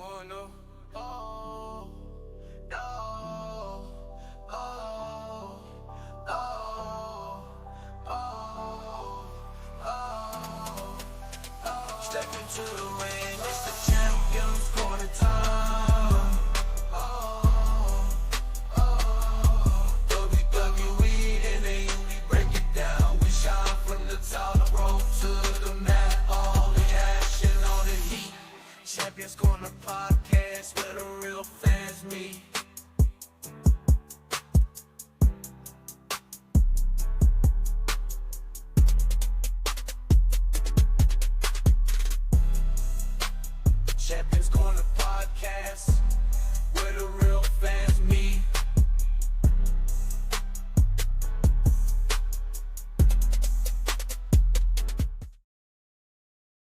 wanna know? Oh, no, oh, oh, oh, oh, oh. Step into the ring, it's the champion's corner time. Oh, oh, WWE and AEW break it down. We shine from the top rope to the mat. All the action, all the heat. Champions Corner podcast where the real fans meet. Champions Corner podcast where the real fans meet.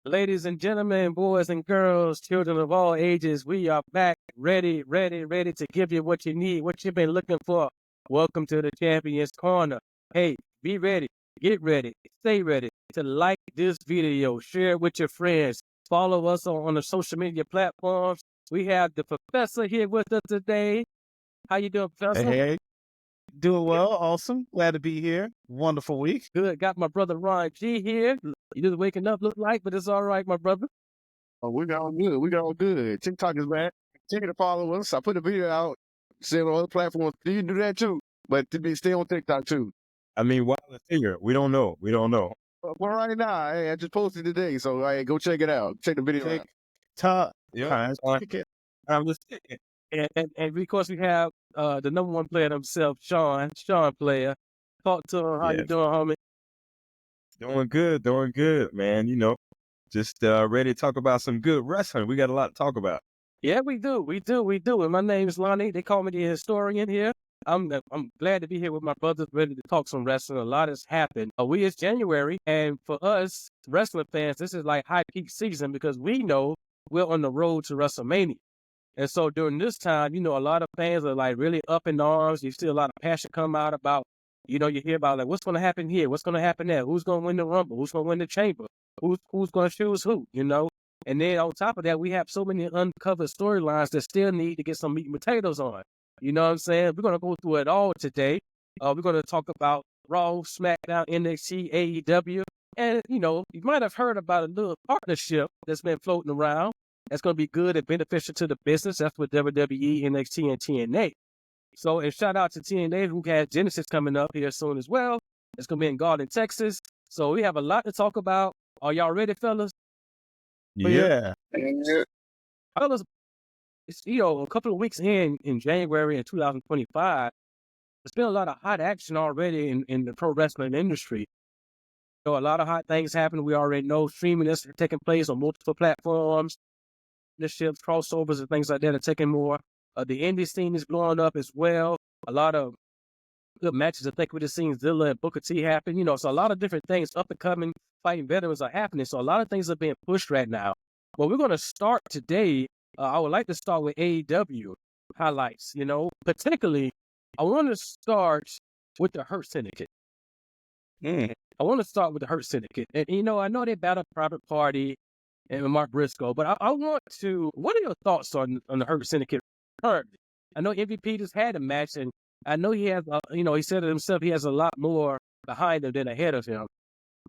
Ladies and gentlemen, boys and girls, children of all ages, we are back ready to give you what you need, what you've been looking for. Welcome to the Champions Corner. Hey, be ready, get ready, stay ready to like this video, share it with your friends, follow us on the social media platforms. We have the professor here with us today. How you doing, Professor? Hey, doing well, awesome. Glad to be here. Wonderful week. Good. Got my brother Ron G here. You just waking up, look like, but it's all right, my brother. Oh, we got all good. We got all good. TikTok is back. Continue to follow us. I put a video out, saying on other platforms. Do you do that too? But to be stay on TikTok too. I mean, why the figure? We don't know. Well, right now, hey, I just posted today, so go check it out. Check the video out. TikTok. Yeah. I'm just and of course we have the number one player himself, Sean player. Talk to him. How you doing, homie? Doing good, man. You know, just ready to talk about some good wrestling. We got a lot to talk about. Yeah, we do. And my name is Lonnie. They call me the historian here. I'm glad to be here with my brothers, ready to talk some wrestling. A lot has happened. It's January, and for us wrestling fans, this is like high peak season because we know we're on the road to WrestleMania. And so during this time, you know, a lot of fans are like really up in arms. You see a lot of passion come out about, you know, you hear about like what's going to happen here, what's going to happen there, who's going to win the Rumble, who's going to win the Chamber, who's going to choose who, you know. And then on top of that, we have so many uncovered storylines that still need to get some meat and potatoes on. You know what I'm saying? We're going to go through it all today. We're going to talk about Raw, Smackdown, NXT, AEW. And, you know, you might have heard about a little partnership that's been floating around. That's going to be good and beneficial to the business. That's with WWE, NXT, and TNA. So, and shout out to TNA who has Genesis coming up here soon as well. It's going to be in Garden, Texas. So we have a lot to talk about. Are y'all ready, fellas? Yeah. Fellas, it's, you know, a couple of weeks in January of 2025, there's been a lot of hot action already in the pro wrestling industry. So a lot of hot things happening. We already know streaming is taking place on multiple platforms. Partnerships, crossovers, and things like that are taking more. The indie scene is blowing up as well. A lot of good matches. I think we just seen Zilla and Booker T happen. You know, so a lot of different things, up and coming fighting veterans are happening. So a lot of things are being pushed right now. But we're going to start today. I would like to start with AEW highlights. You know, particularly, I want to start with the Hurt Syndicate. I want to start with the Hurt Syndicate. And, you know, I know they battled Private Party and Mark Briscoe, but I want to, what are your thoughts on the Hurt Syndicate currently? I know MVP just had a match, and I know he has, you know, he said it himself, he has a lot more behind him than ahead of him.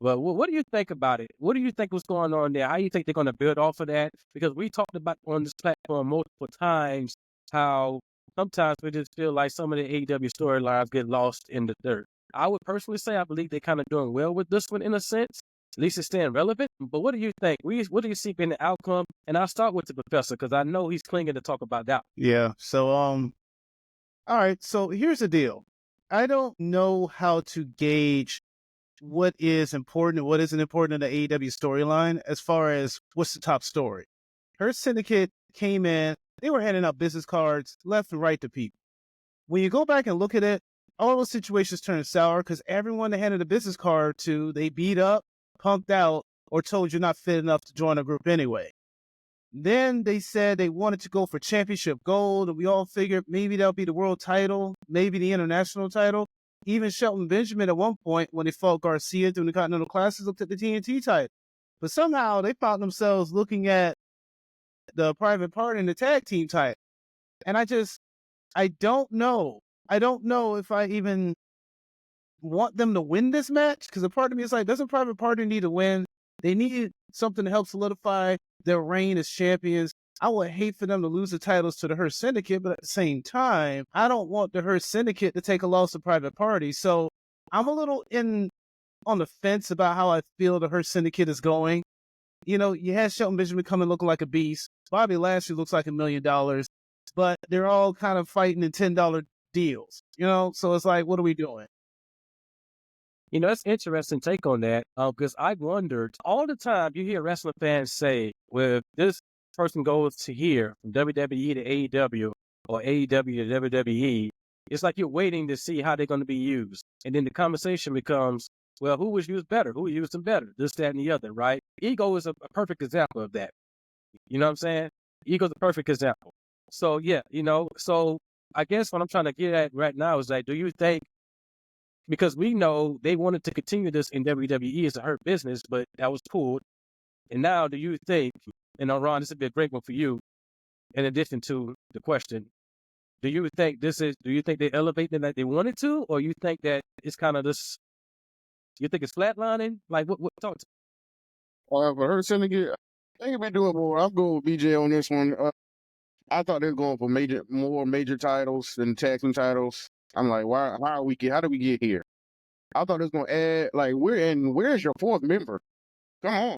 But what do you think about it? What do you think was going on there? How do you think they're going to build off of that? Because we talked about on this platform multiple times how sometimes we just feel like some of the AEW storylines get lost in the dirt. I would personally say I believe they're kind of doing well with this one in a sense. At least it's staying relevant. But what do you think? What do you see being the outcome? And I'll start with the professor because I know he's clinging to talk about that. Yeah. So, all right. So here's the deal. I don't know how to gauge what is important and what isn't important in the AEW storyline as far as what's the top story. Her Syndicate came in. They were handing out business cards left and right to people. When you go back and look at it, all those situations turned sour because everyone they handed a business card to, they beat up, punked out, or told you're not fit enough to join a group anyway. Then they said they wanted to go for championship gold, and we all figured maybe that'll be the world title, maybe the international title. Even Shelton Benjamin at one point, when they fought Garcia during the Continental Classics, looked at the TNT title. But somehow they found themselves looking at the Private Party and the tag team title. And I don't know. I don't know if I even want them to win this match, because a part of me is like, doesn't Private Party need to win? They need something to help solidify their reign as champions. I would hate for them to lose the titles to the Hurt Syndicate, but at the same time, I don't want the Hurt Syndicate to take a loss to Private Party. So I'm a little on the fence about how I feel the Hurt Syndicate is going. You know, you had Shelton Benjamin coming looking like a beast. Bobby Lashley looks like $1 million, but they're all kind of fighting in $10 deals, you know? So it's like, what are we doing? You know, that's interesting take on that, because I wondered all the time you hear wrestling fans say, well, if this person goes to here from WWE to AEW or AEW to WWE, it's like you're waiting to see how they're going to be used. And then the conversation becomes, well, who was used better? Who used them better? This, that, and the other, right? Ego is a perfect example of that. You know what I'm saying? Ego's a perfect example. So, yeah, you know, so I guess what I'm trying to get at right now is like, do you think, because we know they wanted to continue this in WWE as a hurt business, but that was pulled. And now do you think, and Ron, this would be a great one for you, in addition to the question, do you think they elevated like they wanted to, or you think that it's kind of this, you think it's flatlining? Like, what talk to For her Syndicate, I think it'd be doable. I'll go with BJ on this one. I thought they were going for more major titles than tag team titles. I'm like, how did we get here? I thought it was gonna add, like, where's your fourth member? Come on.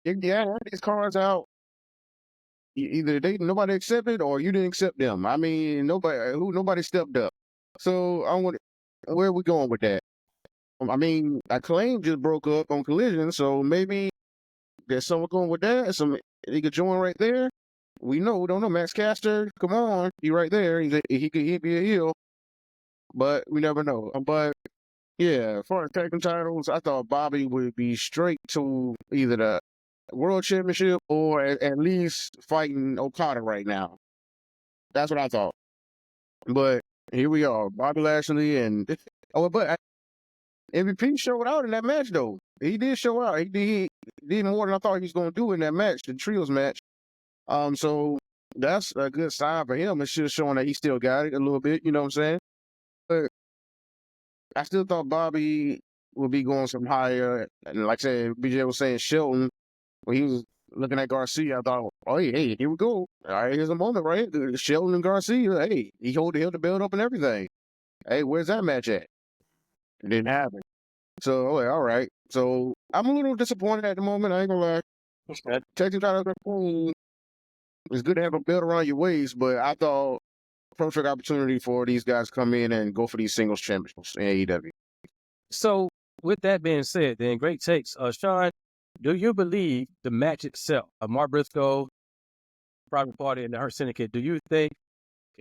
Yeah, these cards out. Either nobody accepted or you didn't accept them. I mean, nobody stepped up. So where are we going with that? I mean, Acclaim just broke up on Collision, so maybe there's someone going with that. He could join right there. We don't know. Max Caster, come on, he right there. He could be a heel, but we never know. But yeah, as far as tag team titles, I thought Bobby would be straight to either the World Championship or at least fighting Okada right now. That's what I thought. But here we are, Bobby Lashley but MVP showed out in that match though. He did show out. He did more than I thought he was going to do in that match, the trios match. So that's a good sign for him. It's just showing that he still got it a little bit. You know what I'm saying? But I still thought Bobby would be going some higher. And like I said, BJ was saying Shelton, when he was looking at Garcia, I thought, oh, hey, here we go. All right, here's a moment, right? Shelton and Garcia, hey, he held the belt up and everything. Hey, where's that match at? It didn't happen. So, all right. So, I'm a little disappointed at the moment. I ain't gonna lie. Tag team titles are cool. It's good to have a belt around your waist, but I thought perfect opportunity for these guys to come in and go for these singles championships in AEW. So, with that being said, then great takes. Sean, do you believe the match itself, Mark Briscoe, Private Party, and the Hurt Syndicate, do you think,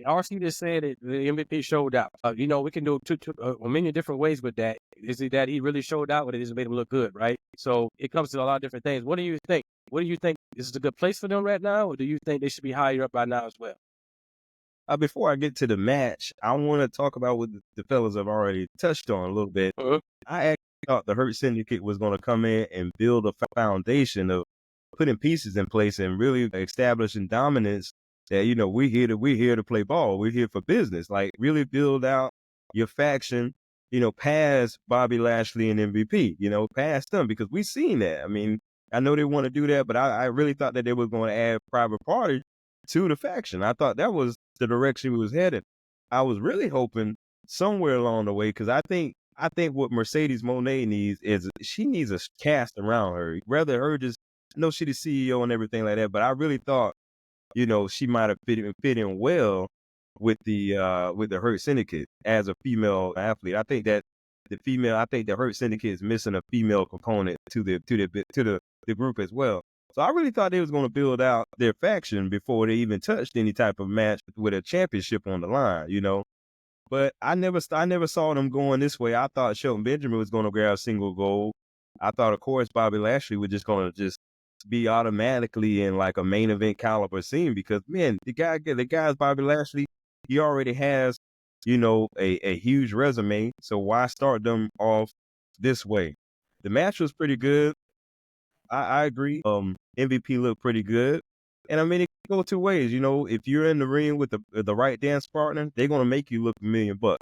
RC just said that the MVP showed out? You know, we can do a million different ways with that. Is it that he really showed out, or it just made him look good, right? So it comes to a lot of different things. What do you think? What do you think? Is this a good place for them right now, or do you think they should be higher up by now as well? Before I get to the match, I want to talk about what the fellas have already touched on a little bit. Uh-huh. I actually thought the Hurt Syndicate was going to come in and build a foundation of putting pieces in place and really establishing dominance. That, you know, we're here to play ball. We're here for business. Like, really build out your faction, you know, past Bobby Lashley and MVP, you know, past them, because we've seen that. I mean, I know they want to do that, but I really thought that they were going to add Private Party to the faction. I thought that was the direction we was headed. I was really hoping somewhere along the way, because I think what Mercedes Moné needs is she needs a cast around her. Rather her just, I know she's the CEO and everything like that, but I really thought, you know, she might have fit in well with the Hurt Syndicate as a female athlete. I think that the Hurt Syndicate is missing a female component to the group as well. So I really thought they was going to build out their faction before they even touched any type of match with a championship on the line, you know. But I never saw them going this way. I thought Shelton Benjamin was going to grab single gold. I thought, of course, Bobby Lashley was just going to just be automatically in like a main event caliber scene, because man, the guy's Bobby Lashley. He already has, you know, a huge resume. So why start them off this way? The match was pretty good. I agree. MVP looked pretty good. And I mean, it can go two ways. You know, if you're in the ring with the right dance partner, they're gonna make you look $1,000,000.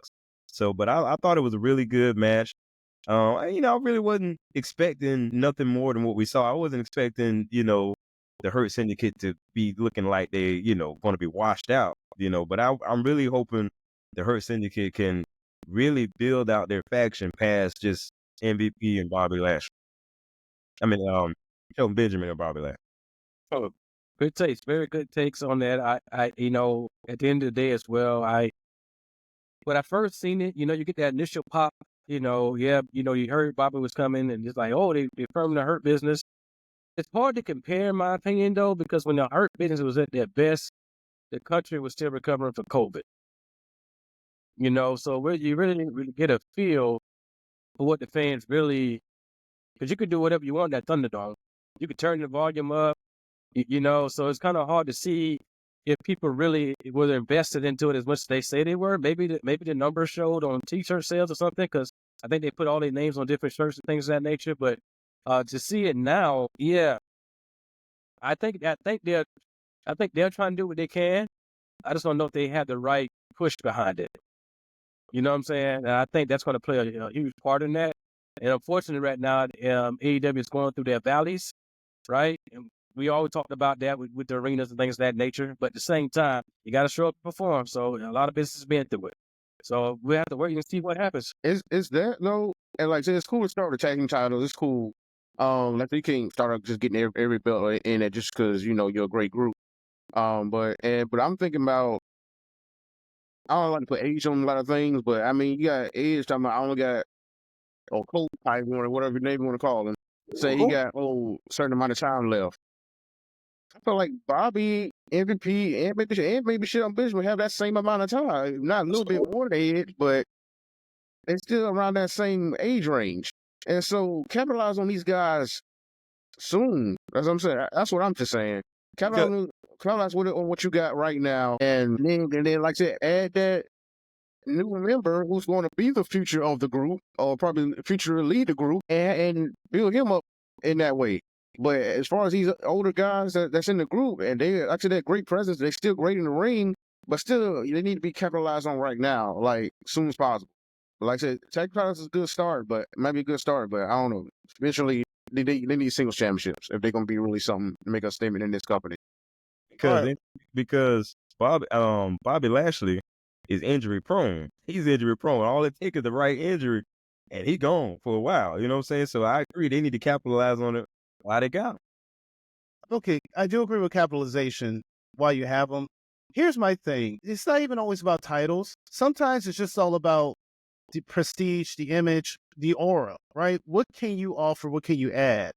So, but I thought it was a really good match. You know, I really wasn't expecting nothing more than what we saw. I wasn't expecting, you know, the Hurt Syndicate to be looking like they, you know, going to be washed out. You know, but I'm really hoping the Hurt Syndicate can really build out their faction past just MVP and Bobby Lashley. I mean, Shelton Benjamin and Bobby Lashley. Oh, good takes, very good takes on that. You know, at the end of the day as well, when I first seen it, you know, you get that initial pop, you know, you heard Bobby was coming and just like, oh, they firmed the Hurt business. It's hard to compare, in my opinion, though, because when the Hurt business was at their best, the country was still recovering from COVID. You know, so you really get a feel for what the fans really, because you could do whatever you want in that Thunderdome. You could turn the volume up, you know, so it's kind of hard to see if people really were invested into it as much as they say they were. Maybe the numbers showed on T-shirt sales or something, because I think they put all their names on different shirts and things of that nature. But to see it now, yeah, I think they're trying to do what they can. I just don't know if they have the right push behind it. You know what I'm saying? And I think that's going to play a huge part in that. And unfortunately, right now, AEW is going through their valleys, right? And we always talked about that with the arenas and things of that nature. But at the same time, you got to show up and perform. So a lot of business has been through it. So we have to wait and see what happens. Is that no? And like I said, it's cool to start with tagging titles. It's cool. Like you can't start out just getting every belt in it just because you know you're a great group. But I'm thinking about. I don't like to put age on a lot of things, but I mean, you got Edge talking about I only got or Cole type or whatever name you want to call him. Say he got certain amount of time left. I feel like Bobby, MVP, and maybe Shelton Benjamin have that same amount of time. Not a little bit more than Edge, but they're still around that same age range. And so capitalize on these guys soon. That's what I'm saying. That's what I'm just saying. Capitalize with it on what you got right now, and then like I said, add that new member who's going to be the future of the group, or probably the future lead the group, and build him up in that way. But as far as these older guys that's in the group, and they actually that great presence, they're still great in the ring, but still they need to be capitalized on right now, like as soon as possible. Like I said, tag titles is a good start, but it might be a good start, but I don't know. Eventually, they need singles championships if they're going to be really something to make a statement in this company. Because Bobby Lashley is injury prone. He's injury prone. All it takes is the right injury, and he gone for a while. You know what I'm saying? So I agree. They need to capitalize on it while they got him. Okay, I do agree with capitalization while you have them. Here's my thing. It's not even always about titles. Sometimes it's just all about the prestige, the image, the aura, right? What can you offer? What can you add?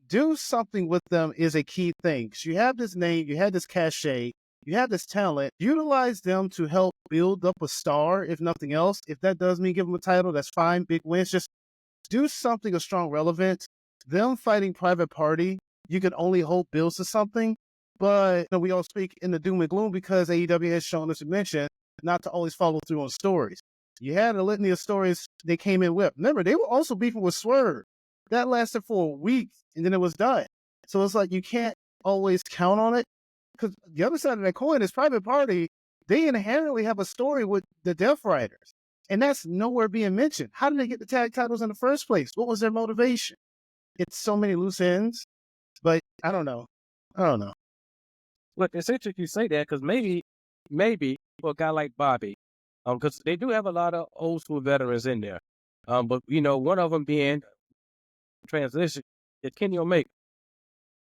Do something with them is a key thing. So you have this name, you have this cachet, you have this talent. Utilize them to help build up a star, if nothing else. If that does mean give them a title, that's fine. Big wins. Just do something of strong relevance. Them fighting Private Party, you can only hope builds to something. But you know, we all speak in the doom and gloom because AEW has shown, as you mentioned, not to always follow through on stories. You had a litany of stories they came in with. Remember, they were also beefing with Swerve. That lasted for a week, and then it was done. So it's like you can't always count on it. Because the other side of that coin is Private Party. They inherently have a story with the Death Riders. And that's nowhere being mentioned. How did they get the tag titles in the first place? What was their motivation? It's so many loose ends. But I don't know. Look, it's interesting you say that, because maybe for a guy like Bobby, because they do have a lot of old school veterans in there. But you know, one of them being transition is Kenny Omega,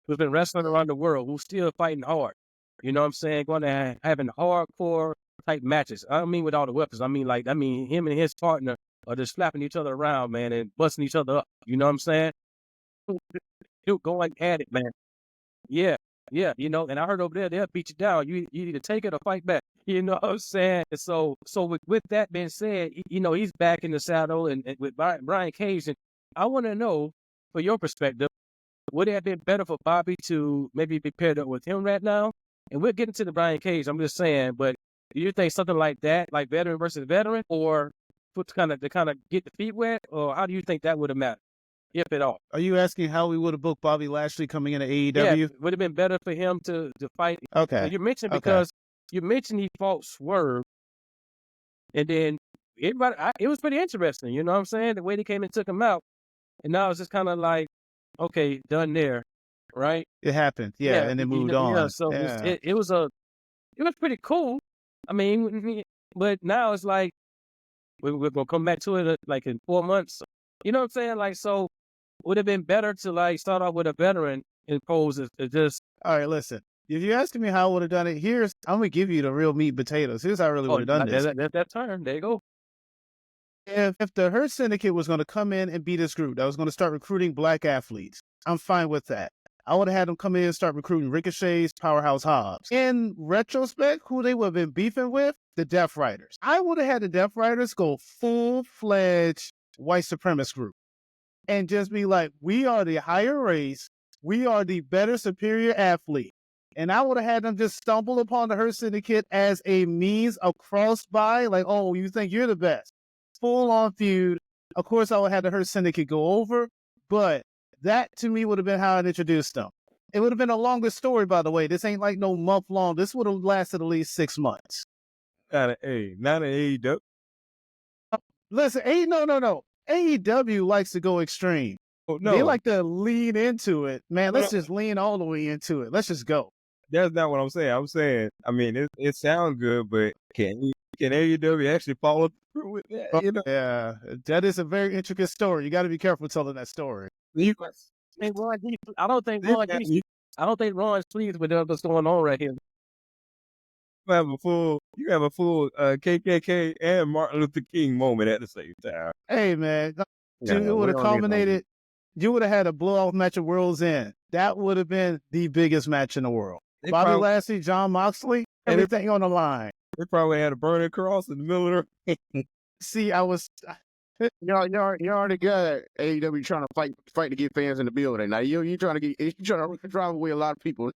who's been wrestling around the world, who's still fighting hard. You know what I'm saying? Going to having hardcore type matches. I don't mean with all the weapons. I mean him and his partner are just slapping each other around, man, and busting each other up. You know what I'm saying? He'll go at it, man. Yeah. You know, and I heard over there they'll beat you down. You either take it or fight back. You know what I'm saying? And so with that being said, you know, he's back in the saddle and with Brian Cage. And I want to know, for your perspective, would it have been better for Bobby to maybe be paired up with him right now? And we'll get into the Brian Cage. I'm just saying, but do you think something like that, like veteran versus veteran, or to kind of get the feet wet, or how do you think that would have mattered? if at all. Are you asking how we would have booked Bobby Lashley coming into Yeah, AEW? it would have been better for him to fight. Okay. You mentioned Okay. because you mentioned he fought Swerve, and then it was pretty interesting. You know what I'm saying? The way they came and took him out, and now it's just kind of like, okay, done there, right? It happened. Yeah, and then moved on. Yeah, so it was pretty cool. I mean, but now it's like we're gonna come back to it like in 4 months. You know what I'm saying? Like, so would have been better to like start off with a veteran and pose it just. All right, listen. If you're asking me how I would have done it, I'm gonna give you the real meat and potatoes. Here's how I really would have done this. That turn. There you go. If the Hurt Syndicate was going to come in and be this group that was going to start recruiting black athletes, I'm fine with that. I would have had them come in and start recruiting Ricochet's, Powerhouse, Hobbs. In retrospect, who they would have been beefing with? The Death Riders. I would have had the Death Riders go full-fledged white supremacist group and just be like, we are the higher race. We are the better, superior athlete. And I would have had them just stumble upon the Hurt Syndicate as a means of cross-buy, like, oh, you think you're the best. Full-on feud. Of course, I would have the Hurt Syndicate go over, but that, to me, would have been how I introduced them. It would have been a longer story, by the way. This ain't like no month long. This would have lasted at least 6 months. Not an AEW. Listen, no. AEW likes to go extreme. Oh, no. They like to lean into it. Man, let's just lean all the way into it. Let's just go. That's not what I'm saying. I'm saying, I mean, it sounds good, but can AEW actually follow through with that? You know? Yeah, that is a very intricate story. You got to be careful telling that story. I don't think Ron's pleased with what's going on right here. You have a full KKK and Martin Luther King moment at the same time. Hey, man, dude, it would have culminated. You would have had a blowout match at World's End. That would have been the biggest match in the world. Bobby Lashley, John Moxley, everything on the line. They probably had a burning cross in the middle of the See, I was. You already got AEW trying to fight to get fans in the building. Now you trying to drive away a lot of people.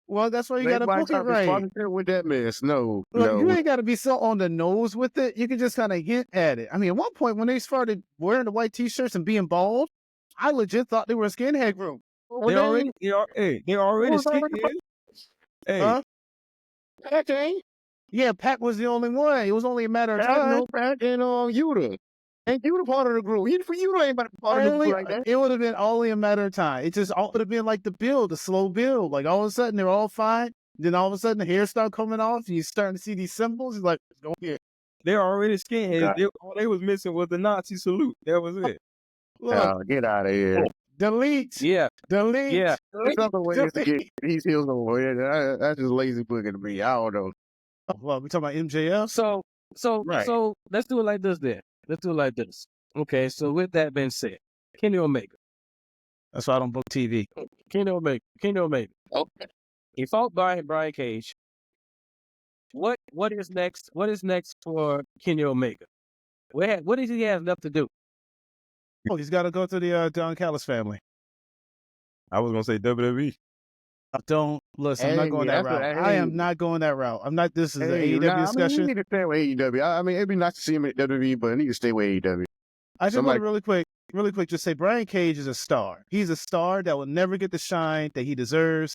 Well, that's why you got to book it right. With that mess, no. You ain't got to be so on the nose with it. You can just kind of hint at it. I mean, at one point when they started wearing the white T-shirts and being bald, I legit thought they were a skinhead group. They're already skinhead. Hey, huh? Pac ain't. Yeah, Pac was the only one. It was only a matter of time. No, Pac and Yuta. Ain't Yuta part of the group? Yuta ain't part of the group like that. It would have been only a matter of time. It just would have been like the slow build. Like all of a sudden they're all fine. Then all of a sudden the hair start coming off. And you're starting to see these symbols. He's like, go here. They're already skinheads. All they was missing was the Nazi salute. That was it. Look, get out of here. Delete. Yeah. Delete. Yeah. There's other ways to get these heels over. That's just lazy booking to me. I don't know. Well, we talking about MJF? So let's do it like this then. Let's do it like this. Okay, so with that being said, Kenny Omega. That's why I don't book TV. Kenny Omega. Okay. He fought Brian Cage. What is next? What is next for Kenny Omega? What does he have left to do? Oh, he's got to go to the Don Callis family. I was gonna say WWE. Don't listen. I'm not going that route. I am not going that route. I'm not. This is an AEW discussion. You need to stay with AEW. I mean, it'd be nice to see him at WWE, but I need to stay with AEW. I just want to really quick, just say Brian Cage is a star. He's a star that will never get the shine that he deserves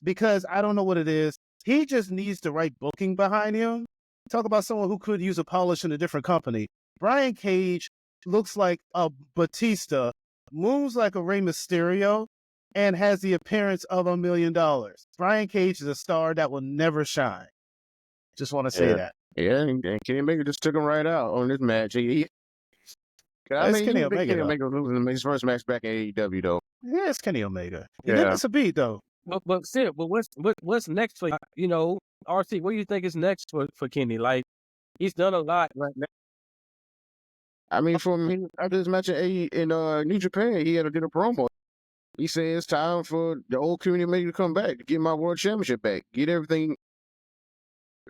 because I don't know what it is. He just needs the right booking behind him. Talk about someone who could use a polish in a different company. Brian Cage looks like a Batista, moves like a Rey Mysterio, and has the appearance of $1 million. Brian Cage is a star that will never shine. Just want to say that. Yeah, and Kenny Omega just took him right out on this match. Kenny Omega losing his first match back at AEW, though. Yeah, it's Kenny Omega. He did miss a beat, though. But what's next for, RC, what do you think is next for Kenny? Like, he's done a lot right now. I mean, after this match in New Japan, he did a promo. He said it's time for the old Kenny Omega to come back, to get my world championship back, get everything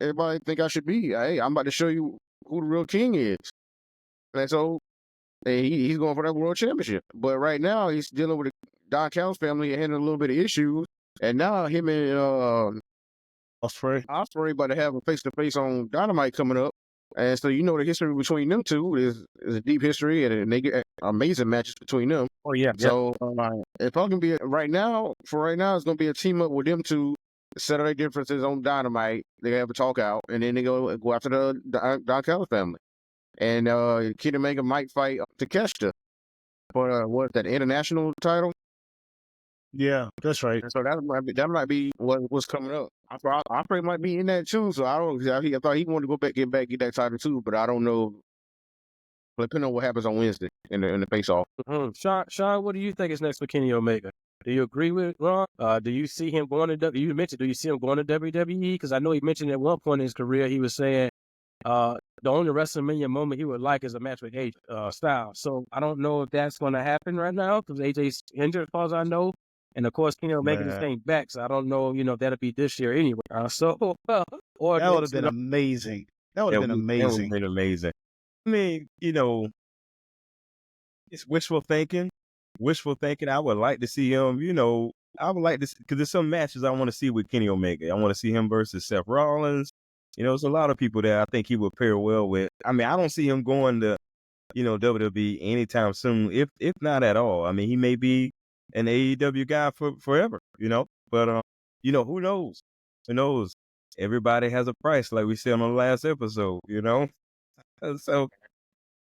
everybody think I should be. Hey, I'm about to show you who the real king is. And so he's going for that world championship. But right now, he's dealing with the Don Callis family and having a little bit of issues. And now him and Ospreay about to have a face-to-face on Dynamite coming up. And so you know the history between them two is a deep history, and they get amazing matches between them. Oh yeah. So if I can be right now, it's gonna be a team up with them two, settle their differences on Dynamite. They have a talk out, and then they go after the Don Callis family, and Kenny Omega might fight Takeshita for what's that international title. Yeah, that's right. So that might be what's coming up. Ospreay might be in that too. So I thought he wanted to get that title too, but I don't know. Depending on what happens on Wednesday in the face off. Mm-hmm. Sean, what do you think is next for Kenny Omega? Do you agree with Ron? Do you see him going to You mentioned, do you see him going to WWE? Because I know he mentioned at one point in his career, he was saying the only WrestleMania moment he would like is a match with AJ Styles. So I don't know if that's going to happen right now because AJ's injured, as far as I know. And of course, Kenny Omega just came back, so I don't know, if that'll be this year anyway. Or that would have been amazing. That would have been amazing. That would have been amazing. I mean, it's wishful thinking. I would like to see him, I would like to, because there's some matches I want to see with Kenny Omega. I want to see him versus Seth Rollins. There's a lot of people that I think he would pair well with. I mean, I don't see him going to, WWE anytime soon, if not at all. I mean, he may be an AEW guy forever, but, who knows? Who knows? Everybody has a price, like we said on the last episode, So,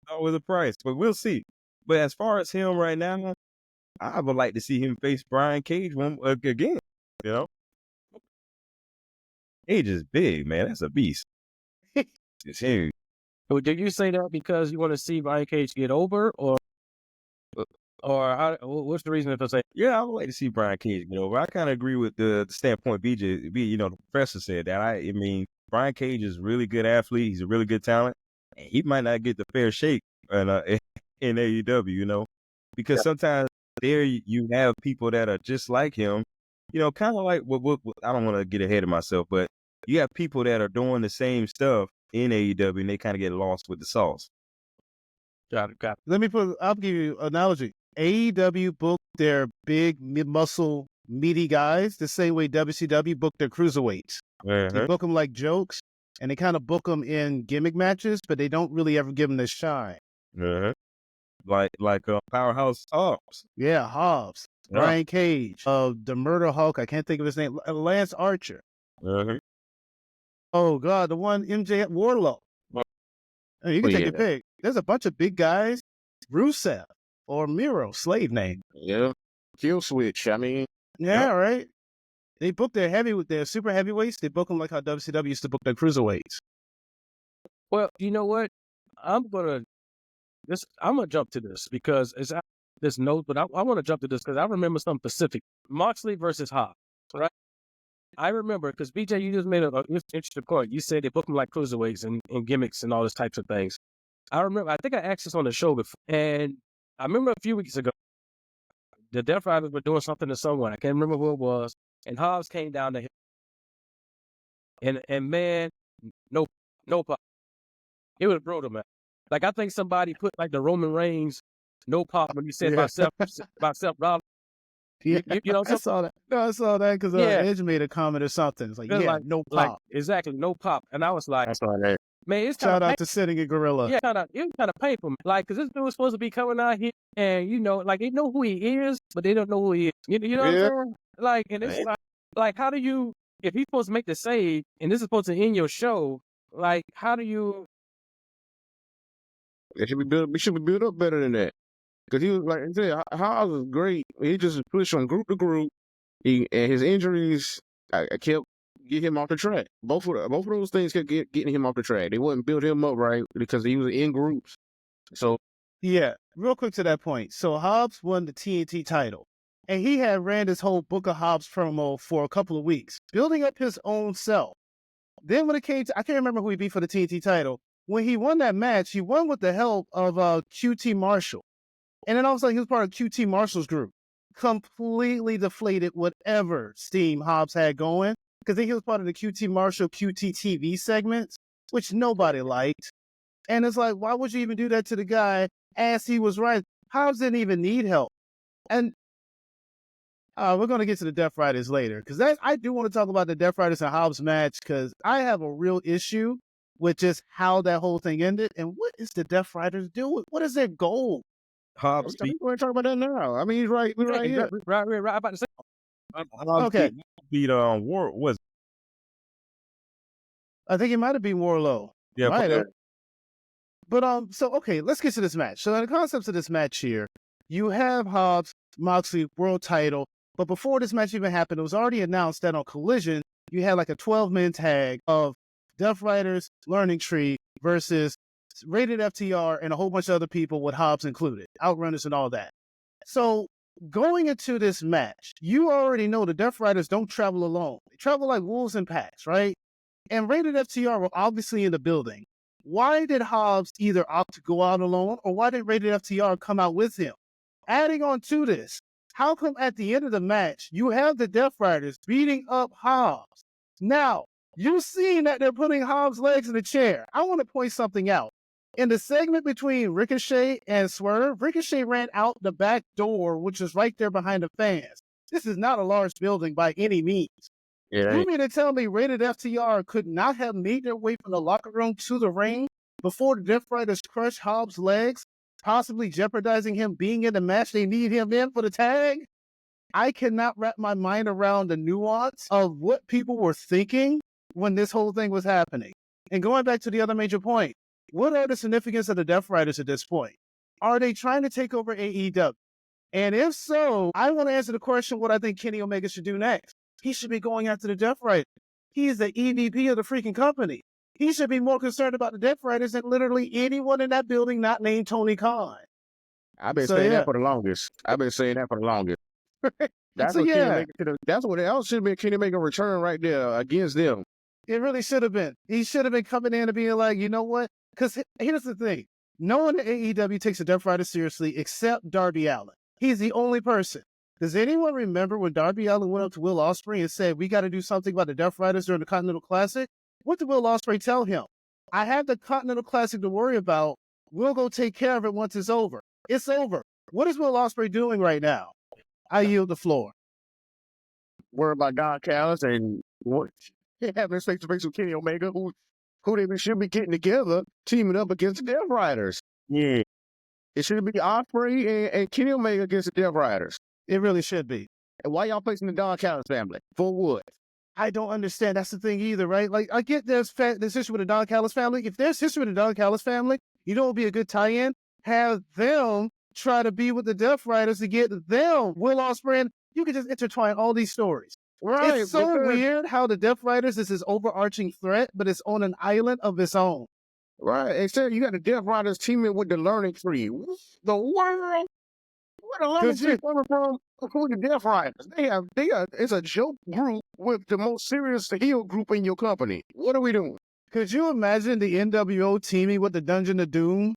always a price, but we'll see. But as far as him right now, I would like to see him face Brian Cage again, Cage is big, man. That's a beast. It's huge. So did you say that because you want to see Brian Cage get over, or what's the reason if I say? Yeah, I would like to see Brian Cage get over. I kind of agree with the standpoint the professor said that. I mean, Brian Cage is a really good athlete. He's a really good talent. He might not get the fair shake in AEW, because sometimes there you have people that are just like him, kind of like what I don't want to get ahead of myself, but you have people that are doing the same stuff in AEW and they kind of get lost with the sauce. Got it. I'll give you an analogy. AEW booked their big muscle meaty guys the same way WCW booked their cruiserweights. They book them like jokes, and they kind of book them in gimmick matches, but they don't really ever give them the shine. Like Powerhouse Hobbs. Yeah, Hobbs. Yeah. Brian Cage. The Murder Hulk. I can't think of his name. Lance Archer. Oh, God. The one MJF Warlow. You can take a pick. There's a bunch of big guys. Rusev or Miro, slave name. Yeah. Kill switch. I mean. Yeah, right. They book their super heavyweights. They book them like how WCW used to book their cruiserweights. Well, you know what? I'm gonna jump to this because it's this note, but I want to jump to this because I remember something specific. Moxley versus Hobbs, right? I remember because BJ, you just made an interesting point. You said they book them like cruiserweights and gimmicks and all those types of things. I remember. I think I asked this on the show before, and I remember a few weeks ago, the Death Riders were doing something to someone. I can't remember who it was, and Hobbs came down to him, and man, no pop. It was brutal, man. Like I think somebody put like the Roman Reigns no pop when he said about Seth Rollins. Yeah, I saw that. No, I saw that because Edge made a comment or something. It's like, no pop. Like, exactly, no pop. And I was like, man, it's shout out to Sitting a Gorilla. Yeah, it was kind of painful. Like, because this dude was supposed to be coming out here and, like, they know who he is, but they don't know who he is. You know what I'm saying? Like, and it's like, how do you, if he's supposed to make the save and this is supposed to end your show, like, how do you? It should be built. We should be built up better than that. Because he was like I said, Hobbs was great. He just pushed from group to group. And his injuries, I kept getting him off the track. Both of those things kept getting him off the track. They wouldn't build him up right because he was in groups. So yeah, real quick to that point. So Hobbs won the TNT title, and he had ran this whole Book of Hobbs promo for a couple of weeks, building up his own self. Then when it came to, I can't remember who he beat for the TNT title. When he won that match, he won with the help of QT Marshall. And then all of a sudden, he was part of QT Marshall's group. Completely deflated whatever steam Hobbs had going. Because then he was part of the QT Marshall QT TV segments, which nobody liked. And it's like, why would you even do that to the guy as he was right? Hobbs didn't even need help. And we're going to get to the Death Riders later. Because I do want to talk about the Death Riders and Hobbs match because I have a real issue with just how that whole thing ended. And what is the Death Riders doing? What is their goal? Hobbs We beat, ain't talking about that now. I mean, he's right. We're right here. Right about to say. Hobbs Okay. beat War was I think it might have been Warlow. yeah, Might yeah. have. But so okay, let's get to this match. So the concepts of this match here, you have Hobbs, Moxley, world title. But before this match even happened, it was already announced that on Collision, you had like a 12-man tag of Death Riders, Learning Tree versus Rated FTR and a whole bunch of other people with Hobbs included, Outrunners and all that. So going into this match, you already know the Death Riders don't travel alone. They travel like wolves in packs, right? And Rated FTR were obviously in the building. Why did Hobbs either opt to go out alone, or why did Rated FTR come out with him? Adding on to this, how come at the end of the match, you have the Death Riders beating up Hobbs? Now, you've seen that they're putting Hobbs' legs in the chair. I want to point something out. In the segment between Ricochet and Swerve, Ricochet ran out the back door, which is right there behind the fans. This is not a large building by any means. You mean to tell me Rated FTR could not have made their way from the locker room to the ring before the Death Riders crushed Hobbs' legs, possibly jeopardizing him being in the match they need him in for the tag? I cannot wrap my mind around the nuance of what people were thinking when this whole thing was happening. And going back to the other major point, what are the significance of the Death Riders at this point? Are they trying to take over AEW? And if so, I want to answer the question what I think Kenny Omega should do next. He should be going after the Death Riders. He is the EVP of the freaking company. He should be more concerned about the Death Riders than literally anyone in that building not named Tony Khan. I've been So, saying yeah. that for the longest. That's So, what yeah. Kenny Omega should have. That's what else should have been Kenny Omega return right there against them. It really should have been. He should have been coming in and being like, you know what? Because here's the thing. No one at AEW takes the Death Riders seriously except Darby Allin. He's the only person. Does anyone remember when Darby Allin went up to Will Ospreay and said, we got to do something about the Death Riders during the Continental Classic? What did Will Ospreay tell him? I have the Continental Classic to worry about. We'll go take care of it once it's over. It's over. What is Will Ospreay doing right now? I yield the floor. Worry about Don Callis and what having face to face with Kenny Omega, who they should be getting together, teaming up against the Death Riders. yeah. It should be Ospreay and Kenny Omega against the Death Riders. It really should be. And why y'all placing the Don Callis family? For what? I don't understand. That's the thing either, right? Like, I get there's history with the Don Callis family. If there's history with the Don Callis family, you know what would be a good tie-in? Have them try to be with the Death Riders to get them Will Ospreay. And you can just intertwine all these stories. Right. It's so weird how the Death Riders is this overarching threat, but it's on an island of its own. Right. Instead, you got the Death Riders teaming with the Learning Tree. What the world? Where the Learning Tree coming from? Who the Death Riders? They are. It's a joke group with the most serious heel group in your company. What are we doing? Could you imagine the NWO teaming with the Dungeon of Doom?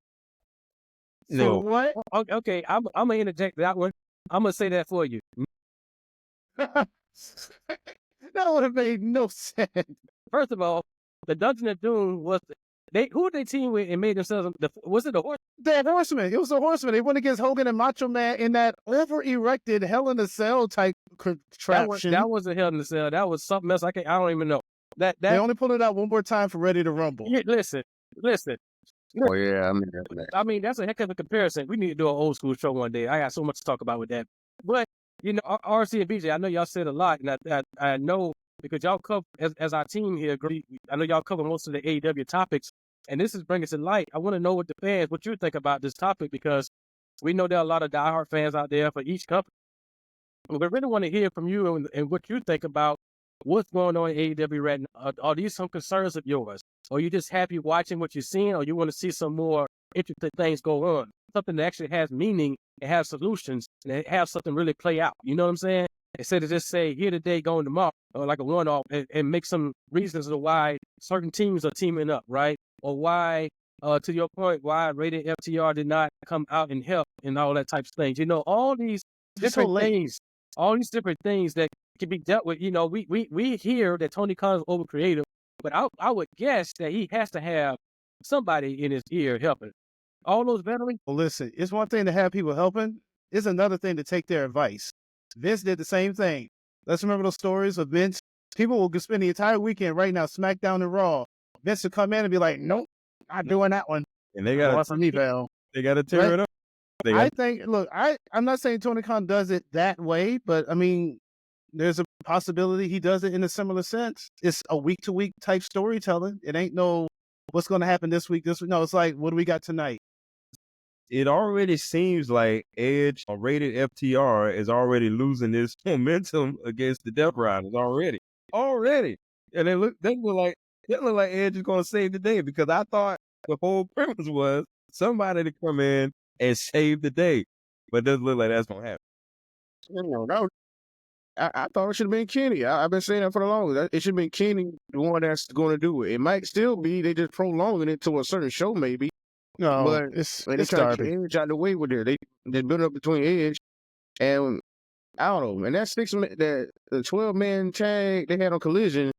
No. What? Okay, I'm gonna interject that one. I'm gonna say that for you. That would have made no sense. First of all, the Dungeon of Doom was who did they team with and made themselves was it the Horse? The Horsemen. It was the Horsemen. They went against Hogan and Macho Man in that over-erected Hell in a Cell type contraption. That wasn't Hell in a Cell. That was something else. I don't even know. They only pulled it out one more time for Ready to Rumble. Yeah, listen. Oh yeah, I mean, that's a heck of a comparison. We need to do an old school show one day. I got so much to talk about with that. But you know, RC and BJ, I know y'all said a lot, and I know because y'all cover as our team here. I know y'all cover most of the AEW topics, and this is bringing to light. I want to know what you think about this topic, because we know there are a lot of diehard fans out there for each company. We really want to hear from you and what you think about what's going on in AEW right now. Are these some concerns of yours? Or are you just happy watching what you're seeing, or you want to see some more interesting things go on? Something that actually has meaning and has solutions and have something really play out. You know what I'm saying? Instead of just say here today, going tomorrow, or like a one-off, and make some reasons of why certain teams are teaming up, right? Or why, to your point, why Rated FTR did not come out and help and all that types of things. You know, all these different things that can be dealt with. You know, we hear that Tony Khan is over creative, but I would guess that he has to have somebody in his ear helping. All those veterans. Well, listen, it's one thing to have people helping. It's another thing to take their advice. Vince did the same thing. Let's remember those stories of Vince. People will spend the entire weekend right now, SmackDown and Raw, Vince would come in and be like, nope, not doing that one. And they Going got for me, Val. to tear Right. it up. They I got, think, look, I'm not saying Tony Khan does it that way, but I mean, there's a possibility he does it in a similar sense. It's a week-to-week type storytelling. It ain't no what's going to happen this week. No, it's like, what do we got tonight? it already seems like Edge, a rated FTR, is already losing this momentum against the Death Riders already. And they look like Edge is going to save the day, because I thought the whole premise was somebody to come in and save the day, but it doesn't look like that's going to happen. You know, I thought it should have been Kenny. I've been saying that for the longest. It should have been Kenny, the one that's going to do it. It might still be they just prolonging it to a certain show, maybe. No, But it's they try to Darby. get Edge out the way with it. They build up between Edge and I don't know. And that the 12-man tag they had on Collision,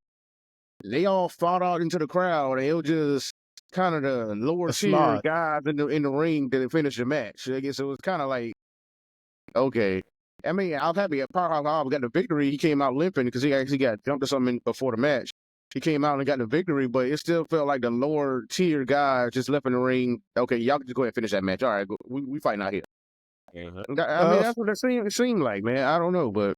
they all fought out into the crowd, and it was just kind of the lower That's tier smart. guys in the ring that finished the match. I guess it was kind of like, okay. I mean, I was happy at Powerhouse Hobbs got the victory. He came out limping because he actually got jumped or something before the match. He came out and got the victory, but it still felt like the lower tier guys just left in the ring. Okay, y'all can just go ahead and finish that match. All right, we fighting out here. I mean, that's what it seemed like, man. I don't know, but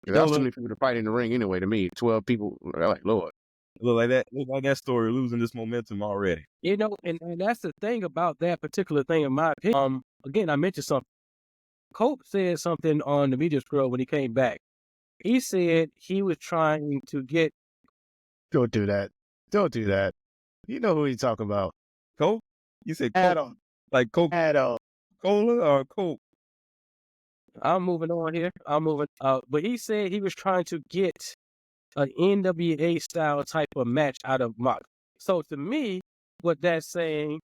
that's too many people to fight in the ring anyway. To me, 12 people, like Lord. Look like that story losing this momentum already. You know, and that's the thing about that particular thing, in my opinion. Again, I mentioned something. Cope said something on the media scroll when he came back. He said he was trying to get. Don't do that. Don't do that. You know who he's talking about. Coke? You said Coke? Adam. Like Coke? Adam. Cola or Coke? I'm moving on here. But he said he was trying to get an NWA style type of match out of Mox. So to me, what that's saying,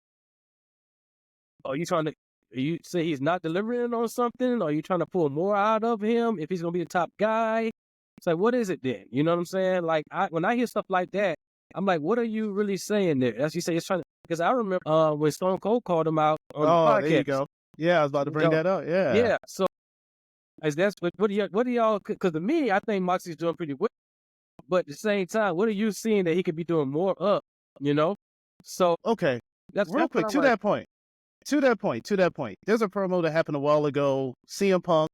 you say he's not delivering on something? Are you trying to pull more out of him if he's going to be the top guy? It's like, what is it then? You know what I'm saying? Like, when I hear stuff like that, I'm like, what are you really saying there? As you say, it's trying to, because I remember when Stone Cold called him out on the podcast. There you go. Yeah, I was about to bring that up. Yeah. Yeah. So, what do y'all, because to me, I think Moxie's doing pretty well. But at the same time, what are you seeing that he could be doing more of, you know? So, okay. That's real quick, to that point. There's a promo that happened a while ago. CM Punk,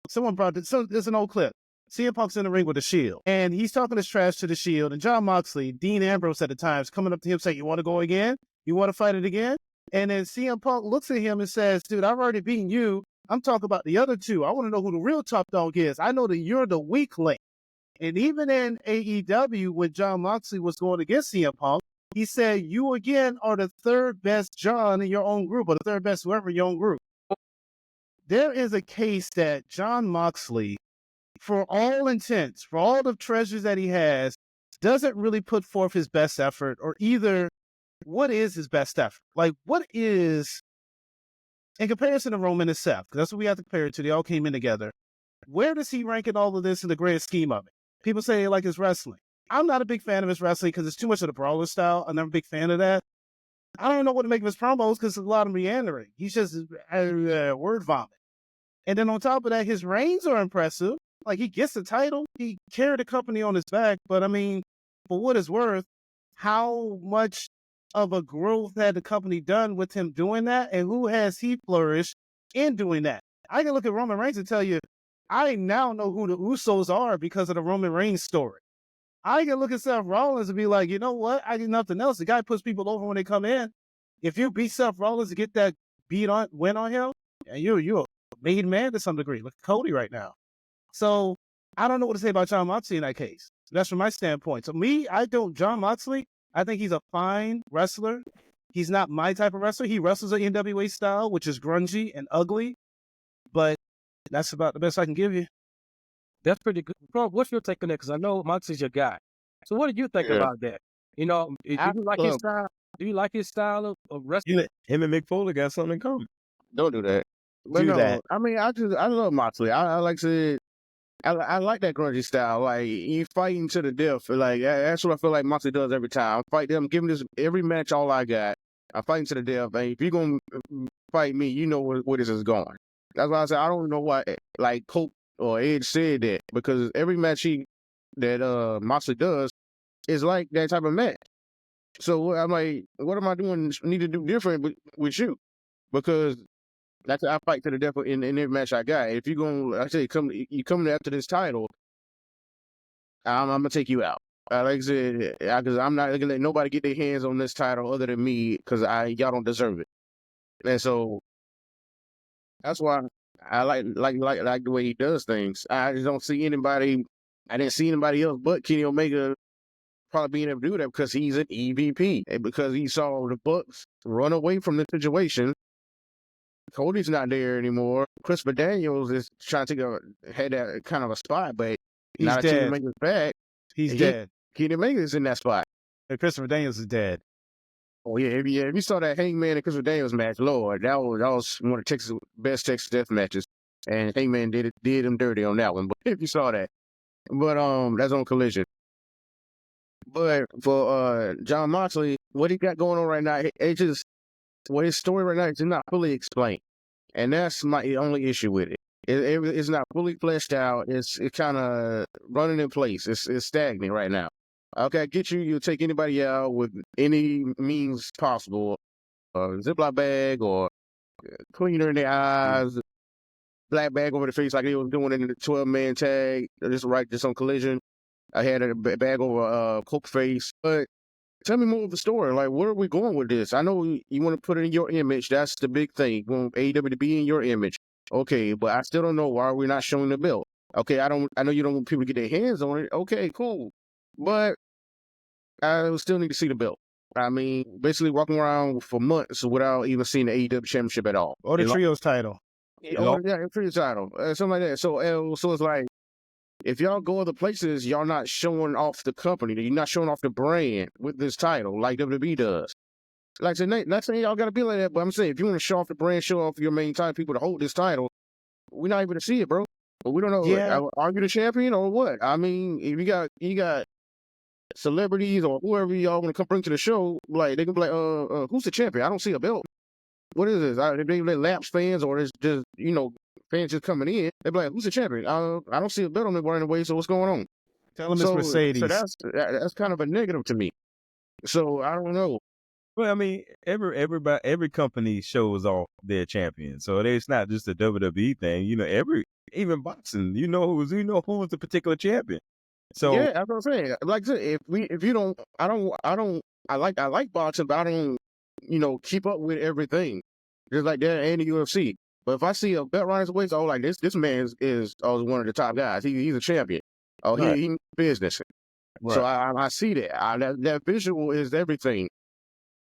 someone brought it. So there's an old clip. CM Punk's in the ring with the Shield, and he's talking his trash to the Shield. And John Moxley, Dean Ambrose at the time, is coming up to him saying, "You want to go again? You want to fight it again?" And then CM Punk looks at him and says, "Dude, I've already beaten you. I'm talking about the other two. I want to know who the real top dog is. I know that you're the weak link." And even in AEW, when John Moxley was going against CM Punk, he said, "You again are the third best John in your own group, or the third best whoever in your own group." There is a case that John Moxley, for all intents, for all the treasures that he has, doesn't really put forth his best effort, or either what is his best effort? Like, what is, in comparison to Roman and Seth, because that's what we have to compare it to. They all came in together. Where does he rank in all of this in the grand scheme of it? People say they like his wrestling. I'm not a big fan of his wrestling because it's too much of the brawler style. I'm never a big fan of that. I don't know what to make of his promos because there's a lot of meandering. He's just word vomit. And then on top of that, his reigns are impressive. Like, he gets the title. He carried the company on his back. But, I mean, for what it's worth, how much of a growth had the company done with him doing that? And who has he flourished in doing that? I can look at Roman Reigns and tell you, I now know who the Usos are because of the Roman Reigns story. I can look at Seth Rollins and be like, you know what? I did nothing else. The guy puts people over when they come in. If you beat Seth Rollins to get that win on him, you're a made man to some degree. Look at Cody right now. So I don't know what to say about John Moxley in that case. That's from my standpoint. So John Moxley, I think he's a fine wrestler. He's not my type of wrestler. He wrestles an NWA style, which is grungy and ugly. But that's about the best I can give you. That's pretty good. Bro, what's your take on that? Because I know Moxley's your guy. So what do you think about that? You know, do you like his style? Do you like his style of wrestling? Him and Mick Foley got something in common. Don't do that. But no, I mean, I love Moxley. I like to. I like that grungy style. Like, you fighting to the death. Like, that's what I feel like Moxley does every time. I fight them, give them this every match all I got. I'm fighting to the death. And if you're going to fight me, you know where this is going. That's why I said I don't know why, like, Cope or Edge said that. Because every match that Moxley does is like that type of match. So I'm like, what am I doing? Need to do different with you? Because that's I fight to the death in every match I got. If you're going, I say, you coming after this title, I'm gonna take you out. Like I said, because I'm not gonna let nobody get their hands on this title other than me, because y'all don't deserve it. And so that's why I like the way he does things. I just don't see anybody. I didn't see anybody else but Kenny Omega probably being able to do that, because he's an EVP and because he saw the Bucks run away from the situation. Cody's not there anymore. Chris Daniels is trying to had that kind of a spot, but He's now that dead. Kenny Omega's back, He's dead. Kenny Omega's in that spot. And Christopher Daniels is dead. Oh yeah, if you saw that Hangman and Chris Daniels match, Lord, that was one of Texas best Texas death matches, and Hangman did him dirty on that one. But if you saw that, but that's on Collision. But for John Moxley, what he got going on right now, his story right now is not fully explained, and that's my only issue with it. It's not fully fleshed out. It's kind of running in place. It's stagnant right now. Okay, I get you. You'll take anybody out with any means possible, Ziploc bag or cleaner in the eyes, black bag over the face like they was doing in the 12-man tag. Just on Collision. I had a bag over Coke face. But tell me more of the story. Like, where are we going with this? I know you want to put it in your image. That's the big thing. You want AEW to be in your image. Okay, but I still don't know why we're not showing the belt. Okay, I know you don't want people to get their hands on it. Okay, cool. But I still need to see the belt. I mean, basically walking around for months without even seeing the AEW championship at all. Or the trios title. Trios title. Something like that. So it's like, if y'all go other places, y'all not showing off the company. You're not showing off the brand with this title like WWE does. Like I said, not saying y'all got to be like that, but I'm saying if you want to show off the brand, show off your main time people to hold this title, we're not able to see it, bro. But we don't know. Yeah. Are you the champion or what? I mean, if you got celebrities or whoever y'all want to come bring to the show, like they can be like, who's the champion? I don't see a belt. What is this? If they lapse fans or it's just fans just coming in, they be like, who's the champion? I don't see a belt on it right away. So what's going on? Tell them it's Mercedes. So that's kind of a negative to me. So I don't know. Well, I mean, every company shows off their champion, so it's not just a WWE thing. Even boxing, who's the particular champion. So yeah, that's what I'm saying. Like I said, if you don't, I like boxing, but I don't, keep up with everything. Just like that and the UFC. But if I see a belt riding away, so like this man is one of the top guys. He's a champion. Oh, right. he business. Right. So I see that. That visual is everything.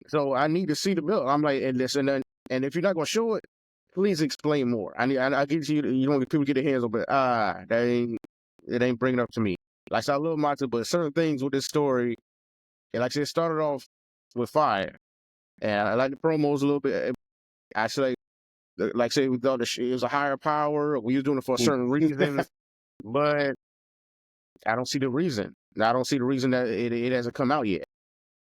So I need to see the belt. I'm like, and if you're not gonna show it, please explain more. I get you. You don't get people get their hands on, but it ain't bringing up to me. Like I love Moxley, but certain things with this story, and like I said, it started off with fire, and I like the promos a little bit. Actually, like I said, we thought it was a higher power, or we was doing it for a certain reason, but I don't see the reason. I don't see the reason that it hasn't come out yet.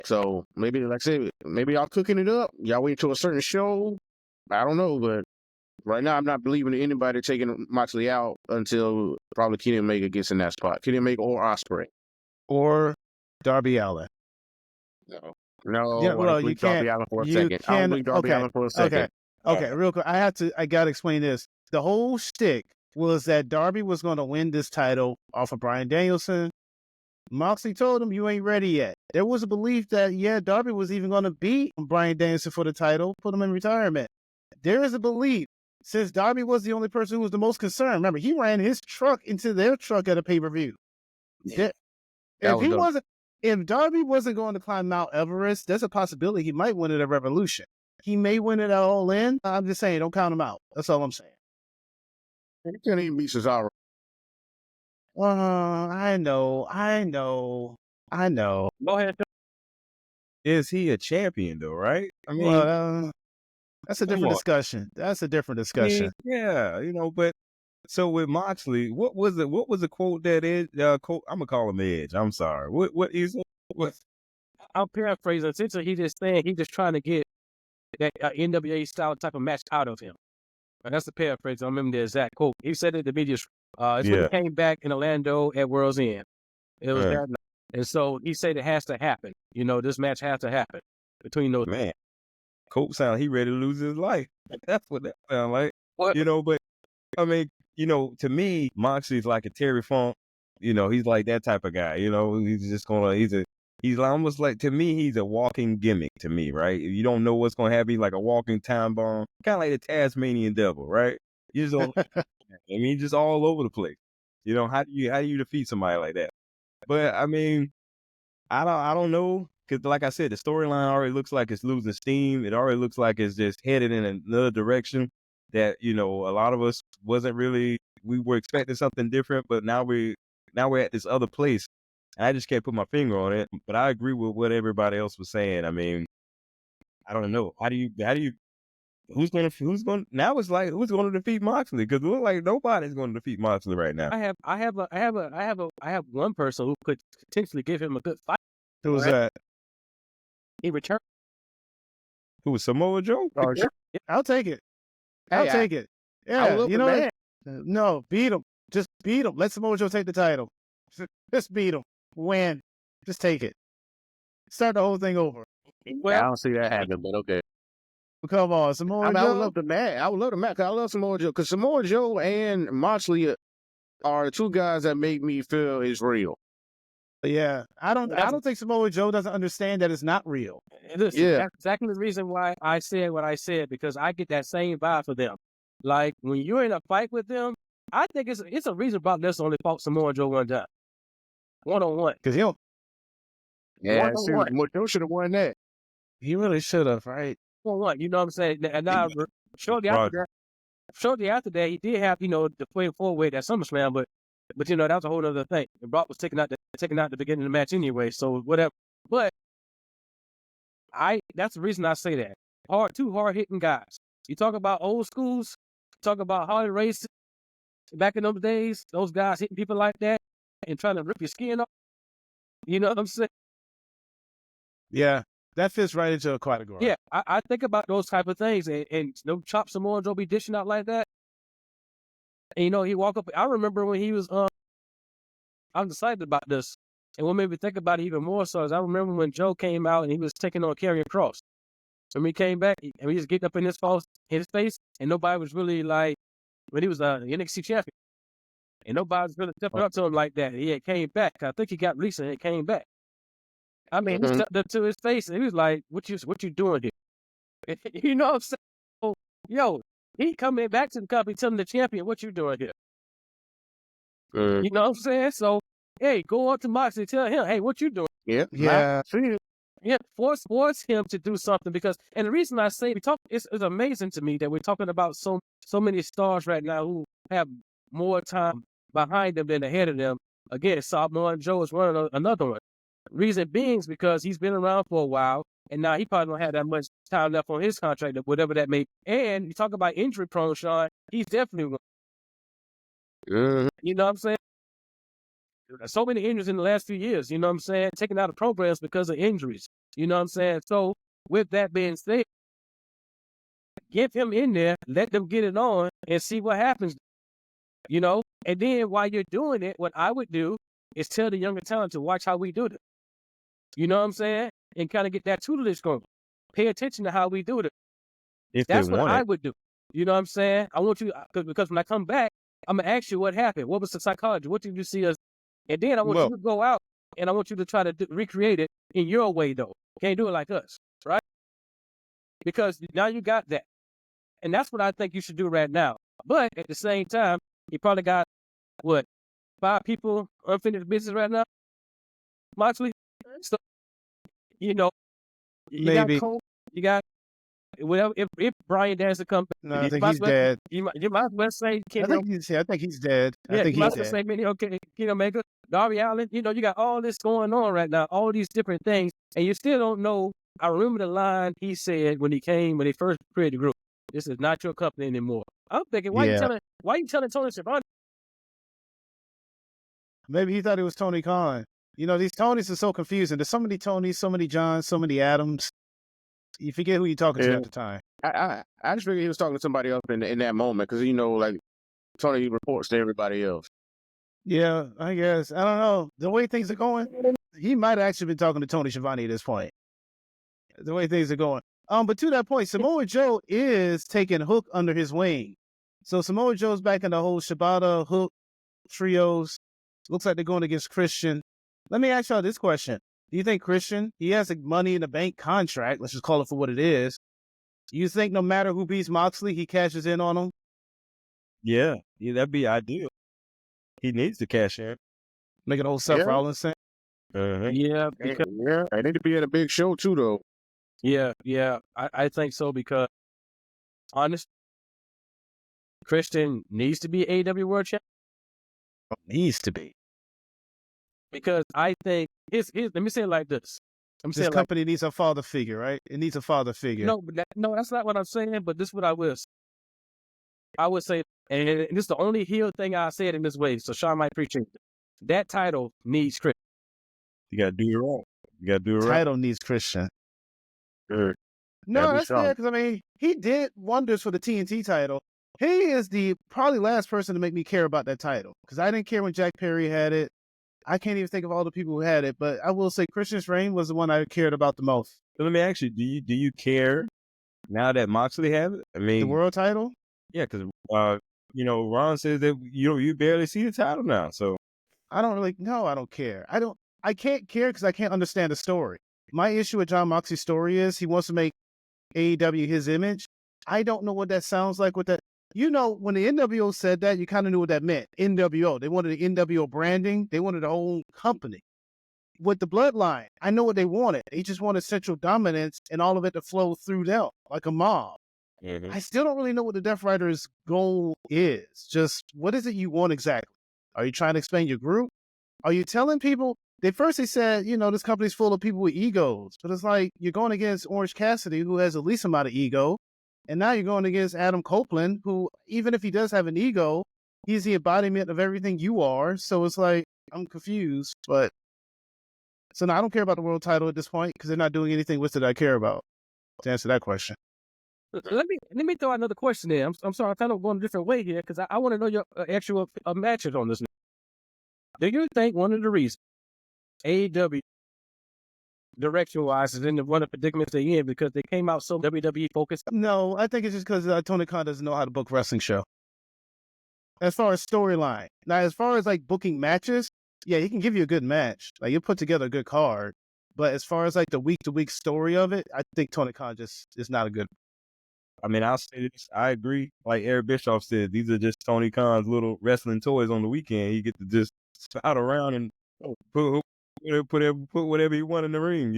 So maybe, like I said, maybe y'all cooking it up. Y'all wait till a certain show. I don't know, but right now I'm not believing in anybody taking Moxley out until probably Kenny Omega gets in that spot. Kenny Omega or Ospreay. Or Darby Allin. No. Yeah, well, you can't. Darby Allin for a you second. can. I'll leave Darby Allin for a second. Okay, real quick. I got to explain this. The whole shtick was that Darby was going to win this title off of Bryan Danielson. Moxley told him, you ain't ready yet. There was a belief that, Darby was even going to beat Bryan Danielson for the title, put him in retirement. There is a belief, since Darby was the only person who was the most concerned. Remember, he ran his truck into their truck at a pay-per-view. Yeah. If Darby wasn't going to climb Mount Everest, there's a possibility he might win it at Revolution. He may win it at All In. I'm just saying, don't count him out. That's all I'm saying. He can't even beat Cesaro. I know. Go ahead. is he a champion though? Right? I mean, that's a different discussion. Yeah, but so with Moxley, what was the quote that Edge? I'm gonna call him Edge. I'm sorry. What is what? I'm paraphrasing. Essentially, he's just trying to get that NWA style type of match out of him. And that's the paraphrase. I remember the exact quote. He said it to me just. It's when he came back in Orlando at World's End. It was that night. And so he said it has to happen. You know, this match has to happen between those. Man, Cope sound he ready to lose his life. That's what that sound like. What? You know, but I mean, you know, to me, Moxley's like a Terry Funk. You know, he's like that type of guy. You know, he's just gonna he's almost like, to me, he's a walking gimmick to me, right? You don't know what's gonna happen. He's like a walking time bomb, kind of like the Tasmanian devil, right? You just don't. I mean, he's just all over the place. You know, how do you defeat somebody like that? But I mean, I don't know, because like I said, the storyline already looks like it's losing steam. It already looks like it's just headed in another direction that, you know, a lot of us wasn't really. We were expecting something different, but now we're at this other place. And I just can't put my finger on it. But I agree with what everybody else was saying. I mean, I don't know. How do you who's going now it's like, who's going to defeat Moxley? Because it looks like nobody's going to defeat Moxley right now. I have one person who could potentially give him a good fight. Who was Right. that? He returned. Who was Samoa Joe? Oh, sure. I'll take it. I'll Hey, take it. I Yeah, love you the know man. what? No, beat him. Just beat him. Let Samoa Joe take the title. Just beat him. Win. Just take it. Start the whole thing over. I Well, don't see that happening, but okay. Come on, Samoa I mean, Joe. I would love the match. I would love the match. 'Cause I love Samoa Joe. Because Samoa Joe and Moxley are the two guys that make me feel it's real. Yeah, I don't think Samoa Joe doesn't understand that it's not real. listen, Yeah. that's exactly the reason why I said what I said, because I get that same vibe for them. Like, when you're in a fight with them, I think it's a reason Brock Lesnar only fought Samoa Joe one time. One-on-one. Because he Yeah, One-on-one. Joe should have won that. really should have, right? One-on-one. You know what I'm saying? And now, shortly after that, he did have, you know, the 4-way at SummerSlam, but you know, that was a whole other thing. And Brock was taking out the beginning of the match anyway, so whatever. But that's the reason I say that. Two hard-hitting guys. You talk about old schools, talk about Harley Race back in those days, those guys hitting people like that and trying to rip your skin off. You know what I'm saying? Yeah, that fits right into a category. Yeah, I think about those type of things, and no chop Samoa Joe be dishing out like that. And you know, he walk up. I remember when he was I'm excited about this, and what made me think about it even more so is I remember when Joe came out and he was taking on Karrion Kross. So when he came back, and he was getting up in his face, and nobody was really like, when he was the NXT champion, and nobody was really stepping up to him like that. He had came back. I think he got released and he came back. I mean, he stepped up to his face and he was like, "What you doing here?" You know what I'm saying? So, yo, he coming back to the company telling the champion, "What you doing here?" You know what I'm saying? So, hey, go up to Moxley, tell him, "Hey, what you doing?" Yeah. Yeah. Yeah, force him to do something, because, and the reason I say it's amazing to me that we're talking about so many stars right now who have more time behind them than ahead of them. Again, Samoa Joe is another one. Reason being is because he's been around for a while, and now he probably don't have that much time left on his contract, or whatever that may be. And you talk about injury prone, Sean, he's definitely one. You know what I'm saying? So many injuries in the last few years, you know what I'm saying? Taken out of programs because of injuries. You know what I'm saying? So, with that being said, get him in there, let them get it on, and see what happens. You know? And then while you're doing it, what I would do is tell the younger talent to watch how we do it. You know what I'm saying? And kind of get that tutelage going. Pay attention to how we do it. If That's they what want I it. would do. You know what I'm saying? I want you, because when I come back, I'm going to ask you what happened. What was the psychology? What did you see us? And then I want you to go out and I want you to try to recreate it in your way, though. Can't do it like us, right? Because now you got that. And that's what I think you should do right now. But at the same time, you probably got, 5 people unfinished business right now? Moxley? So, you know, you Maybe. got Cole, you got, whatever, if Brian Dancer comes back, No, I think he's dead. You might as well say I think he's dead. I think he's dead. I think you might he's as well dead. say okay, Maker, Darby Allin. You know, you got all this going on right now, all these different things, and you still don't know. I remember the line he said when they first created the group. This is not your company anymore. I'm thinking, why you telling Tony Schiavone? Maybe he thought it was Tony Khan. You know, these Tonys are so confusing. There's so many Tonys, so many Johns, so many Adams. You forget who you're talking to at the time. I just figured he was talking to somebody else in that moment, because, you know, like, Tony reports to everybody else. Yeah, I guess. I don't know. The way things are going, he might have actually been talking to Tony Schiavone at this point. The way things are going. But to that point, Samoa Joe is taking Hook under his wing. So Samoa Joe's back in the whole Shibata Hook trios. Looks like they're going against Christian. Let me ask y'all this question. Do you think Christian, he has a Money in the Bank contract, let's just call it for what it is. You think no matter who beats Moxley, he cashes in on him? Yeah, that'd be ideal. He needs to cash in. Make it a whole Seth Rollins thing? Yeah, because Yeah, I need to be at a big show too, though. yeah, I think so because honestly, Christian needs to be AEW World Champion Needs to be. because I think his let me say it like this. Let me say This it like company needs a father figure, right? It needs a father figure. no, but no, that's not what I'm saying. But this is what I will say. I would say, and this is the only heel thing I said in this way. So Sean might appreciate it. That title needs Christian. You gotta do it right. You gotta do it right. Title needs Christian. Sure. No, That'd be that's fair strong. because I mean he did wonders for the TNT title. He is the probably last person to make me care about that title because I didn't care when Jack Perry had it. I can't even think of all the people who had it, but I will say Christian's reign was the one I cared about the most. So let me ask you: do you care now that Moxley have it? I mean, The world title? yeah, because Ron says that you barely see the title now. So I don't care. I can't care because I can't understand the story. My issue with John Moxley's story is he wants to make AEW his image. I don't know what that sounds like with that. When the NWO said that, you kind of knew what that meant. NWO. They wanted the NWO branding. They wanted their own company. With the Bloodline, I know what they wanted. They just wanted central dominance and all of it to flow through them like a mob. I still don't really know what the Death Rider's goal is. Just what is it you want exactly? Are you trying to expand your group? Are you telling people? They said, this company's full of people with egos. But it's like you're going against Orange Cassidy, who has the least amount of ego. And now you're going against Adam Copeland, who, even if he does have an ego, he's the embodiment of everything you are. So it's like, I'm confused. So now I don't care about the world title at this point because they're not doing anything with it I care about, to answer that question. Let me throw another question in. I'm sorry, I'm kind of going a different way here because I want to know your actual matches on this. Do you think one of the reasons AEW direction-wise is in one of the predicaments they're in because they came out so WWE focused? No, I think it's just because Tony Khan doesn't know how to book wrestling show. As far as storyline. Now, as far as like booking matches, yeah, he can give you a good match. Like you put together a good card. But as far as like the week-to-week story of it, I think Tony Khan just is not a good. I mean, I'll say this. I agree. Like Eric Bischoff said, these are just Tony Khan's little wrestling toys on the weekend. You get to just spout around and put whatever you want in the ring,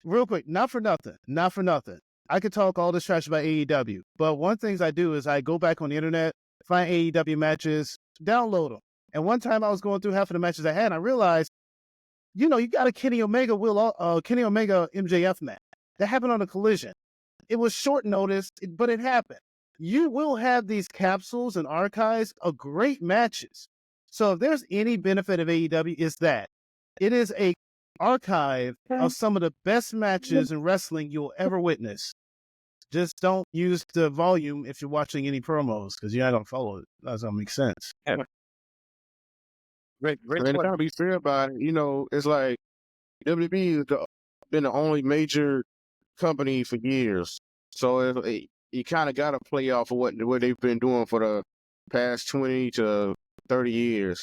Real quick, not for nothing. I could talk all this trash about AEW, but one thing I do is I go back on the internet, find AEW matches, download them. And one time I was going through half of the matches I had, and I realized, you got a Kenny Omega MJF match. That happened on a Collision. It was short notice, but it happened. You will have these capsules and archives of great matches. So if there's any benefit of AEW, it's that. It is a archive of some of the best matches in wrestling you'll ever witness. Just don't use the volume if you're watching any promos because you're not going to follow it. That doesn't make sense. Great And to kind of be fair about it, it's like WWE has been the only major company for years. So you kind of got to play off of what they've been doing for the past 20 to 30 years.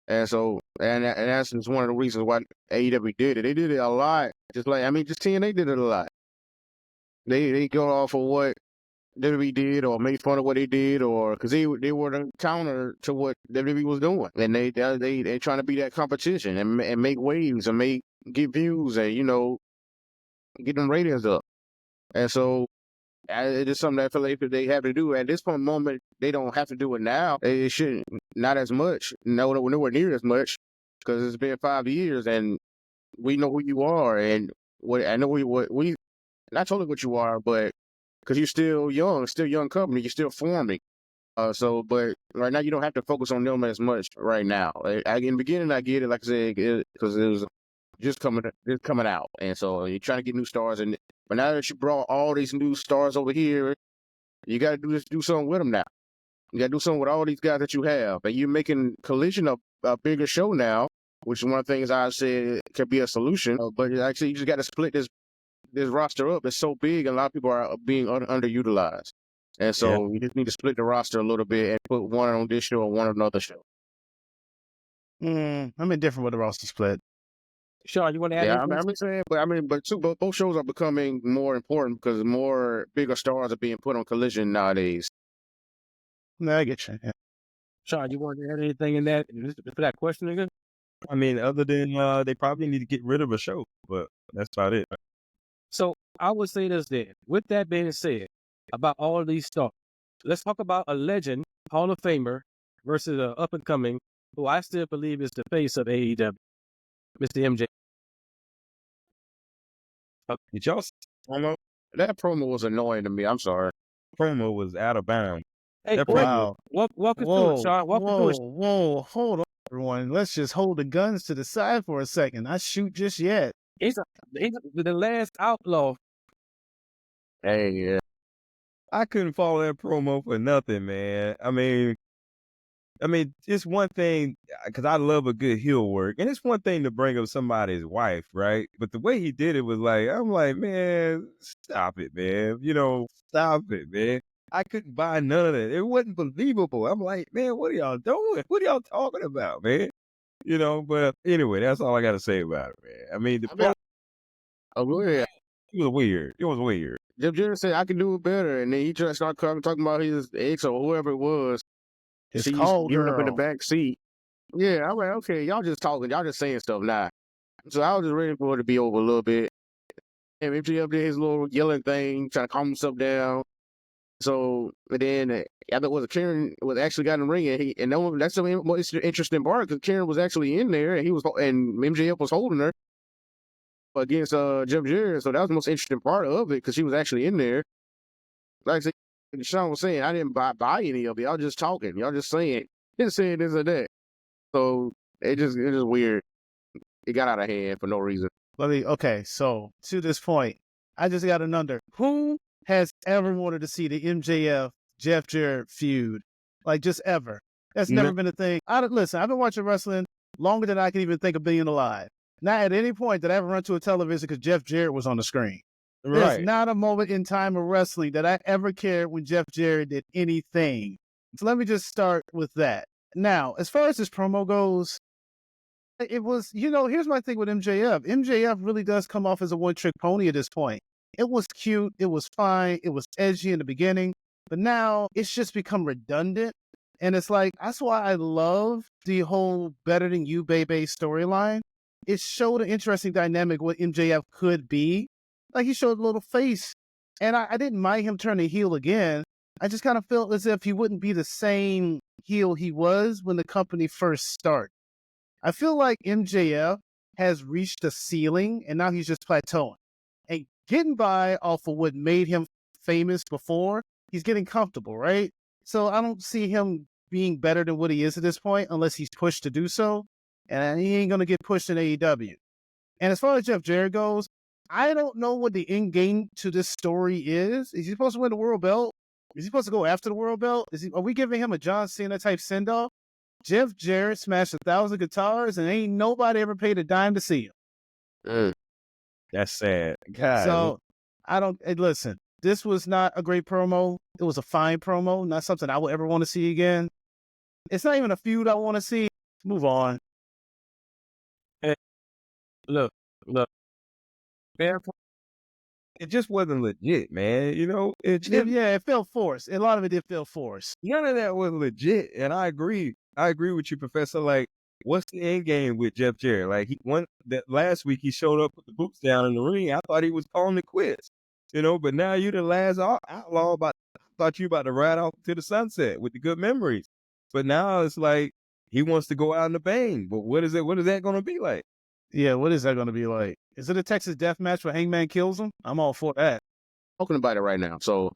And so, and that's just one of the reasons why AEW did it. They did it a lot. Just TNA did it a lot. They go off of what WWE did or made fun of what they did or because they were the counter to what WWE was doing. And they trying to be that competition and make waves and get views and, get them ratings up. And so it is something that I feel like they have to do. At this moment, they don't have to do it now. It shouldn't, not as much, nowhere near as much, because it's been 5 years and we know who you are and what I know we not totally what you are, but because you're still young company, you're still forming. But right now you don't have to focus on them as much right now. In the beginning, I get it, like I said, because it was just coming out, and so you're trying to get new stars. But now that you brought all these new stars over here, you got to do something with them now. You got to do something with all these guys that you have, and you're making Collision a bigger show now which is one of the things I said could be a solution. But actually, you just got to split this roster up. It's so big, and a lot of people are being underutilized. And so you just need to split the roster a little bit and put one on this show and one on another show. I'm indifferent with the roster split. Sean, you want to add Yeah, anything? I'm saying, but both shows are becoming more important because more bigger stars are being put on Collision nowadays. No, I get you. Yeah. Sean, you want to add anything in that for that question again? I mean, other than they probably need to get rid of a show, but that's about it. So I would say this then. With that being said, about all of these stars, let's talk about a legend, Hall of Famer, versus an up and coming, who I still believe is the face of AEW, Mr. MJ. Did y'all see the promo? That promo was annoying to me. I'm sorry. Promo was out of bounds. Hey, That Wow. welcome to it, Sean. Welcome to it. Whoa, hold on, everyone. Let's just hold the guns to the side for a second. Not shoot just yet. He's the last outlaw. Hey, yeah. I couldn't follow that promo for nothing, man. I mean, it's one thing because I love a good heel work, and it's one thing to bring up somebody's wife, right? But the way he did it was like, I'm like, man, stop it, man. Stop it, man. I couldn't buy none of that. It wasn't believable. I'm like, man, what are y'all doing? What are y'all talking about, man? But anyway, that's all I got to say about it, man. I mean, Go ahead. it was weird. It was weird. Jeff Jarrett said I can do it better, and then he tried to start talking about his ex or whoever it was. It's She's called giving up in the girl. back seat. Yeah, I'm like, okay, y'all just talking, y'all just saying stuff now. So I was just ready for it to be over a little bit. And MJF did his little yelling thing, trying to calm himself down. So, and then I thought Karen was actually got in the ring, and that's the most interesting part because Karen was actually in there, and MJF was holding her against Jeff Jarrett. So that was the most interesting part of it because she was actually in there. Like I said, Sean was saying, I didn't buy any of it. Y'all just talking, y'all just saying this or that. So it just weird. It got out of hand for no reason. Okay, so to this point, I just got an under. Who has ever wanted to see the MJF Jeff Jarrett feud? Like, just ever. That's never been a thing. Listen, I've been watching wrestling longer than I can even think of being alive. Not at any point did I ever run to a television because Jeff Jarrett was on the screen. Right. There's not a moment in time of wrestling that I ever cared when Jeff Jarrett did anything. So let me just start with that. Now, as far as this promo goes, it was, here's my thing with MJF. MJF really does come off as a one-trick pony at this point. It was cute. It was fine. It was edgy in the beginning. But now it's just become redundant. And it's like, that's why I love the whole better than you, baby storyline. It showed an interesting dynamic what MJF could be. Like, he showed a little face. And I didn't mind him turning heel again. I just kind of felt as if he wouldn't be the same heel he was when the company first started. I feel like MJF has reached a ceiling, and now he's just plateauing. And getting by off of what made him famous before, he's getting comfortable, right? So I don't see him being better than what he is at this point unless he's pushed to do so. And he ain't going to get pushed in AEW. And as far as Jeff Jarrett goes, I don't know what the end game to this story is. Is he supposed to win the world belt? Is he supposed to go after the world belt? Are we giving him a John Cena type send-off? Jeff Jarrett smashed 1,000 guitars and ain't nobody ever paid a dime to see him. That's sad. God. So listen, this was not a great promo. It was a fine promo, not something I would ever want to see again. It's not even a feud I want to see. Move on. Hey, look. It just wasn't legit, man. It felt forced. A lot of it did feel forced. None of that was legit, and I agree. I agree with you, Professor. Like, what's the end game with Jeff Jarrett? Like, that last week he showed up with the boots down in the ring. I thought he was calling it quits, But now you the last outlaw. I thought you about to ride off to the sunset with the good memories. But now it's like he wants to go out in the bang. But what is it? What is that going to be like? Yeah, what is that going to be like? Is it a Texas death match where Hangman kills him? I'm all for that. Talking about it right now. So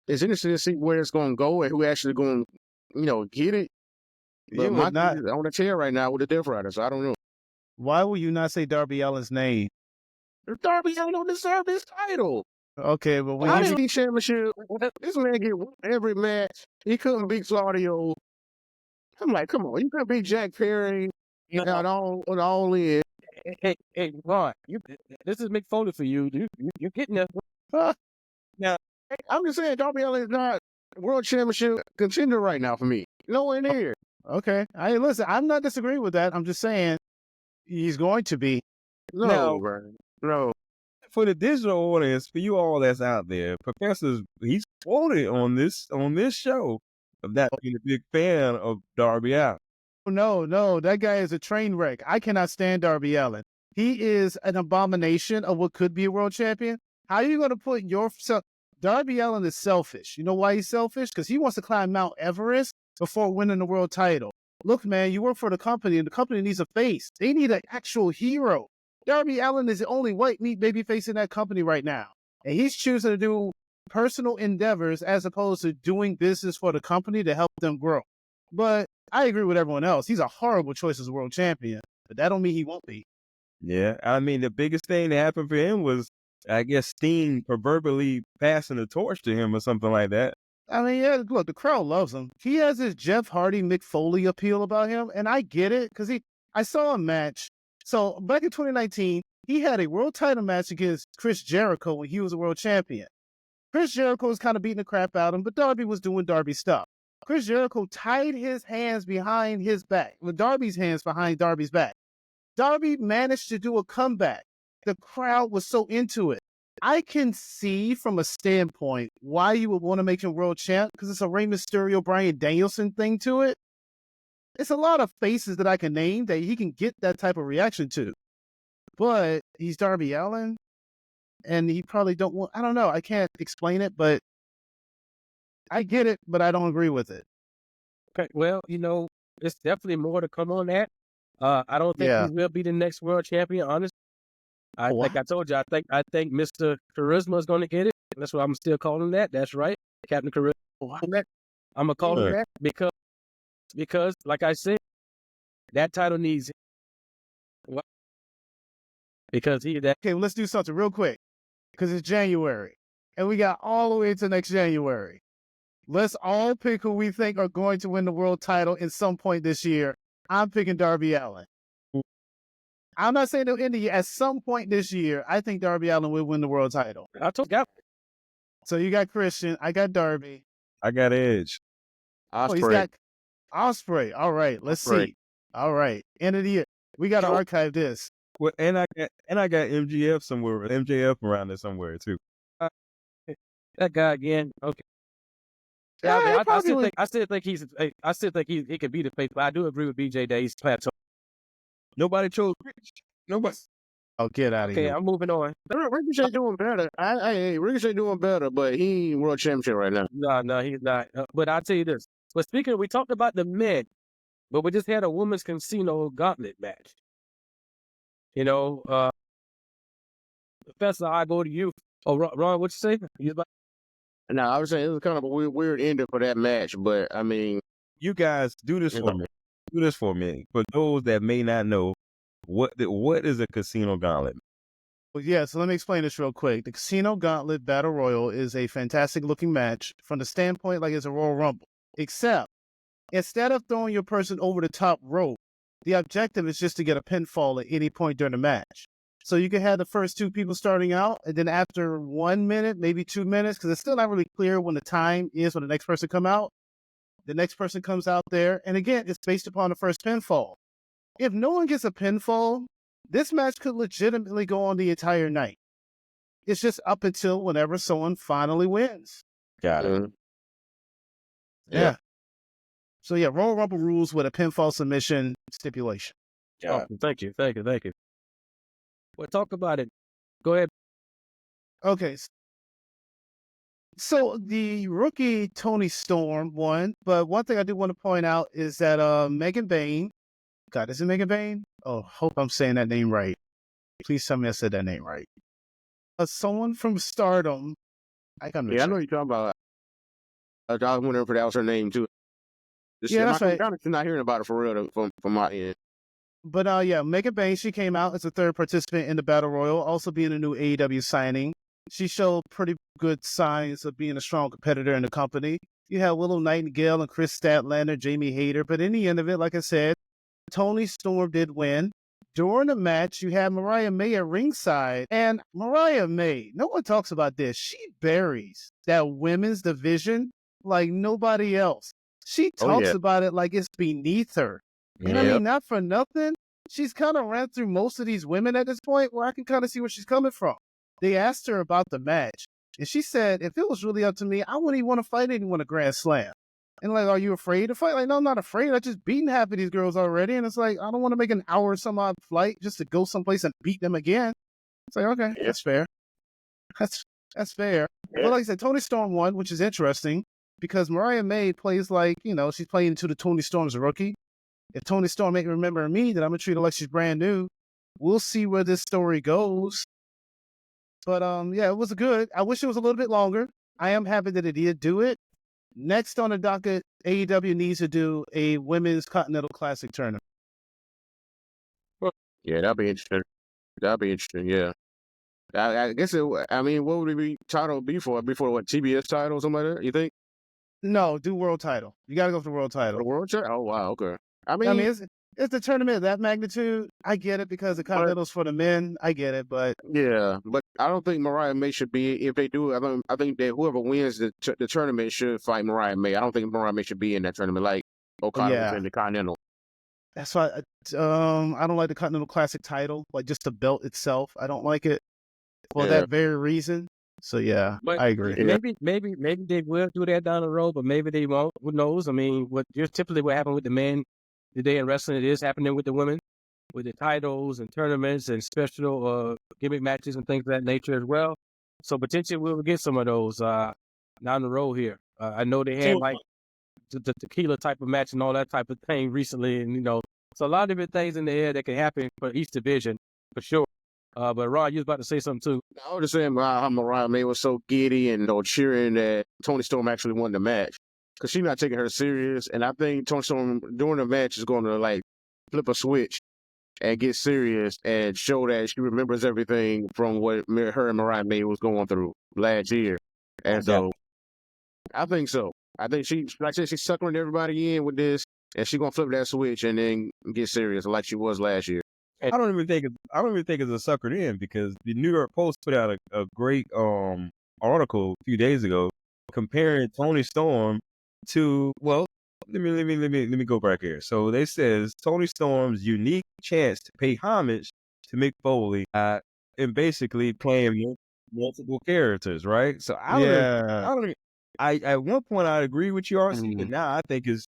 it's interesting to see where it's going to go and who actually going to, get it. But Moxley is on the chair right now with the Death Rider, so I don't know. Why will you not say Darby Allin's name? Darby Allin don't deserve this title. Okay, but when I you didn't beat championship. This man get every match. He couldn't beat Claudio. I'm like, come on, you couldn't beat Jack Perry. No, Not all in. hey, Ron, this is Mick Foley for you. You're getting there. Now, I'm just saying, Darby Allin is not world championship contender right now for me. Nowhere near. Okay. Listen, I'm not disagreeing with that. I'm just saying he's going to be. No, No. bro. No. For the digital audience, for you all that's out there, he's quoted on this show of not being a big fan of Darby Allin. No, that guy is a train wreck. I cannot stand Darby Allin. He is an abomination of what could be a world champion. How are you going to put yourself? Darby Allin is selfish. You know why he's selfish? Because he wants to climb Mount Everest before winning the world title. Look, man, you work for the company, and the company needs a face. They need an actual hero. Darby Allin is the only white meat baby face in that company right now. And he's choosing to do personal endeavors as opposed to doing business for the company to help them grow. But I agree with everyone else. He's a horrible choice as a world champion, but that don't mean he won't be. Yeah, I mean, the biggest thing that happened for him was, I guess, Sting proverbially passing the torch to him or something like that. I mean, yeah, look, the crowd loves him. He has this Jeff Hardy, Mick Foley appeal about him, and I get it because I saw a match. So back in 2019, he had a world title match against Chris Jericho when he was a world champion. Chris Jericho was kind of beating the crap out of him, but Darby was doing Darby stuff. Chris Jericho tied his hands behind his back, with Darby's hands behind Darby's back. Darby managed to do a comeback. The crowd was so into it. I can see from a standpoint why you would want to make him world champ, because it's a Rey Mysterio, Bryan Danielson thing to it. It's a lot of faces that I can name that he can get that type of reaction to. But he's Darby Allin, and he probably don't want, I don't know, I can't explain it, but I get it, but I don't agree with it. okay, well, it's definitely more to come on that. I don't think Yeah. he will be the next world champion, honestly. Like I told you, I think Mr. Charisma is going to get it. That's what I'm still calling that. That's right, Captain Charisma. I'm gonna call him that because, like I said, that title needs it. Because that. Okay, well, let's do something real quick, because it's January, and we got all the way to next January. Let's all pick who we think are going to win the world title at some point this year. I'm picking Darby Allin. I'm not saying they'll end the year. At some point this year, I think Darby Allin will win the world title. I told you. So you got Christian, I got Darby. I got Edge. Oh, he's got Ospreay. All right, let's see. All right, end of the year. We got to archive this. Well, and I got MJF somewhere. MJF around there somewhere too. That guy again. Okay. Yeah, I probably I still think he could be the face, but I do agree with BJ that he's plateau. Nobody chose Rich. Nobody. Oh, get out of Okay, here. I'm moving on. Ricochet doing better. Ricochet doing better, but he ain't world championship right now. No, he's not. But I'll tell you this. But speaking, we talked about the men, but we just had a women's casino gauntlet match. Professor, I go to you. Oh, Ron, what you say? No, I was saying it was kind of a weird ending for that match, but I mean, You guys do this for me. Do this for me. For those that may not know, what is a casino gauntlet? Well, yeah, so let me explain this real quick. The Casino Gauntlet Battle Royal is a fantastic looking match from the standpoint like it's a Royal Rumble. Except, instead of throwing your person over the top rope, the objective is just to get a pinfall at any point during the match. So you can have the first two people starting out, and then after 1 minute, maybe 2 minutes, because it's still not really clear when the time is when the next person come out. The next person comes out there, and again, it's based upon the first pinfall. If no one gets a pinfall, this match could legitimately go on the entire night. It's just up until whenever someone finally wins. Got it. Yeah. So yeah, Royal Rumble rules with a pinfall submission stipulation. Oh, thank you. Well, talk about it. Go ahead. Okay. So the rookie Toni Storm won, but one thing I do want to point out is that Megan Bain, God, is it Megan Bain? Oh, hope I'm saying that name right. Please tell me I said that name right. Someone from Stardom. I know I know you're talking about. I was wondering if that was her name too. That's right. I'm not hearing about it for real from my end. But yeah, Megan Bain, she came out as a third participant in the Battle Royal, also being a new AEW signing. She showed pretty good signs of being a strong competitor in the company. You had Willow Nightingale and Chris Statlander, Jamie Hayter, but in the end of it, like I said, Toni Storm did win. During the match, you had Mariah May at ringside. And Mariah May, no one talks about this. She buries that women's division like nobody else. She talks about it like it's beneath her. And I mean, not for nothing. She's kind of ran through most of these women at this point where I can kind of see where she's coming from. They asked her about the match. And she said, if it was really up to me, I wouldn't even want to fight anyone a Grand Slam. And like, are you afraid to fight? Like, no, I'm not afraid. I just beaten half of these girls already. And it's like, I don't want to make an hour some odd flight just to go someplace and beat them again. It's like, okay, that's fair. That's fair. But like I said, Toni Storm won, which is interesting because Mariah May plays like, she's playing into the Toni Storm's rookie. If Toni Storm ain't remembering me, then I'm going to treat her like she's brand new. We'll see where this story goes. But yeah, it was good. I wish it was a little bit longer. I am happy that it did do it. Next on the docket, AEW needs to do a Women's Continental Classic tournament. Yeah, that'd be interesting. Yeah. I guess what would it be title be for? Before what, TBS title or something like that, you think? No, do world title. You got to go for the world title. The world title? Oh, wow, okay. I mean, it's the tournament of that magnitude. I get it because the Continental's for the men. I get it, but yeah, but I don't think Mariah May should be. If they do, I think that whoever wins the tournament should fight Mariah May. I don't think Mariah May should be in that tournament like Okada was in the Continental. That's why I don't like the Continental Classic title, like just the belt itself. I don't like it for that very reason. So yeah, but I agree. Maybe they will do that down the road, but maybe they won't. Who knows? I mean, typically what happened with the men today in wrestling, it is happening with the women, with the titles and tournaments and special gimmick matches and things of that nature as well. So potentially we'll get some of those down the road here. I know they had like the tequila type of match and all that type of thing recently, and so a lot of different things in the air that can happen for each division for sure. But Ron, you was about to say something too. I was just saying how Mariah May was so giddy and cheering that Toni Storm actually won the match. Because she's not taking her serious, and I think Toni Storm during the match is going to like flip a switch and get serious and show that she remembers everything from what her and Mariah May was going through last year. And so, I think so. I think she's suckering everybody in with this, and she's gonna flip that switch and then get serious like she was last year. I don't even think it's a sucker in because the New York Post put out a great article a few days ago comparing Toni Storm to, well, let me go back here. So they says Toni Storm's unique chance to pay homage to Mick Foley and basically playing multiple characters, right? So I at one point I agree with you, RC, but now I think this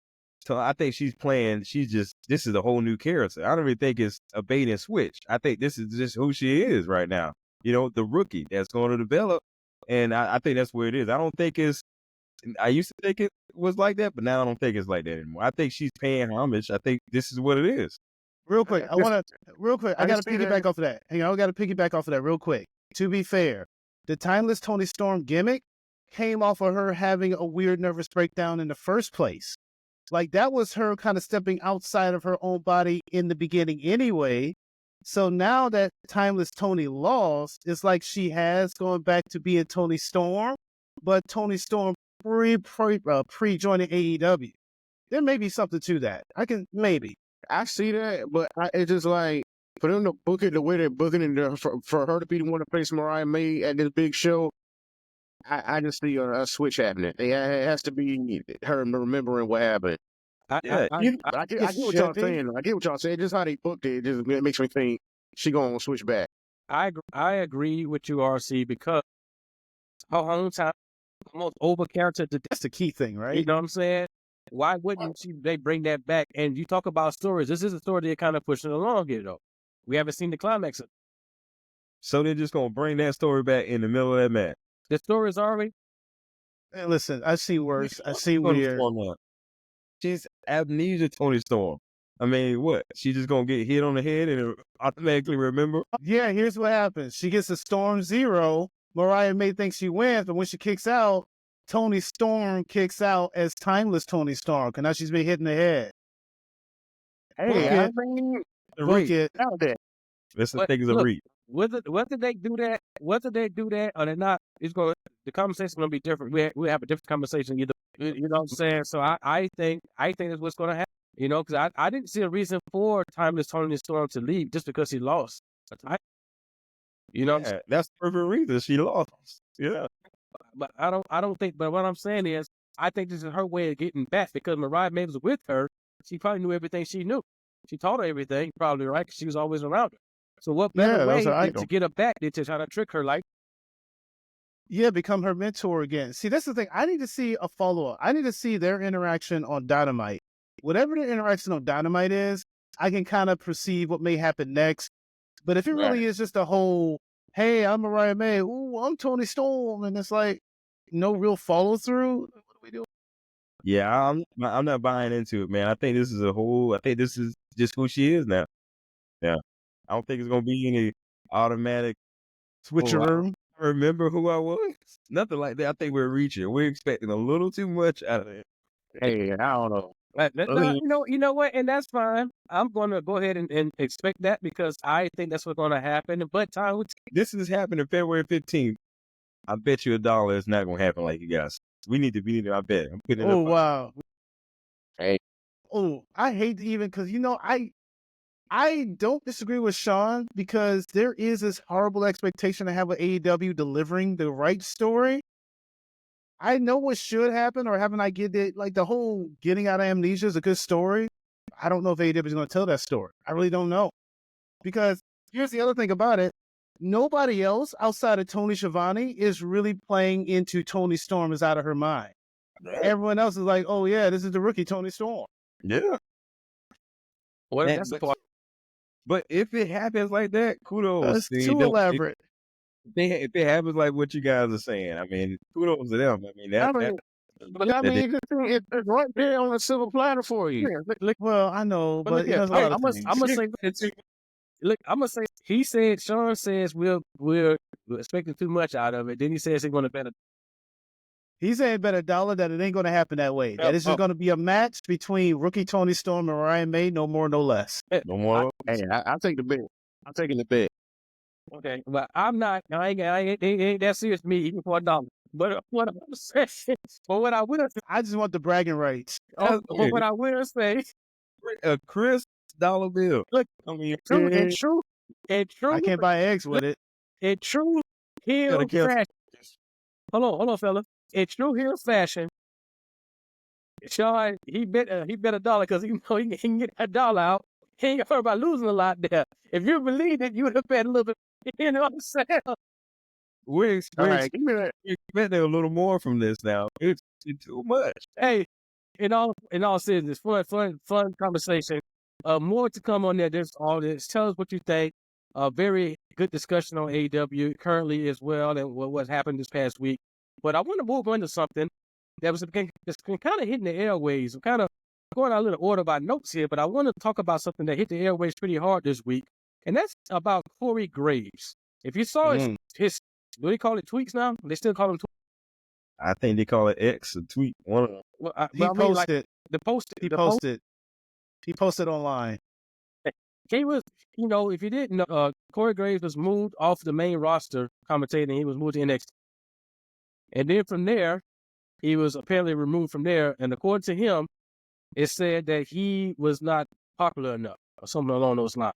is a whole new character. I don't even think it's a bait and switch. I think this is just who she is right now. The rookie that's going to develop, and I think that's where it is. I used to think it was like that, but now I don't think it's like that anymore. I think she's paying homage. I think this is what it is. Real quick, I got to piggyback off of that. I got to piggyback off of that real quick. To be fair, the timeless Toni Storm gimmick came off of her having a weird nervous breakdown in the first place. Like, that was her kind of stepping outside of her own body in the beginning anyway. So now that timeless Toni lost, it's like she has gone back to being Toni Storm, but Toni Storm pre-joining AEW. There may be something to that. I see that, but it's just like for them to book it the way they're booking it, for her to be the one to face Mariah May at this big show. I just see a switch happening. It has to be her remembering what happened. I get what y'all saying. I get what y'all saying. Just how they booked it, it makes me think she gonna switch back. I agree with you, RC, because her own time, almost over character. That's the key thing, right? You know what I'm saying? Why wouldn't they bring that back? And you talk about stories. This is a story they're kind of pushing along here, though. We haven't seen the climax of it. So they're just gonna bring that story back in the middle of that match. The story is already. Hey, listen, I've seen worse. I've seen weird. She's amnesia Toni Storm. I mean, what? She just gonna get hit on the head and automatically remember? Yeah, here's what happens. She gets a Storm Zero. Mariah May thinks she wins, but when she kicks out, Toni Storm kicks out as timeless Toni Storm, because now she's been hit in the head. Hey, Book it. This thing is a read. Whether they do that or they're not, the conversation's gonna be different. We have a different conversation either. You know what I'm saying? So I think that's what's gonna happen. You know, because I didn't see a reason for Timeless Toni Storm to leave just because he lost. You know, Yeah, that's the perfect reason she lost. Yeah. but I don't think. But what I'm saying is, I think this is her way of getting back because Mariah May was with her. She probably knew everything she knew. She taught her everything, probably, right? Because she was always around her. So what better that was way her to idol. get her back than to try to trick her like? Yeah, become her mentor again. See, that's the thing. I need to see a follow-up. I need to see their interaction on Dynamite. Whatever the interaction on Dynamite is, I can kind of perceive what may happen next. But if it really is just a whole, hey, I'm Mariah May, ooh, I'm Toni Storm, and it's like no real follow-through, what are we doing? Yeah, I'm not buying into it, man. I think this is just who she is now. Yeah. I don't think it's gonna be any automatic Switcheroo. I remember who I was. Nothing like that. I think we're reaching. We're expecting a little too much out of it. Hey, I don't know. You know what, and that's fine. I'm going to go ahead and expect that because I think that's what's going to happen. But time would This is happening February 15th. I bet you $1 it's not gonna happen like you guys. We need to I bet. I'm putting it Oh, up. wow. Hey. Oh, I hate to even, because, you know, I don't disagree with Sean because there is this horrible expectation to have with AEW delivering the right story. I know what should happen, or haven't I get it? Like the whole getting out of amnesia is a good story. I don't know if AEW is going to tell that story. I really don't know. Because here's the other thing about it. Nobody else outside of Tony Schiavone is really playing into Toni Storm is out of her mind. Everyone else is like, oh yeah, this is the rookie Toni Storm. Yeah. Well, And- that's the part. But if it happens like that, kudos. That's See, too elaborate. if it happens like what you guys are saying, I mean, kudos to them. I mean, But I mean, it's right there on the silver platter for you. Well, I know, But but look you know, here, there's a lot I'm of things. gonna say this. Look, I'm gonna say Sean says we're expecting too much out of it. Then he says he's gonna bet He's saying bet $1 that it ain't going to happen that way. That it's just going to be a match between rookie Toni Storm and Mariah May, no more, no less. no more. Hey, I'll take the bet. I'm taking the bet. Okay, but I'm not. I ain't that serious. Me even for $1. But what I'm saying, but what I will say, I just want the bragging rights. but what I will say, A crisp dollar bill. look, I mean, in true, I can't buy eggs with it. in true heel Gotta kill- fashion. Hold on, fella. In true heel fashion, Sean he bet $1 because he know he can get that $1 out. He ain't heard about losing a lot there. If you believe it, you would have bet a little bit. You know what I'm saying? we're All right, give me that. expecting a little more from this now. It's too much. Hey, in all seriousness, fun conversation. More to come on there. There's all this. Tell us what you think. Very good discussion on AEW currently as well, and what happened this past week. But I want to move on to something that was kind of hitting the airways. I'm kind of going out a little order by notes here, but I want to talk about something that hit the airways pretty hard this week, and that's about Corey Graves. If you saw his do they call it tweets now? They still call them tweets. I think they call it X a tweet. One of them. Well, He posted. He posted. He posted online. He was, if you didn't know, Corey Graves was moved off the main roster commentating. He was moved to NXT. And then from there, he was apparently removed from there. And according to him, it said that he was not popular enough or something along those lines.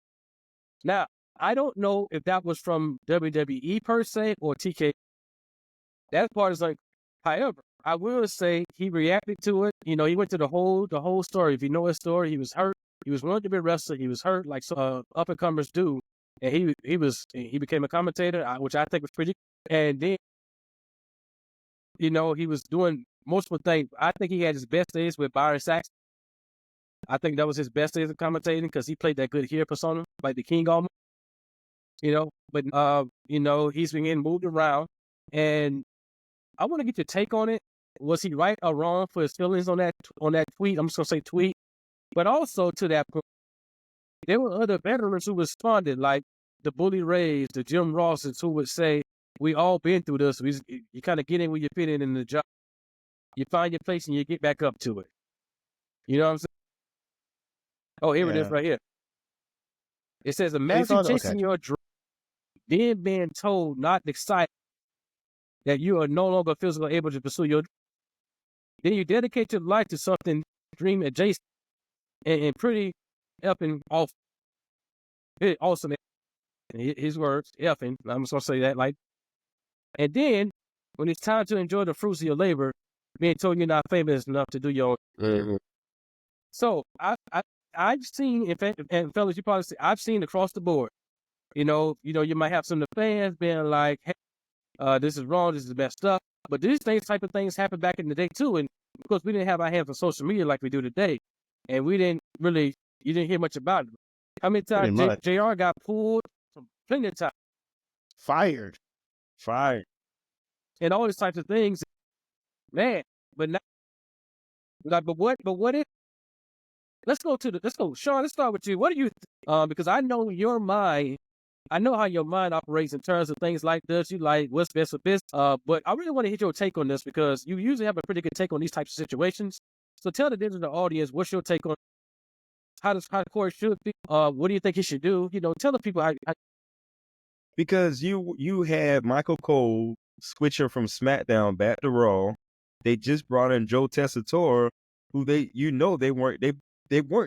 Now, I don't know if that was from WWE per se or TK. That part is like, however, I will say he reacted to it. He went to the whole story. If you know his story, he was hurt. He was wanted to be a wrestler. He was hurt like up and comers do, and he became a commentator, which I think was pretty. And then, he was doing multiple things. I think he had his best days with Byron Saxton. I think that was his best days of commentating because he played that good heel persona, like the King almost. But he's been getting moved around, and I want to get your take on it. Was he right or wrong for his feelings on that tweet? I'm just gonna say tweet. But also to that point, there were other veterans who responded, like the Bully Rays, the Jim Rosses, who would say, "We all been through this. You kind of get in where you fit in the job. You find your place and you get back up to it." You know what I'm saying? Oh, here it is right here. It says, "Imagine chasing your dream, then being told not to excite that you are no longer physically able to pursue your dream. Then you dedicate your life to something dream adjacent. and pretty effing awesome. His words, effing. I'm just gonna say that. Like, and then when it's time to enjoy the fruits of your labor, being told you're not famous enough to do your. Mhm. So I've seen, in fact, and fellas, you probably see, I've seen across the board. You you might have some of the fans being like, "Hey, this is wrong. This is messed up." But these type of things happened back in the day too, and of course we didn't have our hands on social media like we do today, and you didn't hear much about it. How many times Pretty much. JR got pulled from plenty of times, Fired. and all these types of things, man. But now, like, but what if? Let's go, Sean. Let's start with you. What do you? Because I know your mind. I know how your mind operates in terms of things like this. You like what's best for business. But I really want to hear your take on this because you usually have a pretty good take on these types of situations. So tell the digital audience what's your take on how Corey should be. What do you think he should do? Tell the people how. Because you had Michael Cole switcher from SmackDown back to Raw. They just brought in Joe Tessitore, who they weren't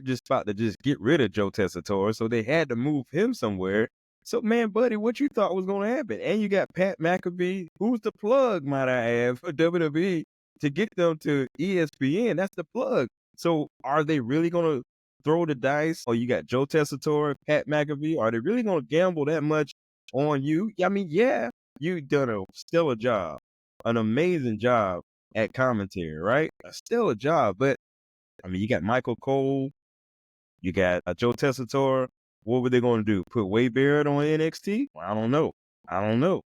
just about to just get rid of Joe Tessitore, so they had to move him somewhere. So, man, buddy, what you thought was going to happen? And you got Pat McAfee, who's the plug, might I add, for WWE to get them to ESPN. That's the plug. So, are they really going to throw the dice? Or you got Joe Tessitore, Pat McAfee. Are they really going to gamble that much on you? I mean, yeah, you've done a stellar job, an amazing job at commentary, right? A stellar job. But, I mean, you got Michael Cole, you got Joe Tessitore. What were they going to do? Put Wade Barrett on NXT? Well, I don't know.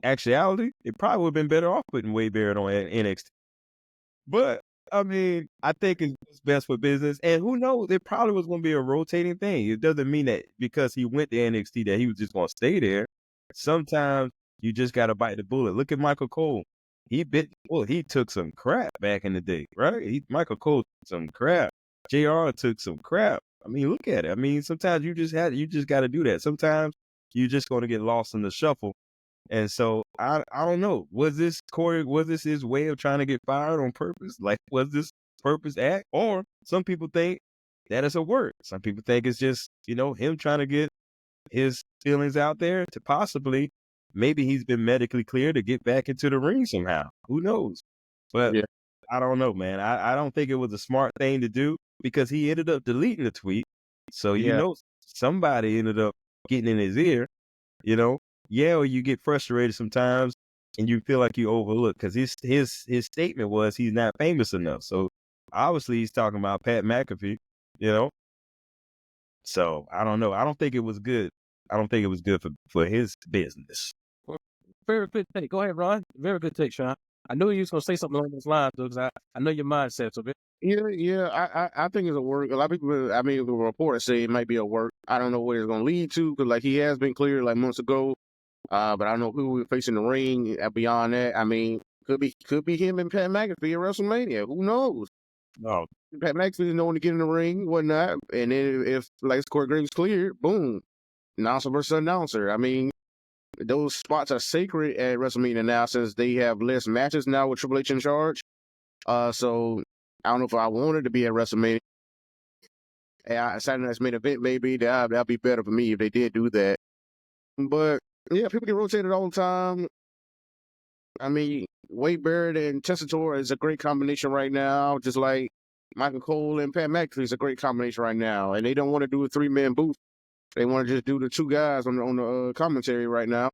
Actuality, it probably would have been better off putting Wade Barrett on NXT. But, I mean, I think it's best for business. And who knows? It probably was going to be a rotating thing. It doesn't mean that because he went to NXT that he was just going to stay there. Sometimes you just got to bite the bullet. Look at Michael Cole. He took some crap back in the day, right? Michael Cole took some crap. JR took some crap. I mean, look at it. I mean, sometimes you just got to do that. Sometimes you're just going to get lost in the shuffle. And so I don't know. Was this his way of trying to get fired on purpose? Like, was this purpose act? Or some people think that it's a work. Some people think it's just, him trying to get his feelings out there to possibly, maybe he's been medically cleared to get back into the ring somehow. Who knows? But Yeah. I don't know, man. I don't think it was a smart thing to do because he ended up deleting the tweet. So, somebody ended up getting in his ear, Yeah, or you get frustrated sometimes and you feel like you overlooked because his statement was he's not famous enough. So, obviously, he's talking about Pat McAfee, So, I don't know. I don't think it was good. I don't think it was good for his business. Very good take. Go ahead, Ron. Very good take, Sean. I knew you was gonna say something along those lines, though, because I know your mindset. So, Yeah. I think it's a work. A lot of people, I mean, the reports say it might be a work. I don't know what it's going to lead to because, like, he has been cleared like months ago. But I don't know who we're facing the ring. Beyond that, I mean, could be him and Pat McAfee at WrestleMania. Who knows? No, Pat McAfee is known to get in the ring, whatnot. And then if like Corey Graves cleared, boom, announcer versus announcer. I mean, those spots are sacred at WrestleMania now since they have less matches now with Triple H in charge. So I don't know if I wanted to be at WrestleMania. Saturday night's main event, maybe that'll be better for me if they did do that. But yeah, people get rotated all the time. I mean, Wade Barrett and Tessitore is a great combination right now, just like Michael Cole and Pat McAfee is a great combination right now. And they don't want to do a 3-man booth. They want to just do the two guys on the commentary right now.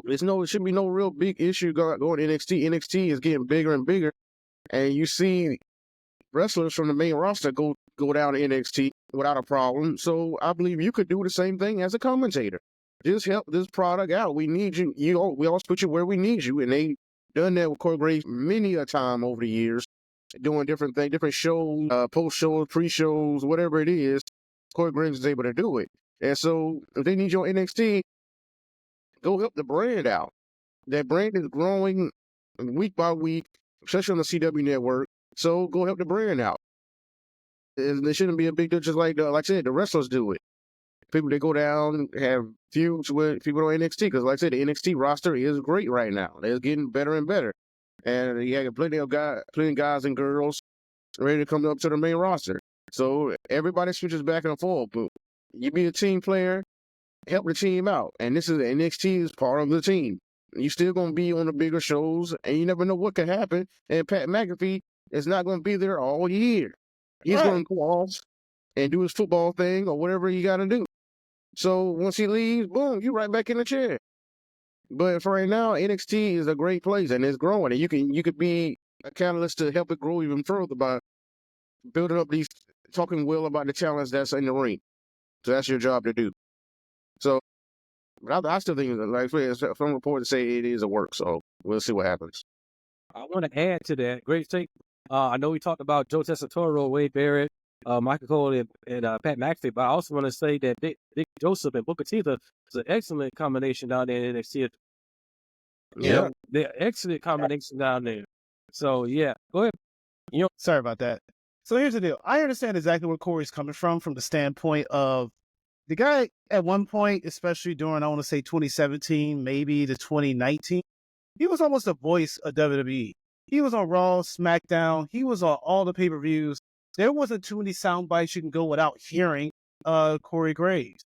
It should be no real big issue going to NXT. NXT is getting bigger and bigger, and you see wrestlers from the main roster go down to NXT without a problem. So I believe you could do the same thing as a commentator. Just help this product out. We need you. We always put you where we need you, and they done that with Corey Graves many a time over the years, doing different things, different shows, post shows, pre shows, whatever it is. Corey Graves is able to do it, and so if they need you on NXT, go help the brand out. That brand is growing week by week, especially on the CW network. So go help the brand out. There shouldn't be a big deal, just like I said, the wrestlers do it. People that go down have feuds with people on NXT because, like I said, the NXT roster is great right now. They're getting better and better, and you have plenty of guys and girls ready to come up to the main roster. So everybody switches back and forth, but you be a team player, help the team out. And this is NXT is part of the team. You still gonna be on the bigger shows, and you never know what could happen. And Pat McAfee is not gonna be there all year. He's gonna go off and do his football thing or whatever he got to do. So once he leaves, boom, you right back in the chair. But for right now, NXT is a great place and it's growing, and you could be a catalyst to help it grow even further by building up these, talking well about the talents that's in the ring. So that's your job to do. So, but I still think, like, some reports say it is a work. So we'll see what happens. I want to add to that. Great take. I know we talked about Joe Tessitore, Wade Barrett, Michael Cole, and Pat McAfee, but I also want to say that Vic Joseph and Booker T is an excellent combination down there in NXT. Yeah. They're excellent combination down there. So, yeah, go ahead. Sorry about that. So here's the deal. I understand exactly where Corey's coming from the standpoint of the guy at one point, especially during, I want to say 2017, maybe to 2019, he was almost the voice of WWE. He was on Raw, SmackDown. He was on all the pay-per-views. There wasn't too many sound bites you can go without hearing Corey Graves.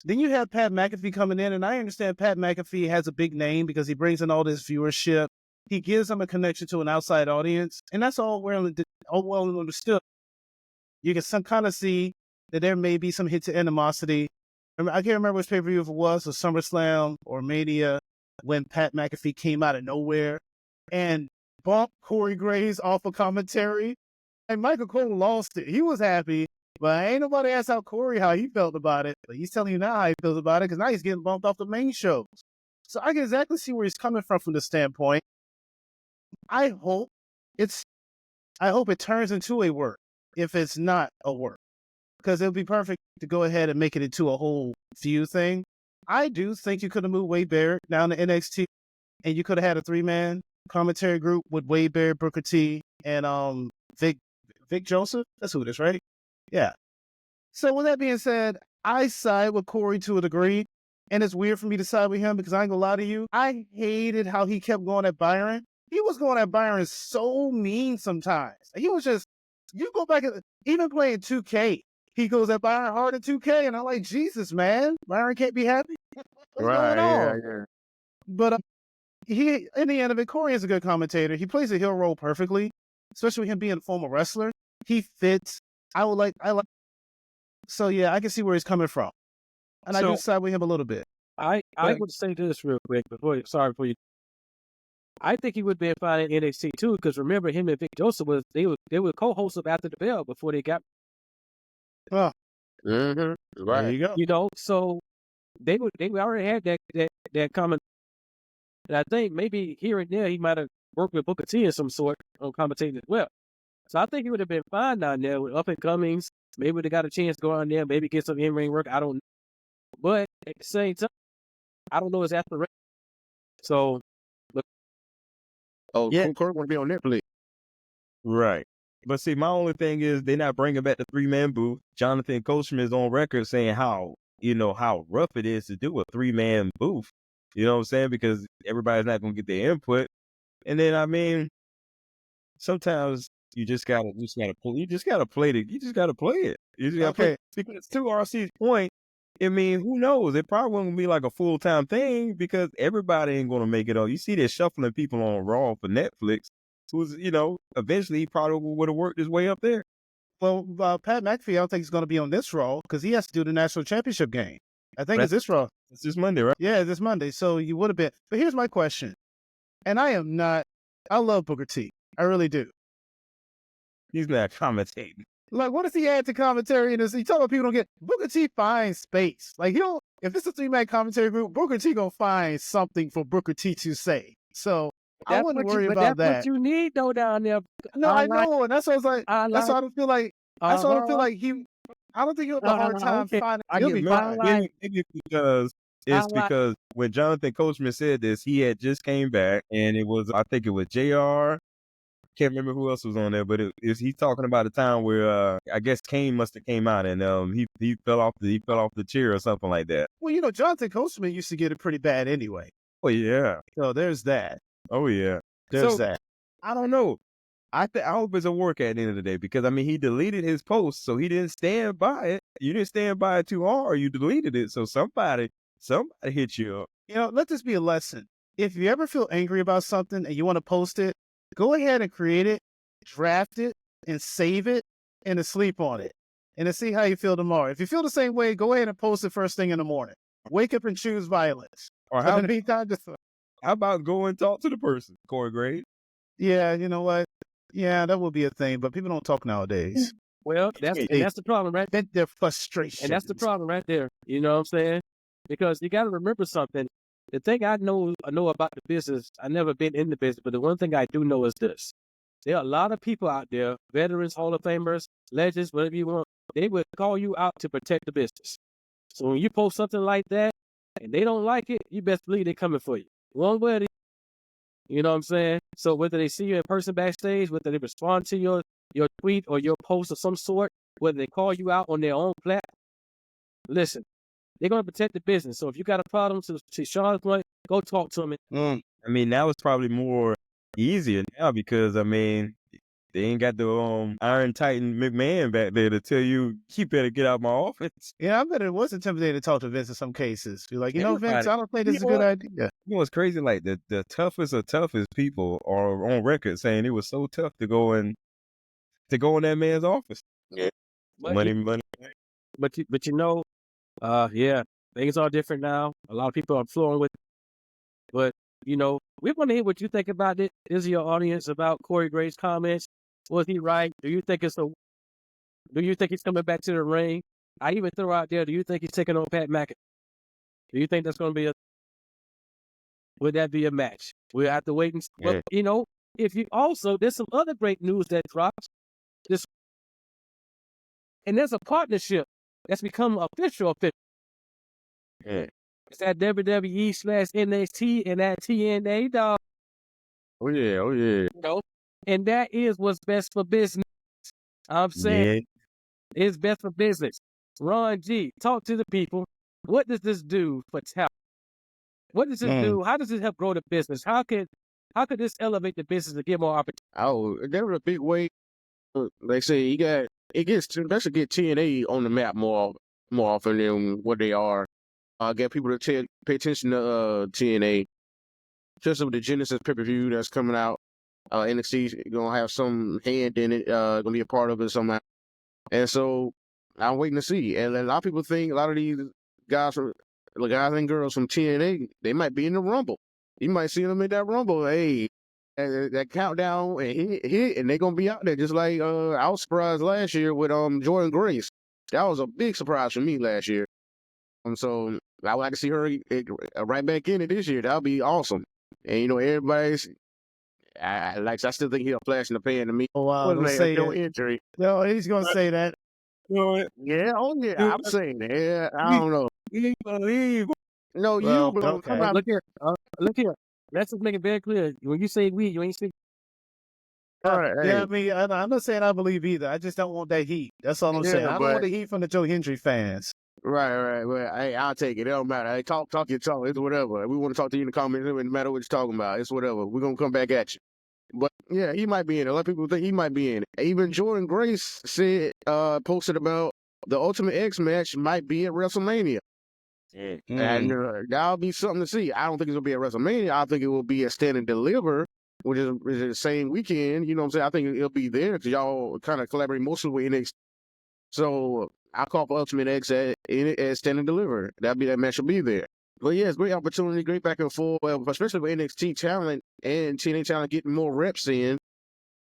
Then you have Pat McAfee coming in, and I understand Pat McAfee has a big name because he brings in all this viewership. He gives them a connection to an outside audience, and that's all well and understood. You can kind of see that there may be some hits of animosity. I can't remember which pay-per-view it was SummerSlam or Mania, when Pat McAfee came out of nowhere and bumped Corey Graves off of commentary. And Michael Cole lost it. He was happy, but ain't nobody asked Corey how he felt about it. But he's telling you now how he feels about it because now he's getting bumped off the main shows. So I can exactly see where he's coming from this standpoint. I hope it turns into a work if it's not a work, because it would be perfect to go ahead and make it into a whole feud thing. I do think you could have moved Wade Barrett down to NXT, and you could have had a 3-man commentary group with Wade Barrett, Booker T, and Vic Joseph. That's who it is, right? Yeah. So with that being said, I side with Corey to a degree, and it's weird for me to side with him because I ain't gonna lie to you. I hated how he kept going at Byron. He was going at Byron so mean sometimes. He was just, you go back, even playing 2K, he goes at Byron hard in 2K, and I'm like, Jesus, man, Byron can't be happy. What's going on? Yeah. But he, in the end of it, Corey is a good commentator. He plays a heel role perfectly, especially with him being a former wrestler. He fits. I like. So yeah, I can see where he's coming from, and I do side with him a little bit. I would say this real quick before you. I think he would be fine in NXT too, because remember him and Vic Joseph they were co-hosts of After the Bell before they got. Well, Right. there you go. You know, so they already had that comment. And I think maybe here and there he might have worked with Booker T in some sort on commentating as well. So I think he would have been fine down there with up and comings. Maybe they got a chance to go on there, maybe get some in-ring work. I don't know. But at the same time, I don't know his aspiration. So, yeah. Corey want to be on Netflix. Right. But see, my only thing is they're not bringing back the 3-man booth. Jonathan Coachman is on record saying how rough it is to do a 3-man booth. You know what I'm saying? Because everybody's not going to get their input. And then, I mean, sometimes you just gotta play it. You just gotta play it. Because to RC's point, I mean, who knows? It probably won't be like a full-time thing because everybody ain't gonna make it on. You see, they're shuffling people on Raw for Netflix. Who's, eventually he probably would have worked his way up there. Well, Pat McAfee, I don't think he's going to be on this Raw because he has to do the national championship game. I think it's this Raw. It's this Monday, right? Yeah, this Monday. So you would have been. But here's my question, and I love Booker T. I really do. He's not commentating. Like, what does he add to commentary in this? He talking about people don't get Booker T finds space. Like, if it's a 3-man commentary group, Booker T gonna find something for Booker T to say. So I wouldn't worry about that. That's what you need though down there. No, I know, and that's what I was like. That's why I don't feel like. That's why I don't feel like he. I don't think he'll have a hard time finding. He'll be fine. Maybe because when Jonathan Coachman said this, he had just came back, and I think it was JR. Can't remember who else was on there, but he's talking about a time where I guess Kane must have came out and he fell off the chair or something like that. Well, Jonathan Coachman used to get it pretty bad anyway. Oh yeah. So there's that. Oh yeah. There's that. I don't know. I hope it's a work at the end of the day because I mean he deleted his post, so he didn't stand by it. You didn't stand by it too hard. You deleted it, so somebody hit you up. You know, let this be a lesson. If you ever feel angry about something and you want to post it, go ahead and create it, draft it, and save it, and to sleep on it, and to see how you feel tomorrow. If you feel the same way, go ahead and post it first thing in the morning. Wake up and choose violence. Or So in the meantime, just how about go and talk to the person, Corey Graves? yeah, you know what? Yeah, that would be a thing, but people don't talk nowadays. Well, that's the problem, right? Vent their frustration. And that's the problem right there. You know what I'm saying? Because you got to remember something. The thing I know about the business, I've never been in the business, but the one thing I do know is this. There are a lot of people out there, veterans, Hall of Famers, legends, whatever you want. They would call you out to protect the business. So when you post something like that and they don't like it, you best believe they're coming for you. One way or the You know what I'm saying? So whether they see you in person backstage, whether they respond to your tweet or your post of some sort, whether they call you out on their own platform, listen, they're going to protect the business. So if you got a problem to Sean's point, go talk to him. I mean, now it's probably more easier now because, I mean, they ain't got the Iron Titan McMahon back there to tell you, you better get out my office. Yeah, I bet it was intimidating to talk to Vince in some cases. You're like, you know, Everybody. Vince, I don't think this is a good idea. You know what's crazy? Like the toughest of toughest people are on record saying it was so tough to go in that man's office. Yeah. Money. But you know, yeah, things are different now. A lot of people are flowing with it. But, you know, we want to hear what you think about it. Is your audience about Corey Graves' comments? Was he right? Do you think he's coming back to the ring? I even throw out there, do you think he's taking on Pat McAfee? Do you think that's going to be would that be a match? We'll have to wait and see. Yeah. But, you know, there's some other great news that drops. And there's a partnership that's become official. Yeah. It's that WWE/NXT and that TNA, dog. Oh yeah. You know, and that is what's best for business. I'm saying it's best for business. Ron G, talk to the people. What does this do for talent? What does this do? How does this help grow the business? How could this elevate the business to get more opportunity? Oh, there was a big way. They say especially get TNA on the map more often than what they are. Get people to pay attention to TNA. Just with the Genesis pay-per-view that's coming out. NXT gonna have some hand in it, gonna be a part of it somehow. And so I'm waiting to see. And a lot of people think a lot of these guys and girls from TNA, they might be in the Rumble. You might see them in that Rumble. Hey, that countdown and hit, and they're gonna be out there just like I was surprised last year with Jordan Grace. That was a big surprise for me last year. So I would like to see her right back in it this year. That'll be awesome. And you know, everybody's I still think he'll flash in the pan to me. Oh, wow. No injury. No, he's going to say that. Yeah, I'm saying that. Yeah, I don't know. You believe? No, Well, you believe. okay. Come on. Look here. Let's just make it very clear. When you say we, you ain't speaking. All right, Yeah, hey. I mean, I'm not saying I believe either. I just don't want that heat. That's all I'm Yeah, saying. I don't but- want the heat from the Joe Hendry fans. Right. Well, hey, I'll take it. It don't matter. Hey, talk your talk. It's whatever. We want to talk to you in the comments. It doesn't matter what you're talking about. It's whatever. We're going to come back at you. But, yeah, he might be in it. A lot of people think he might be in it. Even Jordan Grace posted about the Ultimate X match might be at WrestleMania. And that'll be something to see. I don't think it's going to be at WrestleMania. I think it will be a Stand and Deliver, which is the same weekend. You know what I'm saying? I think it'll be there because y'all kind of collaborate mostly with NXT. So I call for Ultimate X at Stand and Deliver. That match will be there. But yeah, it's a great opportunity, great back and forth, especially with NXT talent and TNA talent getting more reps in.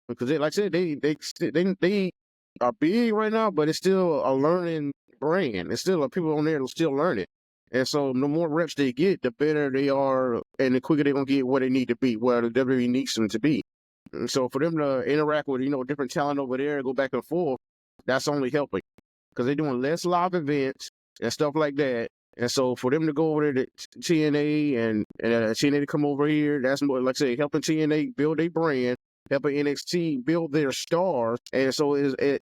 Because like I said, they are big right now, but it's still a learning brand. It's still people on there that still learn it. And so the more reps they get, the better they are, and the quicker they're going to get where they need to be, where the WWE needs them to be. And so for them to interact with, different talent over there and go back and forth, that's only helping. Because they're doing less live events and stuff like that. And so for them to go over there to TNA and TNA to come over here, that's more, like I say, helping TNA build a brand, helping NXT build their stars. And so it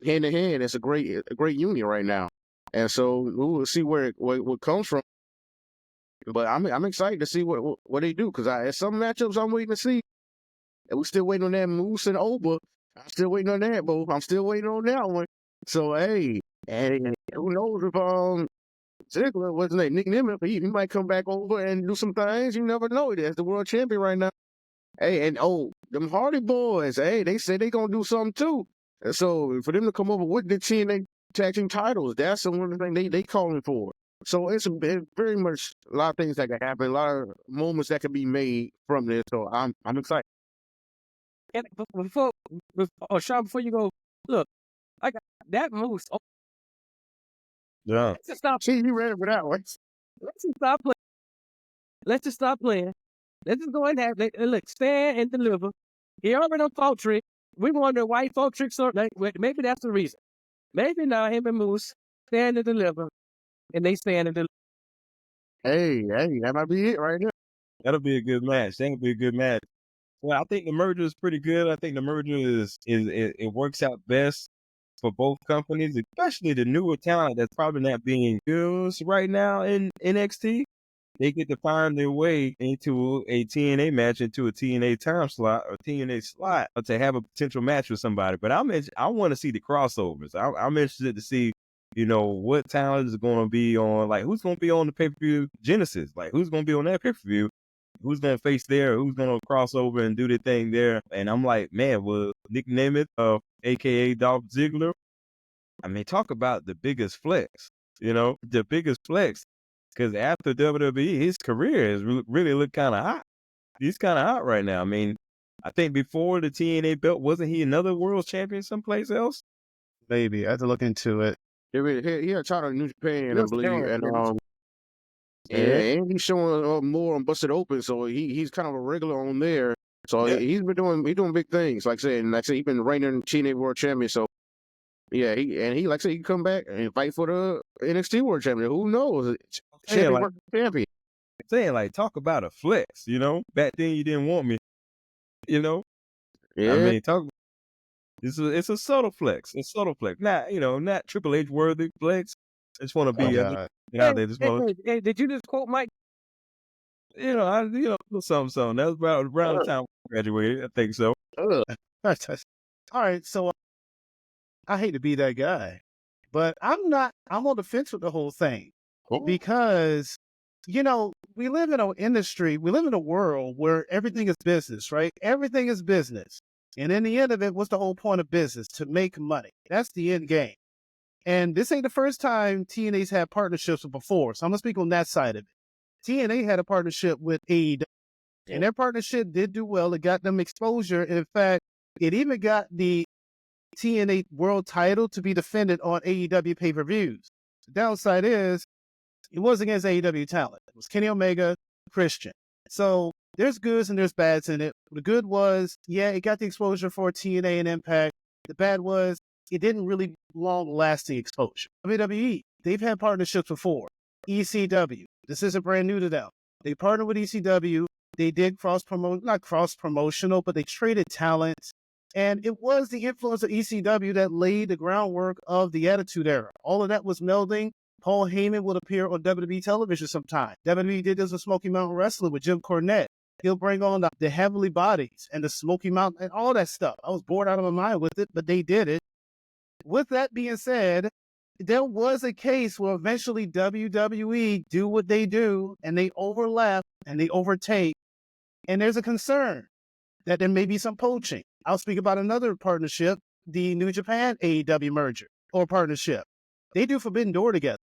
hand in hand, it's a great union right now. And so we will see where it comes from. But I'm excited to see what they do because some matchups I'm waiting to see. And we're still waiting on that Moose and Oba. I'm still waiting on that, bro. I'm still waiting on that one. So, hey, and who knows if Ziggler, what's his name, Nick Nemeth, he might come back over and do some things. You never know. That's the world champion right now. Hey, and them Hardy Boys, hey, they say they gonna do something too. And so for them to come over with the TNA tag team titles, that's the one thing they calling for. So it's very much a lot of things that can happen, a lot of moments that can be made from this. So I'm excited. And Sean, before you go, look, like that Moose. Oh, Yeah. let's just stop. See, you ready for that one? Let's just stop playing. Let's just stop playing. Let's just go and have look, stand and deliver. He already on fault trick. We wonder why he fault tricks. Maybe that's the reason. Maybe now him and Moose stand and deliver, and they stand and deliver. Hey, that might be it right there. That'll be a good match. That'll be a good match. Well, I think the merger is pretty good. I think the merger it works out best for both companies, especially the newer talent that's probably not being used right now in NXT. They get to find their way into a TNA match, into a TNA time slot or TNA slot to have a potential match with somebody. But I want to see the crossovers. I'm interested to see, what talent is going to be on, like who's going to be on the pay-per-view Genesis, like who's going to be on that pay-per-view, who's going to face there, who's going to cross over and do their thing there. And I'm like, man, well, Nick Nemeth, a.k.a. Dolph Ziggler, I mean, talk about the biggest flex, the biggest flex. Because after WWE, his career has really looked kind of hot. He's kind of hot right now. I mean, I think before the TNA belt, wasn't he another world champion someplace else? Maybe. I have to look into it. He had a title in New Japan, I Yes, believe, and yeah. and he's showing more on Busted Open, so he's kind of a regular on there. So Yeah. he's doing big things. Like I said, he's been reigning TNA World Champion. So yeah, he like I said, he can come back and fight for the NXT World Champion. Who knows? Champion. Saying like, talk about a flex. Back then you didn't want me. Yeah. I mean, it's a subtle flex. It's subtle flex. Not not Triple H worthy flex. I just want to be out there. Hey, did you just quote Mike? Something. That was around the time we graduated. I think so. All right, so I hate to be that guy, but I'm on the fence with the whole thing because, we live in an industry, we live in a world where everything is business, right? Everything is business. And in the end of it, what's the whole point of business? To make money. That's the end game. And this ain't the first time TNA's had partnerships before, so I'm going to speak on that side of it. TNA had a partnership with AEW, and their partnership did do well. It got them exposure. In fact, it even got the TNA world title to be defended on AEW pay-per-views. The downside is it was against AEW talent. It was Kenny Omega, Christian. So there's goods and there's bads in it. The good was, it got the exposure for TNA and Impact. The bad was it didn't really long-lasting exposure. WWE, they've had partnerships before. ECW, this isn't brand new to them. They partnered with ECW. They did not cross-promotional, but they traded talents. And it was the influence of ECW that laid the groundwork of the Attitude Era. All of that was melding. Paul Heyman would appear on WWE television sometime. WWE did this with Smoky Mountain Wrestling with Jim Cornette. He'll bring on the Heavenly Bodies and the Smoky Mountain and all that stuff. I was bored out of my mind with it, but they did it. With that being said, there was a case where eventually WWE do what they do and they overlap and they overtake. And there's a concern that there may be some poaching. I'll speak about another partnership, the New Japan AEW merger or partnership. They do Forbidden Door together.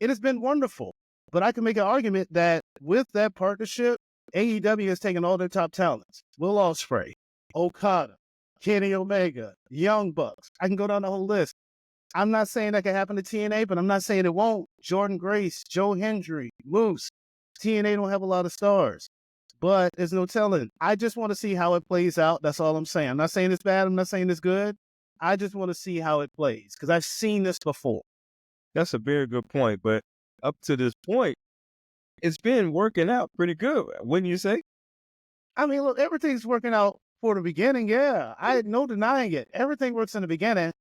It has been wonderful, but I can make an argument that with that partnership, AEW has taken all their top talents. Will Ospreay, Okada, Kenny Omega, Young Bucks. I can go down the whole list. I'm not saying that can happen to TNA, but I'm not saying it won't. Jordan Grace, Joe Hendry, Moose. TNA don't have a lot of stars, but there's no telling. I just want to see how it plays out. That's all I'm saying. I'm not saying it's bad. I'm not saying it's good. I just want to see how it plays because I've seen this before. That's a very good point. But up to this point, it's been working out pretty good, wouldn't you say? I mean, look, everything's working out for the beginning. Yeah, I had no denying it. Everything works in the beginning,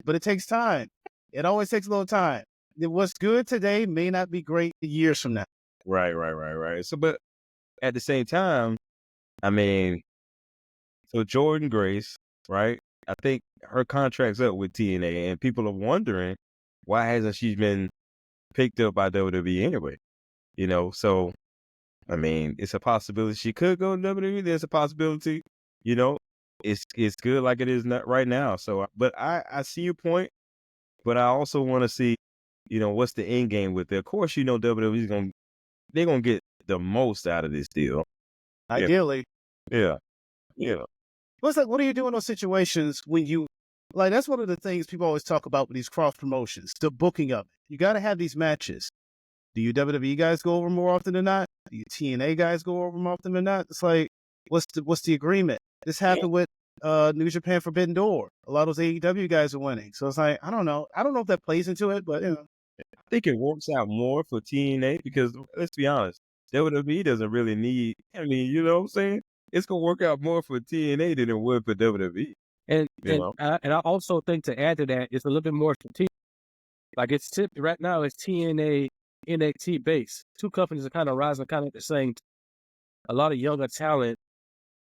but it takes time. It always takes a little time. What's good today may not be great years from now. Right. So, but at the same time, I mean, So Jordan Grace, right? I think her contract's up with TNA, and people are wondering why hasn't she been picked up by WWE anyway? You know, so I mean, it's a possibility she could go to WWE. There's a possibility, you know, it's good like it is not right now. So, but I see your point, but I also want to see, you know, what's the end game with it. Of course, you know, WWE's they're gonna get the most out of this deal. Ideally. Yeah. What's that? What do you do in those situations when you like? That's one of the things people always talk about with these cross promotions, the booking of it. You got to have these matches. Do you WWE guys go over more often than not? Do you TNA guys go over more often than not? It's like, what's the agreement? This happened with New Japan Forbidden Door. A lot of those AEW guys are winning. So it's like, I don't know if that plays into it, but you know. I think it works out more for TNA because let's be honest, WWE doesn't really need. I mean, you know what I'm saying? It's gonna work out more for TNA than it would for WWE. And You know? I also think to add to that, it's a little bit more strategic. Like it's tipped right now, it's TNA, NXT base. Two companies are kind of rising, kind of at the same. A lot of younger talent,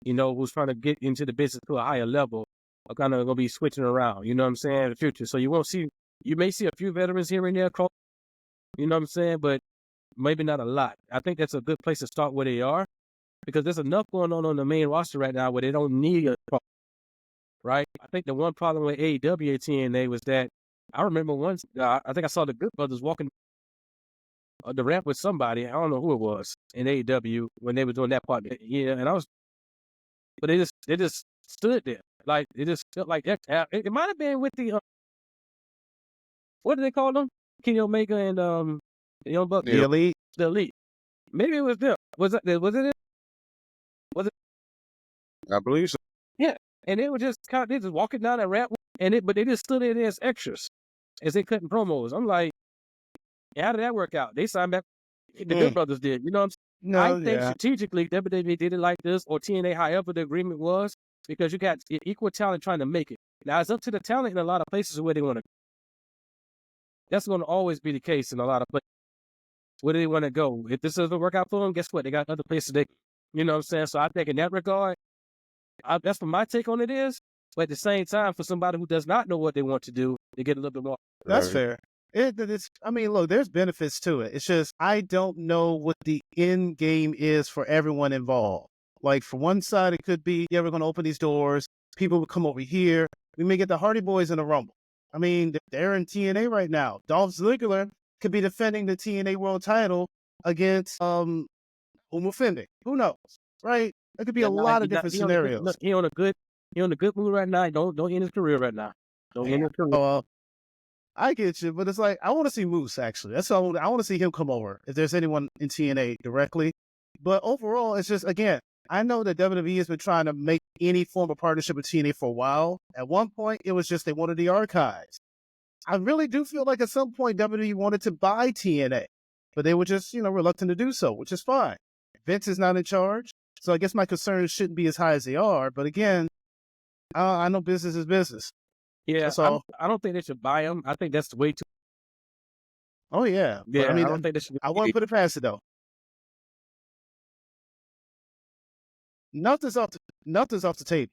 you know, who's trying to get into the business to a higher level, are kind of gonna be switching around. You know what I'm saying? In the future, so you may see a few veterans here and there, you know what I'm saying, but maybe not a lot. I think that's a good place to start where they are, because there's enough going on the main roster right now where they don't need a right. I think the one problem with AEW and TNA was that I remember once I think I saw the Good Brothers walking the ramp with somebody. I don't know who it was in AEW when they were doing that part. Yeah, and but they just stood there like it just felt like that. It might have been with the what do they call them? Kenny Omega and the Young Bucks. The Elite. The Elite. Maybe it was them. Was it? I believe so. Yeah, and they were just they just walking down that ramp, but they just stood there as extras, as they cutting promos. I'm like, how did that work out? They signed back. The Good Brothers did. You know what I'm saying? No, I think strategically WWE did it like this, or TNA, however the agreement was, because you got equal talent trying to make it. Now it's up to the talent in a lot of places where they want to. That's going to always be the case in a lot of places. Where do they want to go? If this doesn't work out for them, guess what? They got other places you know what I'm saying? So I think in that regard, that's what my take on it is. But at the same time, for somebody who does not know what they want to do, they get a little bit more. That's fair. I mean, look, there's benefits to it. It's just I don't know what the end game is for everyone involved. Like for one side, it could be, yeah, we're going to open these doors. People will come over here. We may get the Hardy Boys in a Rumble. I mean, they're in TNA right now. Dolph Ziggler could be defending the TNA World Title against Umufende. Who knows, right? There could be a lot of different scenarios. He on a good move right now. Don't end his career right now. Don't end his career. I get you, but it's like I want to see Moose actually. That's all. I want to see him come over if there's anyone in TNA directly. But overall, it's just again, I know that WWE has been trying to make any form of partnership with TNA for a while. At one point, it was just they wanted the archives. I really do feel like at some point WWE wanted to buy TNA, but they were just reluctant to do so, which is fine. Vince is not in charge, so I guess my concerns shouldn't be as high as they are. But again, I know business is business. Yeah, so I don't think they should buy them. I think that's way too. Oh yeah, yeah. But, I mean, I don't think they should. I wouldn't put it past it though. Nothing's off the table.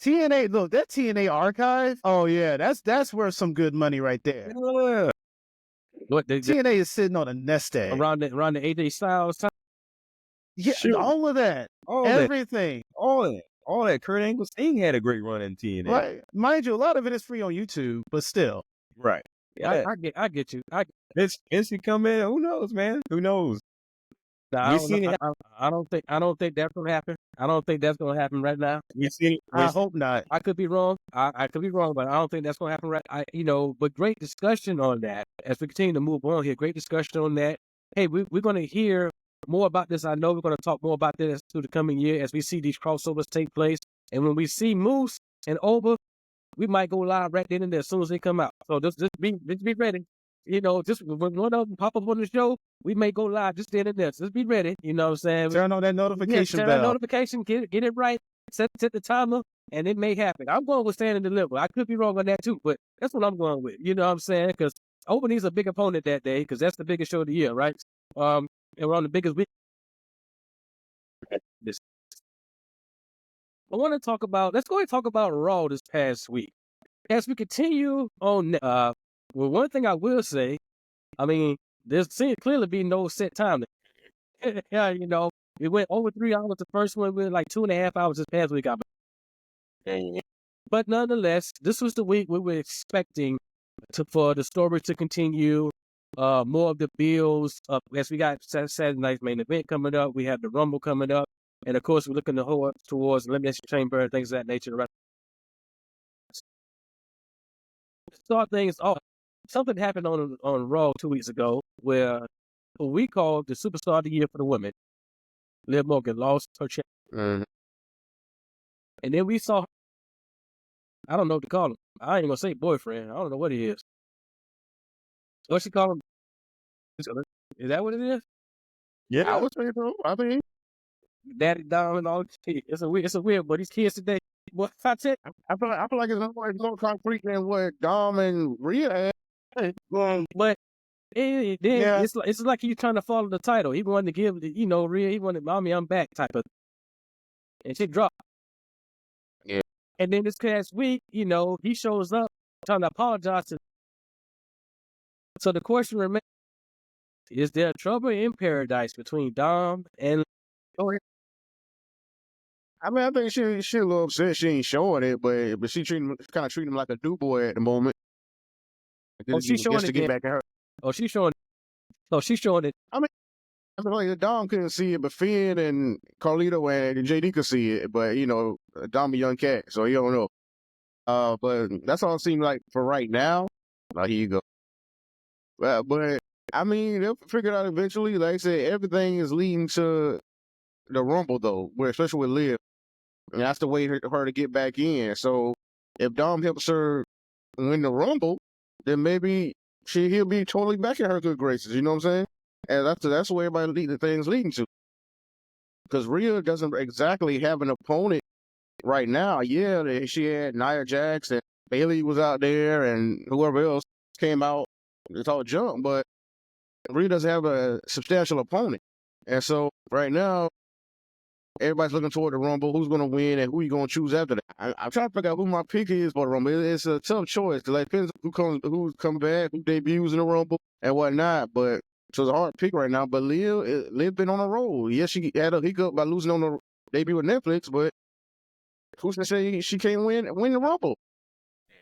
TNA, look, that TNA archive. Oh yeah, that's worth some good money right there. Yeah. What TNA is sitting on a nest egg around the AJ Styles time. Yeah, Sure. all of that, everything, all that. Kurt Angle Sting had a great run in TNA. right? Mind you, a lot of it is free on YouTube, but still, Right. Yeah, I get you. Vince can come in. Who knows, man? Who knows? Nah, We seen it. I don't think that's gonna happen. I don't think that's gonna happen right now. We seen it. I hope not. I could be wrong. I could be wrong, but I don't think that's gonna happen right. But great discussion on that. As we continue to move on here, great discussion on that. Hey, we're gonna hear more about this. I know we're gonna talk more about this through the coming year as we see these crossovers take place. And when we see Moose and Oba, we might go live right then and there as soon as they come out. So just be ready. Just when one of them pop up on the show, we may go live just then and there. So just be ready. You know what I'm saying? Turn on that notification turn bell. that notification. Get it right. set the timer, and it may happen. I'm going with Stand and Deliver. I could be wrong on that too, but that's what I'm going with. You know what I'm saying? Because opening's a big opponent that day because that's the biggest show of the year, right? And we're on the biggest week. I want to talk about. Let's go ahead and talk about Raw this past week. As we continue on, well, one thing I will say, I mean, there's clearly be no set time. Yeah, you know, we went over 3 hours. The first one we went like 2.5 hours this past week. But nonetheless, this was the week we were expecting for the story to continue. More of the bills up as we got Saturday night's main event coming up. We have the Rumble coming up, and of course, we're looking towards Elimination Chamber and things of that nature. Start things off. Something happened on Raw 2 weeks ago where we called the Superstar of the Year for the women, Liv Morgan, lost her championship. Mm-hmm. And then we saw, I don't know what to call him. I ain't gonna say boyfriend. I don't know what he is. What she call him? Is that what it is? Yeah. I would say so. I mean, Daddy Dom and all. It's a weird, but these kids today. What I tell you, I feel like it's more concrete than what Dom and Rhea had. but it's like he's trying to follow the title. He wanted to give Rhea. He wanted "Mommy, I'm back" type of, and she dropped. Yeah. And then this past week, he shows up trying to apologize to. So the question remains: is there trouble in paradise between Dom and? I mean, I think she a little upset. She ain't showing it, but she treating him like a new boy at the moment. She's showing it to get back at her. She's showing. Oh, she's showing it. I mean, like Dom couldn't see it, but Finn and Carlito and JD could see it. But Dom a young cat, so he don't know. But that's all it seems like for right now. Like, here you go. But I mean, they'll figure it out eventually. Like I said, everything is leading to the Rumble, though, especially with Liv. And that's the way her to get back in. So if Dom helps her win the Rumble, then maybe he'll be totally back in her good graces. You know what I'm saying? And that's where everybody the thing's leading to. Because Rhea doesn't exactly have an opponent right now. Yeah, she had Nia Jax and Bayley was out there and whoever else came out. It's all junk, but Rhea doesn't have a substantial opponent. And so right now, everybody's looking toward the Rumble. Who's going to win and who you going to choose after that? I'm trying to figure out who my pick is for the Rumble. It's a tough choice. It depends who comes back, who debuts in the Rumble and whatnot. But so it's a hard pick right now. But Liv been on a roll. Yes, she had a hiccup by losing on the debut with Netflix, but who's to say she can't win the Rumble?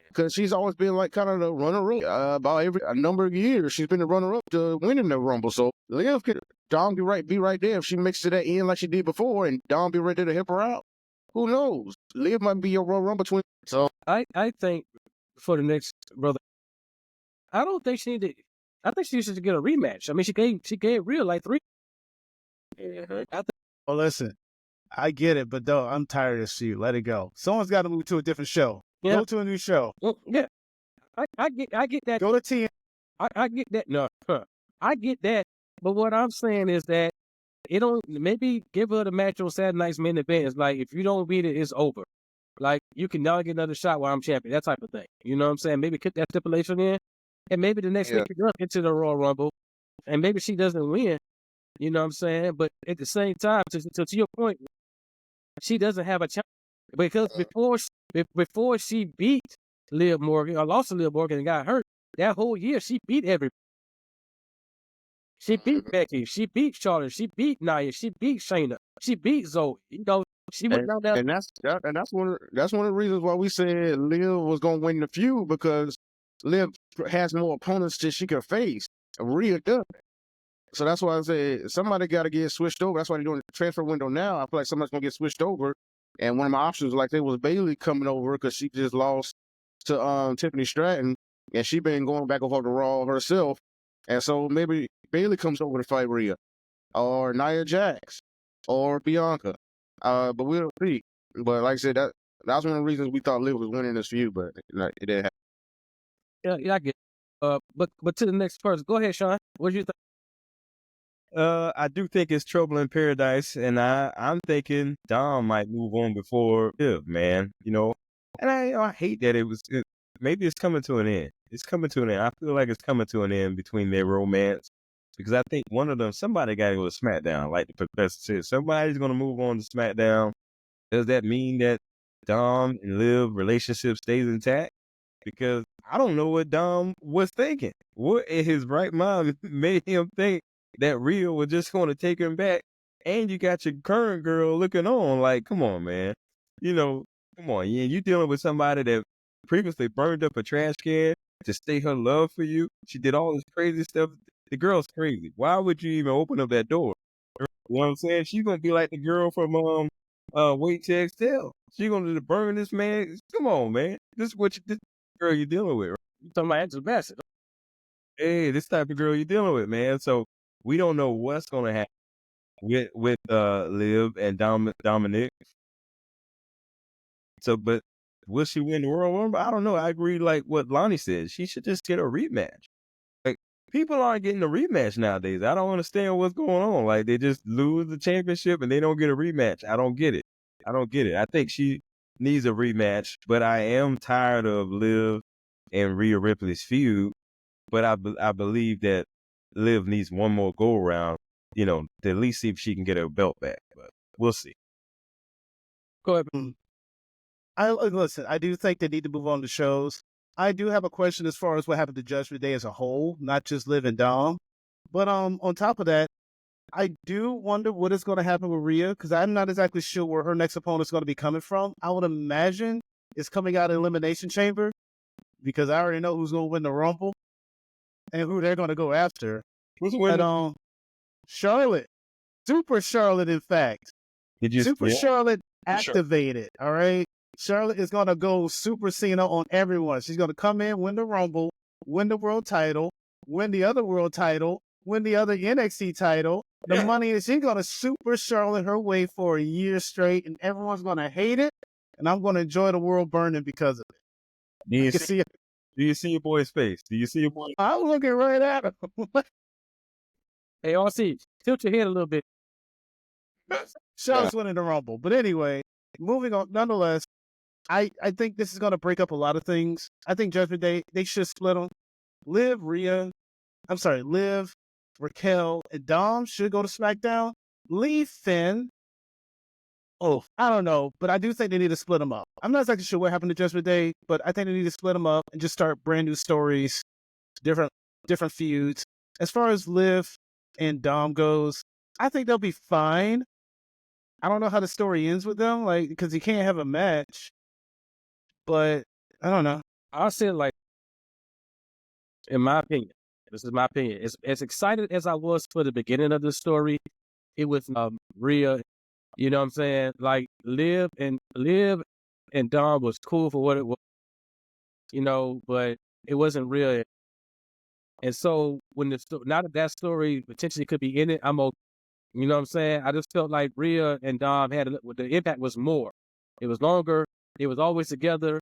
Because she's always been like kind of the runner-up about a number of years. She's been the runner-up to winning the Rumble. So Liv could Dom be right there if she makes it to that end like she did before, and Dom be ready to help her out. Who knows? Liv might be your Royal Rumble twin. So I think for the next brother, I don't think she needed. I think she should get a rematch. I mean, she gave Rhea like 3. Well, listen, I get it, but though I'm tired of this shit. Let it go. Someone's got to move to a different show. Yeah. Go to a new show. Well, yeah, I get that. Go to TN. I get that. No, I get that. But what I'm saying is that maybe give her the match on Saturday night's main event. It's like, if you don't beat it, it's over. Like, you can now get another shot while I'm champion. That type of thing. You know what I'm saying? Maybe put that stipulation in. And maybe the next week she does get to the Royal Rumble. And maybe she doesn't win. You know what I'm saying? But at the same time, to your point, she doesn't have a chance. Because before she beat Liv Morgan, or lost to Liv Morgan and got hurt, that whole year she beat everybody. She beat Becky. She beat Charlotte. She beat Nia. She beat Shayna. She beat Zoe. She went down there. And that's one of the reasons why we said Liv was gonna win the feud, because Liv has more opponents that she can face. Rhea does. So that's why I said somebody got to get switched over. That's why they're doing the transfer window now. I feel like somebody's gonna get switched over. And one of my options, like there was Bayley coming over because she just lost to Tiffany Stratton, and she been going back over the Raw herself. And so maybe Bayley comes over to fight Rhea, or Nia Jax, or Bianca. But we'll see. But like I said, that was one of the reasons we thought Liv was winning this feud, but it didn't happen. Yeah, I get it. But to the next person. Go ahead, Sean. What do you think? I do think it's trouble in paradise, and I'm thinking Dom might move on before Liv, man. And I hate that maybe it's coming to an end. It's coming to an end. I feel like it's coming to an end between their romance because I think one of them, somebody got to go to SmackDown, like the professor said. Somebody's gonna move on to SmackDown. Does that mean that Dom and Liv relationship stays intact? Because I don't know what Dom was thinking. What in his right mind made him think that Rhea was just going to take him back? And you got your current girl looking on like, come on, man. Come on. You dealing with somebody that previously burned up a trash can to stay her love for you. She did all this crazy stuff. The girl's crazy. Why would you even open up that door? You know what I'm saying? She's going to be like the girl from Wait to Exhale. She's going to burn this man. Come on, man. This girl you're dealing with. Right? You talking about Angela Bassett? Hey, this type of girl you're dealing with, man. So we don't know what's gonna happen with Liv and Dominic. So, but will she win the Royal Rumble? I don't know. I agree, like what Lonnie said. She should just get a rematch. Like people aren't getting a rematch nowadays. I don't understand what's going on. Like they just lose the championship and they don't get a rematch. I don't get it. I think she needs a rematch, but I am tired of Liv and Rhea Ripley's feud. But I believe that Liv needs one more go around, to at least see if she can get her belt back. But we'll see. Go ahead. Listen, I do think they need to move on to shows. I do have a question as far as what happened to Judgment Day as a whole, not just Liv and Dom. But on top of that, I do wonder what is going to happen with Rhea, because I'm not exactly sure where her next opponent is going to be coming from. I would imagine it's coming out of Elimination Chamber, because I already know who's going to win the Rumble and who they're going to go after. Who's winning? But Charlotte, Super Charlotte, in fact, Charlotte activated. All right, Charlotte is going to go Super Cena on everyone. She's going to come in, win the Rumble, win the world title, win the other world title, win the other NXT title. The money is she's going to Super Charlotte her way for a year straight, and everyone's going to hate it, and I'm going to enjoy the world burning because of it. Do you see your boy's face? Do you see your boy? I'm looking right at him. Hey, RC, tilt your head a little bit. Charlotte's winning the Rumble. But anyway, moving on. Nonetheless, I think this is going to break up a lot of things. I think Judgment Day, they should split them. Liv, Raquel, and Dom should go to SmackDown. Leave Finn. I don't know, but I do think they need to split them up. I'm not exactly sure what happened to Judgment Day, but I think they need to split them up and just start brand new stories, different feuds. As far as Liv and Dom goes, I think they'll be fine. I don't know how the story ends with them, like, because you can't have a match. But I don't know. I'll say, like, in my opinion, this is my opinion. As excited as I was for the beginning of the story, it was Rhea. You know what I'm saying? Like Liv and Dom was cool for what it was, but it wasn't real. And so when now that story potentially could be in it, I'm okay. You know what I'm saying? I just felt like Rhea and Dom the impact was more. It was longer. It was always together.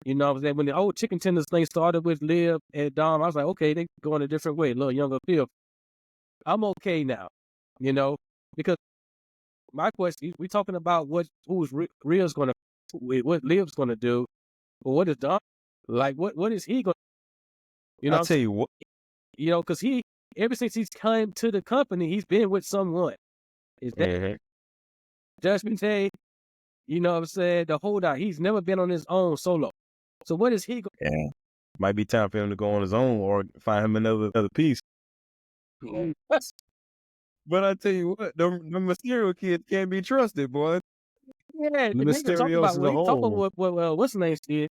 You know what I'm saying? When the old chicken tenders thing started with Liv and Dom, I was like, okay, they going a different way, a little younger feel. I'm okay now, because my question, we talking about what Liv's going to do, but what is Dom? Like, what is he going to, I'll tell you what. Because ever since he's come to the company, he's been with someone. Is that Judgment Day? You know what I'm saying? The holdout. He's never been on his own solo. So what is he going to do? Might be time for him to go on his own or find him another piece. But I tell you what, the Mysterio kids can't be trusted, boy. Yeah, the Mysterio's as a whole. What's the name did?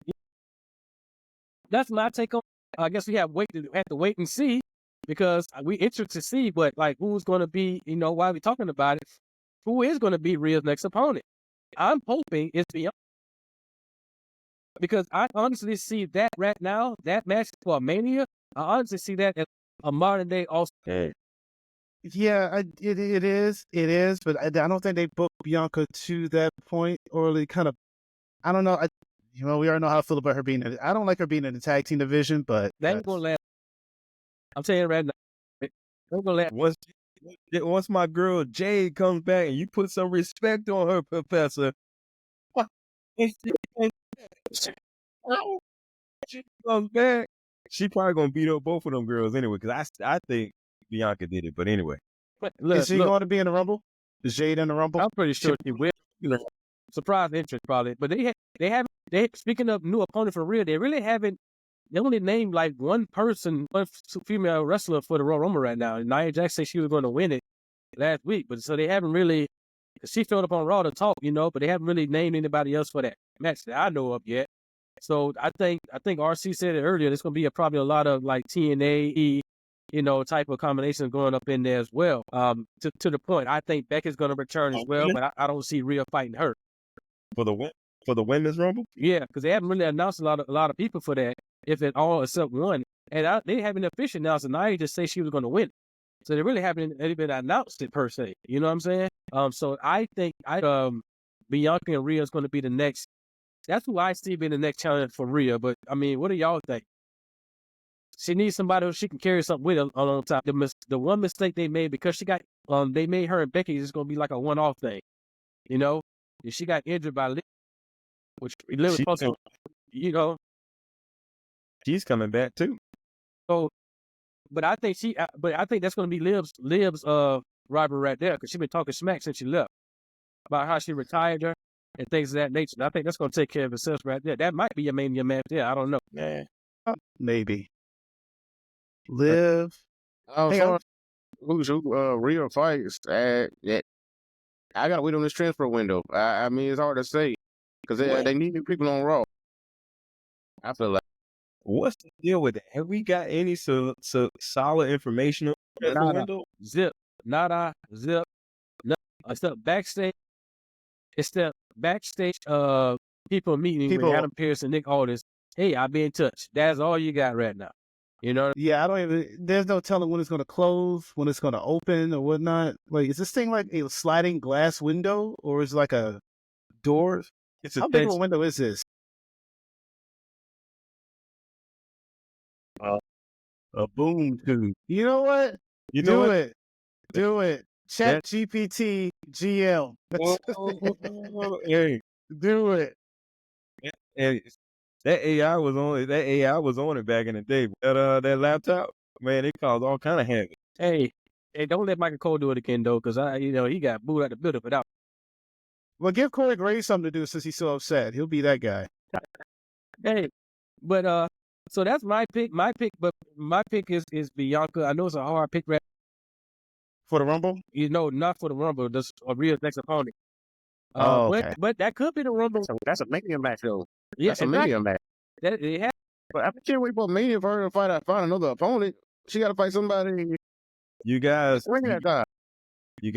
That's my take on. I guess we have to wait and see, because we interested to see, but like who's going to be, while we're talking about it, who is going to be Rhea's next opponent? I'm hoping it's Beyond, because I honestly see that right now, that match for Mania, I honestly see that as a modern day Austin. Yeah, it is, but I don't think they booked Bianca to that point, or they kind of, I don't know. We already know how I feel about her being. I don't like her being in the tag team division, but that ain't gonna last. I'm saying right now, ain't gonna last. once my girl Jade comes back and you put some respect on her, Professor. She comes back, she probably gonna beat up both of them girls anyway. Because I think Bianca did it, but anyway. Is she going to be in the Rumble? Is Jade in the Rumble? I'm pretty sure she will. Surprise entrance probably, but they speaking of new opponent for Rhea, they really haven't. They only named like one person, one female wrestler for the Royal Rumble right now. And Nia Jax said she was going to win it last week, but so they haven't really. She showed up on Raw to talk, but they haven't really named anybody else for that match that I know of yet. So I think RC said it earlier. There's going to be probably a lot of like TNA, type of combinations going up in there as well. To the point, I think Becky's going to return as well, but I don't see Rhea fighting her for the women's Rumble. Yeah, because they haven't really announced a lot of people for that, if at all, except one. And they haven't officially announced, and Nia just say she was going to win. So they really haven't even announced it per se. You know what I'm saying? So I think Bianca and Rhea is going to be the next. That's who I see being the next challenge for Rhea. But I mean, what do y'all think? She needs somebody who she can carry something with her on top. The one mistake they made, because she got they made her and Becky is going to be like a one-off thing. If she got injured by Liv, which Liv was supposed to, she's coming back too. So, but I think that's going to be Liv's rivalry right there, because she's been talking smack since she left about how she retired her and things of that nature. And I think that's going to take care of itself right there. That might be a mania match there. I don't know. Yeah, maybe. Liv. Who's Rhea fights? I gotta wait on this transfer window. I mean, it's hard to say because they need new people on Raw. I feel like. What's the deal with that? Have we got any solid information on that window? Zip. Nada. Zip. No. It's the backstage. It's the backstage. People meeting with Adam Pearce and Nick Aldis. Hey, I'll be in touch. That's all you got right now. Yeah, there's no telling when it's going to close, when it's going to open or whatnot. Like, is this thing like a sliding glass window, or is it like a door? How big of a window is this? A boom tube. You know what? Do it. Chat GPT GL. Hey. Do it. And that AI was on it back in the day. That laptop, man, it caused all kind of havoc. Hey, don't let Michael Cole do it again though, because he got booed out the building without. Well, give Corey Graves something to do since he's so upset. He'll be that guy. Hey, but so that's my pick. My pick is Bianca. I know it's a hard pick for the Rumble. Not for the Rumble. Just a real next opponent. Okay. But that could be the Rumble. That's a Mania match though. Yeah, that's a Mania match. But I can't wait for Mania for her to find another opponent. She got to fight somebody. You guys, Natalia. You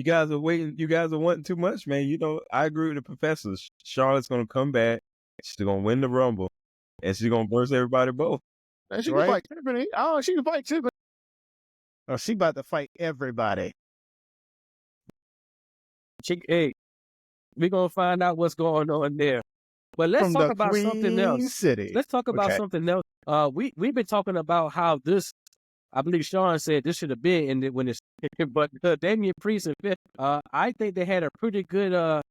guys are waiting. You guys are wanting too much, man. I agree with the professor. Charlotte's gonna come back. She's gonna win the Rumble, and she's gonna burst everybody both. And she can fight Tiffany. Oh, she can fight Tiffany. Oh, she about to fight everybody. Hey, we're gonna find out what's going on there. But let's talk about something else. City. Let's talk about something else. We've been talking about how this. I believe Sean said this should have been ended when it's. But Damian Priest and Finn, I think they had a pretty good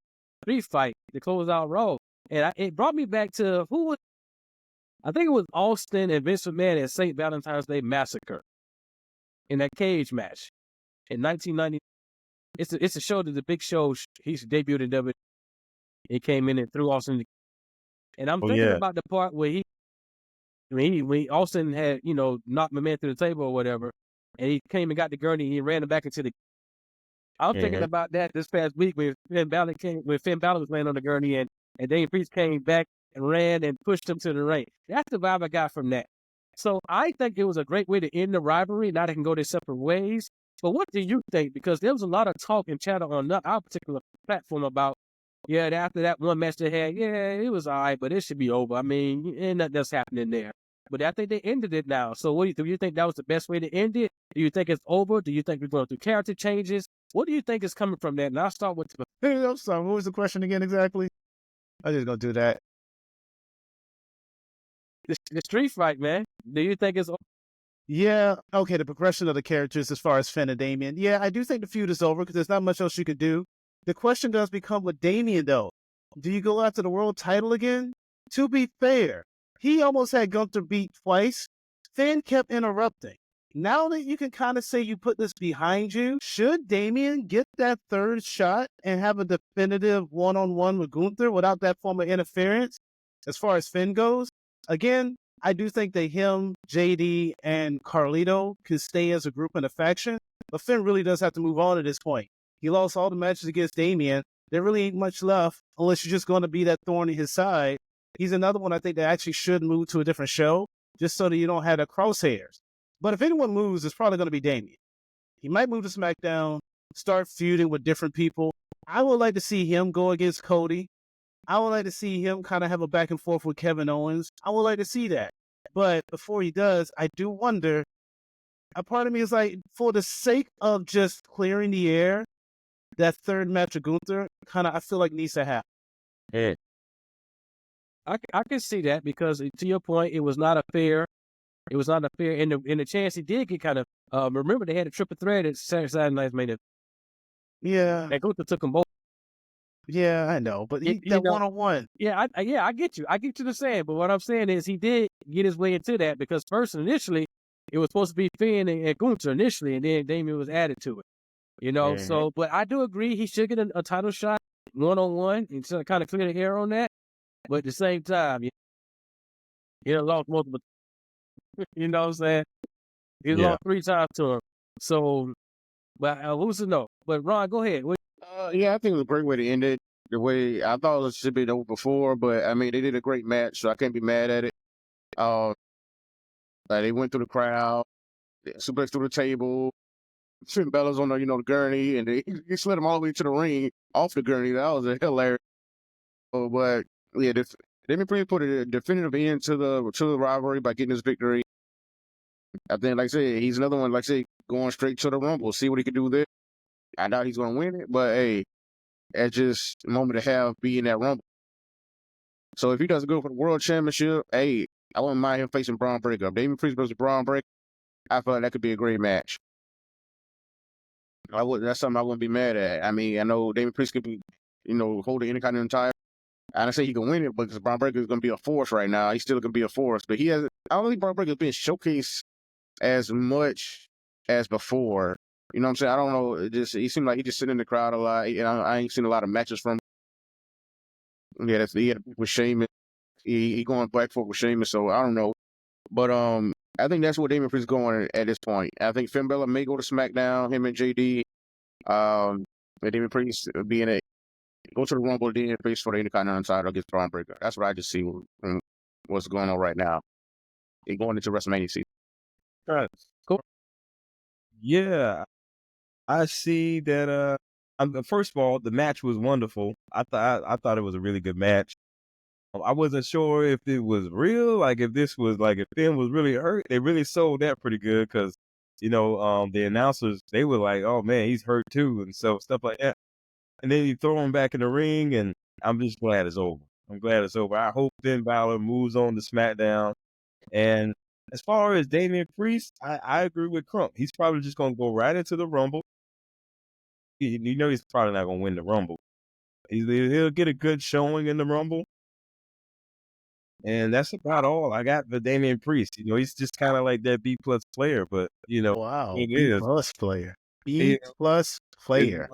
street fight to close out Raw, and it brought me back to who was. I think it was Austin and Vince McMahon at St. Valentine's Day Massacre in that cage match in 1990. It's a show that the Big Show. He's debuted in WWE. He came in and threw Austin. And I'm thinking about the part where when Austin had, knocked my man through the table or whatever, and he came and got the gurney and he ran him back into the. I was thinking about that this past week when Finn Balor was laying on the gurney and Damian Priest came back and ran and pushed him to the ring. That's the vibe I got from that. So I think it was a great way to end the rivalry. Now they can go their separate ways. But what do you think? Because there was a lot of talk and chatter on our particular platform about, after that one match they had, it was all right, but it should be over. I mean, ain't nothing else happening there. But I think they ended it now. So do you think that was the best way to end it? Do you think it's over? Do you think we're going through character changes? What do you think is coming from that? And I'll start with I'm sorry, what was the question again exactly? I'm just going to do that. The street fight, man. Do you think it's over? Yeah, okay, the progression of the characters as far as Finn and Damian. Yeah, I do think the feud is over because there's not much else you could do. The question does become with Damian, though. Do you go after the world title again? To be fair, he almost had Gunther beat twice. Finn kept interrupting. Now that you can kind of say you put this behind you, should Damian get that third shot and have a definitive one-on-one with Gunther without that form of interference as far as Finn goes? Again, I do think that him, JD, and Carlito can stay as a group and a faction, but Finn really does have to move on at this point. He lost all the matches against Damian. There really ain't much left unless you're just going to be that thorn in his side. He's another one I think that actually should move to a different show just so that you don't have the crosshairs. But if anyone moves, it's probably going to be Damian. He might move to SmackDown, start feuding with different people. I would like to see him go against Cody. I would like to see him kind of have a back and forth with Kevin Owens. I would like to see that. But before he does, I do wonder, a part of me is like, for the sake of just clearing the air, that third match of Gunther, I feel like needs to happen. Yeah. I can see that because to your point, it was not a fair. It was not a fair. In the chance he did get kind of. Remember they had a triple threat at Saturday night's main event. Yeah. And Gunther took them both. Yeah, I know, but that one-on-one. Yeah, I get you. I get you to saying, but what I'm saying is he did get his way into that because first initially it was supposed to be Finn and Gunther initially, and then Damian was added to it. Mhm. So but I do agree he should get a title shot one-on-one and to kind of clear the air on that. But at the same time, he lost multiple. You know what I'm saying? He Yeah. lost 3 times to him. So, but who's to know? But Ron, go ahead. Yeah, I think it was a great way to end it. The way I thought it should be over before, but I mean, they did a great match, so I can't be mad at it. They went through the crowd, suplex through the table, Finn Bella's on the gurney, and he slid him all the way to the ring off the gurney. That was hilarious. But yeah, Damian Priest put a definitive end to the rivalry by getting his victory. I think, like I said, he's another one, like I said, going straight to the Rumble. See what he can do there. I doubt he's going to win it, but hey, that's just a moment to have be in that Rumble. So if he doesn't go for the World Championship, hey, I wouldn't mind him facing Braun Breaker. Damian Priest versus Braun Breaker, I feel like that could be a great match. That's something I wouldn't be mad at. I mean, I know Damian Priest could be, hold the Intercontinental title. I don't say he can win it, but because Braun Breaker is going to be a force right now, he's still going to be a force. But I don't think Braun Breaker has been showcased as much as before. You know what I'm saying? I don't know. He seemed like he just sit in the crowd a lot. I ain't seen a lot of matches from him. Yeah, he had with Sheamus. He going back and forth with Sheamus, so I don't know. But I think that's what Damian Priest is going at this point. I think Finn Balor may go to SmackDown, him and JD. Damian Priest go to the Rumble, then face for the Intercontinental title against Braun Breaker. That's what I just see what's going on right now. They're going into WrestleMania season. Right. Cool. Yeah, I see that. First of all, the match was wonderful. I thought it was a really good match. I wasn't sure if it was real, like if Finn was really hurt. They really sold that pretty good because, the announcers, they were like, "Oh man, he's hurt too," and so stuff like that. And then you throw him back in the ring, and I'm just glad it's over. I'm glad it's over. I hope Finn Balor moves on to SmackDown. And as far as Damian Priest, I agree with Crump. He's probably just going to go right into the Rumble. He's probably not going to win the Rumble. He'll get a good showing in the Rumble. And that's about all I got for Damian Priest. He's just kind of like that B+ player, but, Wow, it B+ is. player. B+ player.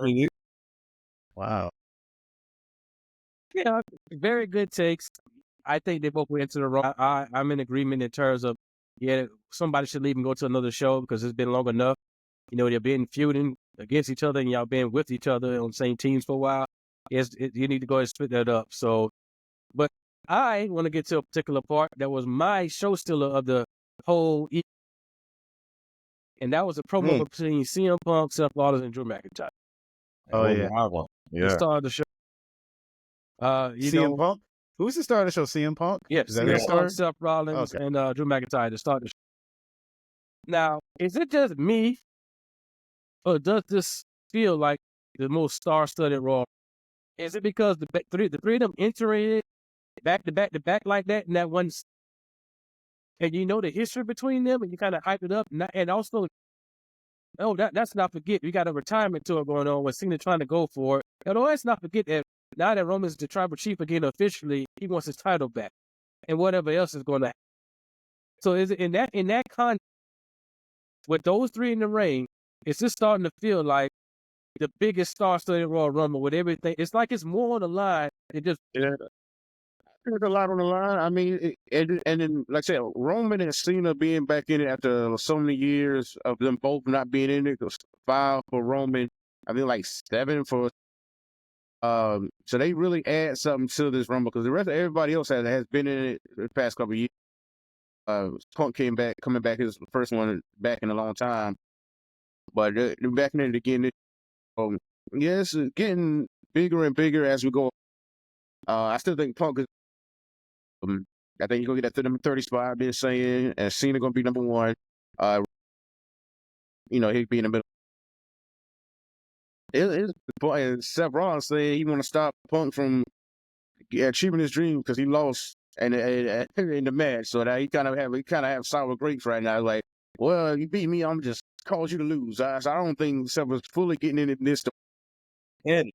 Wow. Yeah, very good takes. I think they both went into the wrong. I'm in agreement in terms of, somebody should leave and go to another show because it's been long enough. They've been feuding against each other and y'all been with each other on the same teams for a while. You need to go and split that up. So, but I want to get to a particular part that was my show stealer of the whole, and that was a promo between CM Punk, Seth Rollins, and Drew McIntyre. Oh, yeah. The star of the show. CM Punk? Who's the star of the show? CM Punk? Yes, Is that CM his star? Punk, Seth Rollins, and Drew McIntyre to start the show. Now, is it just me, or does this feel like the most star-studded Raw? Is it because the three of them entering it back to back like that, and that one and you know the history between them, and you kind of hype it up, and also, that's not forget, you got a retirement tour going on with Cena trying to go for it. And let's not forget that now that Roman's the tribal chief again officially, he wants his title back, and whatever else is going to happen. So is it in that context, with those three in the ring, it's just starting to feel like the biggest star-studded Royal Rumble with everything. It's like it's more on the line. It just There's a lot on the line. I mean, and then, like I said, Roman and Cena being back in it after so many years of them both not being in it. 5 for Roman, I think like 7 for. So they really add something to this Rumble because the rest of everybody else has been in it the past couple of years. Punk coming back his first one back in a long time, but they're back in it again. Yeah, it's getting bigger and bigger as we go. I still think Punk is. I think he's gonna get that number 30 spot. I've been saying, and Cena gonna be number 1. He'd be in the middle. Seth Rollins saying he want to stop Punk from achieving his dream because he lost in the match. So that he kind of have sour grapes right now. Like, well, you beat me, I'm just cause you to lose. So I don't think Seth was fully getting in this. And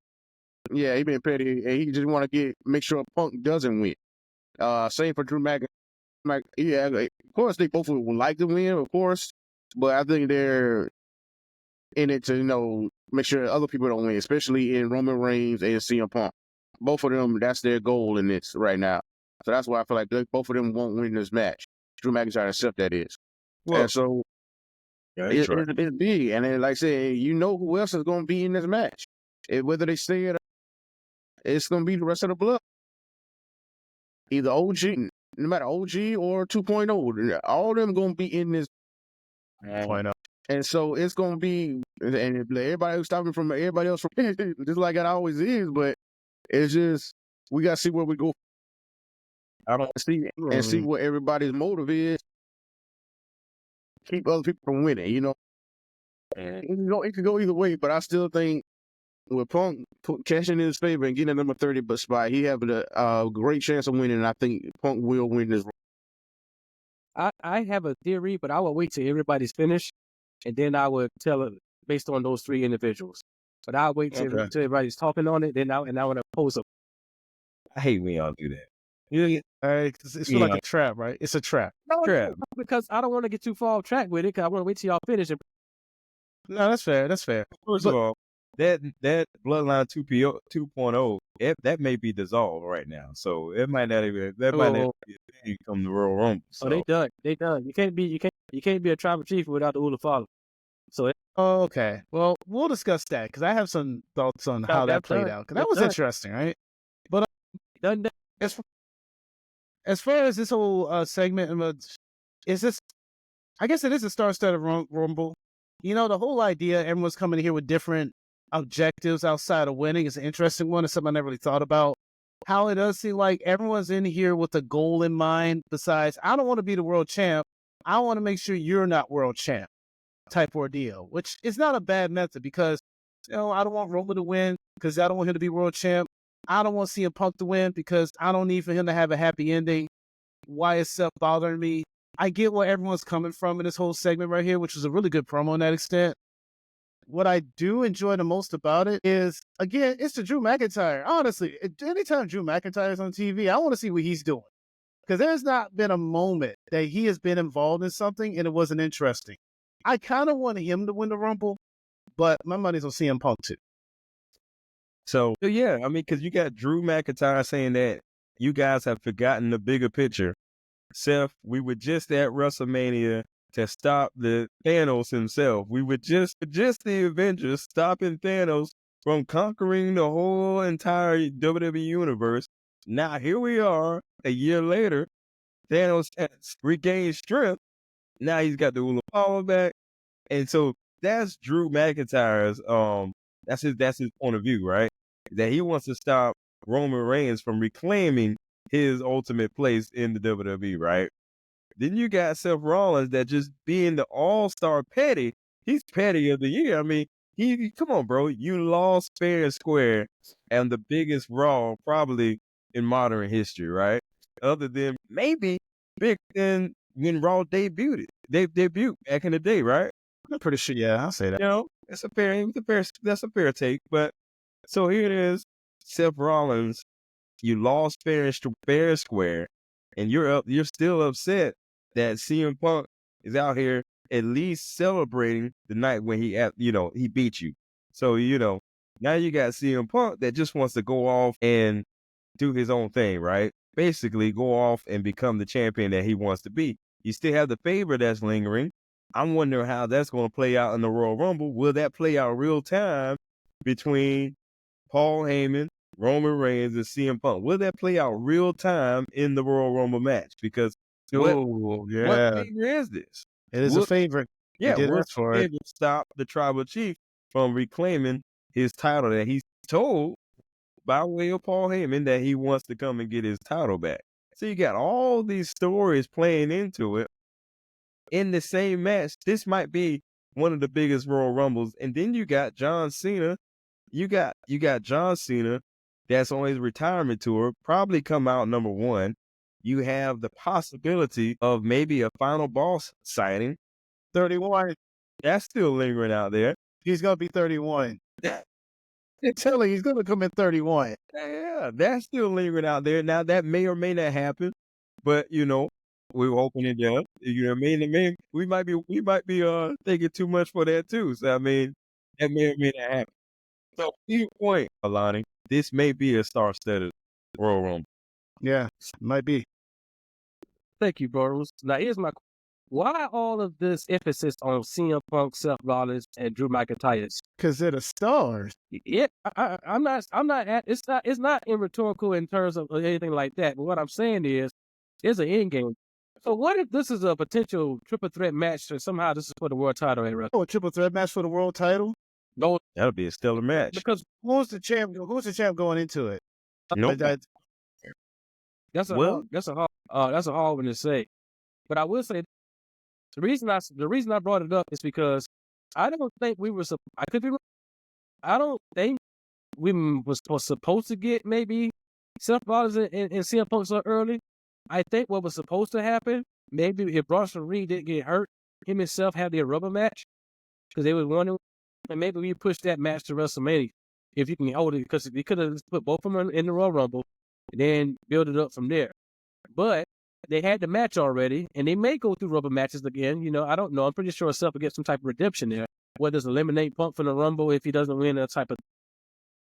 yeah, he been petty, and he just want to make sure Punk doesn't win. Same for Drew McIntyre. Yeah, of course they both would like to win, of course, but I think they're in it to make sure other people don't win, especially in Roman Reigns and CM Punk. Both of them, that's their goal in this right now. So that's why I feel like both of them won't win this match. Drew McIntyre and Seth, that is. Well, and so it's big, and then, like I said, who else is going to be in this match? Whether they stay it, it's going to be the rest of the blood. Either OG, no matter OG or 2.0, all of them going to be in this. 2.0. And so it's going to be, and everybody who's stopping from everybody else from just like it always is, but it's just, we got to see where we go. I don't see and see what everybody's motive is. Keep other people from winning, And it can go either way, but I still think with Punk cashing in his favor and getting a number 30 spot, he have a great chance of winning. And I think Punk will win this. I have a theory, but I will wait till everybody's finished, and then I would tell it based on those 3 individuals. But I'll wait till everybody's talking on it, then I would oppose them. I hate when y'all do that. It's like a trap, right? It's a trap. No, because I don't want to get too far off track with it, because I want to wait till y'all finish it. No, that's fair. That's fair. First of all, that Bloodline 2.0, that may be dissolved right now. So it might not even come to Royal Rumble. So. Oh, they done. You can't be a tribal chief without the Ula Follow. So okay. Well, we'll discuss that because I have some thoughts on how that played out. Because that was interesting, right? But as far as this whole segment, I guess it is a star-studded Rumble. The whole idea, everyone's coming here with different objectives outside of winning is an interesting one. It's something I never really thought about. How it does seem like everyone's in here with a goal in mind. Besides, I don't want to be the world champ. I want to make sure you're not world champ type ordeal, which is not a bad method because, I don't want Roman to win because I don't want him to be world champ. I don't want CM Punk to win because I don't need for him to have a happy ending. Why is Seth bothering me? I get where everyone's coming from in this whole segment right here, which was a really good promo in that extent. What I do enjoy the most about it is, again, it's the Drew McIntyre. Honestly, anytime Drew McIntyre is on TV, I want to see what he's doing. Because there's not been a moment that he has been involved in something and it wasn't interesting. I kind of want him to win the Rumble, but my money's on CM Punk too. So, yeah, because you got Drew McIntyre saying that you guys have forgotten the bigger picture. Seth, we were just at WrestleMania to stop the Thanos himself. We were just the Avengers stopping Thanos from conquering the whole entire WWE universe. Now here we are, a year later, Thanos has regained strength. Now he's got the Ula Power back. And so that's Drew McIntyre's that's his point of view, right? That he wants to stop Roman Reigns from reclaiming his ultimate place in the WWE, right? Then you got Seth Rollins that just being the all-star petty. He's petty of the year. Come on, bro. You lost fair and square and the biggest Raw probably in modern history, right? Other than maybe bigger than when Raw debuted it. They debuted back in the day, right? I'm pretty sure. Yeah, I'll say that. You know, that's a fair take. But so here it is, Seth Rollins, you lost fair and square, and you're still upset that CM Punk is out here at least celebrating the night when he beat you. So now you got CM Punk that just wants to go off and do his own thing, right? Basically, go off and become the champion that he wants to be. You still have the favor that's lingering. I'm wondering how that's going to play out in the Royal Rumble. Will that play out real time between Paul Heyman, Roman Reigns, and CM Punk? Will that play out real time in the Royal Rumble match? Because what favor is this? It is a favorite. Yeah, did will ask for it. stop the tribal chief from reclaiming his title that he's told by way of Paul Heyman that he wants to come and get his title back. So you got all these stories playing into it in the same match. This might be one of the biggest Royal Rumbles. And then you got John Cena. You got John Cena that's on his retirement tour, probably come out number one. You have the possibility of maybe a final boss sighting. 31. That's still lingering out there. He's gonna be 31. I'm telling you, he's gonna come in 31. Yeah, that's still lingering out there. Now that may or may not happen, but we're hoping it does. We might be thinking too much for that too. So I mean, that may or may not happen. So to your point, Alani, this may be a star-studded Royal Rumble. Yeah, might be. Thank you, bros. Now here's my why all of this emphasis on CM Punk, Seth Rollins, and Drew McIntyre? Because they're the stars. Yeah, I'm not it's not in rhetorical in terms of anything like that. But what I'm saying is, there's an end game. So what if this is a potential triple threat match, and somehow this is for the world title, Oh, a triple threat match for the world title? No, That'll be a stellar match. because Who's the champ? Who's the champ going into it? Nope. that's a hard one to say. But I will say the reason I brought it up is because I don't think we were. I could be wrong. I don't think we was supposed to get maybe Seth Rollins and CM Punk so early. I think what was supposed to happen, maybe if Bronson Reed didn't get hurt, him and Seth had their rubber match because they was wanting, and maybe we push that match to WrestleMania if you can hold it, because we could have put both of them in the Royal Rumble and then build it up from there. But they had the match already, and they may go through rubber matches again. I don't know. I'm pretty sure Seth will get some type of redemption there, whether it's eliminate Punk from the Rumble if he doesn't win, that type of.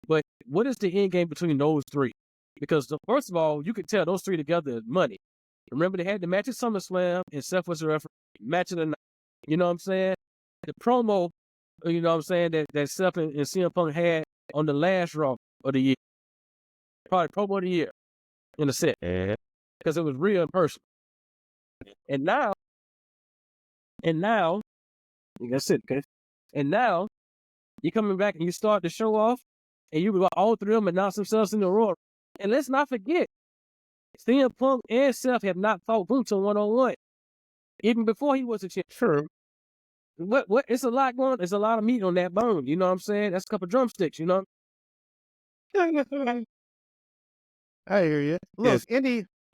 But what is the end game between those three? Because first of all, you could tell those three together is money. Remember, they had the match at SummerSlam, and Seth was the referee. Match of the night. You know what I'm saying? The promo, you know what I'm saying, that Seth and CM Punk had on the last Raw of the year. Probably promo of the year in a set. Yeah. Because it was real and personal. And now, that's it, okay? And now, you're coming back and you start the show off, and all three of them announce themselves in the Royal. And let's not forget, CM Punk and Seth have not fought Gunther one-on-one, even before he was a champ. True. What? It's a lot going. There's a lot of meat on that bone. You know what I'm saying? That's a couple drumsticks. I hear you. Look,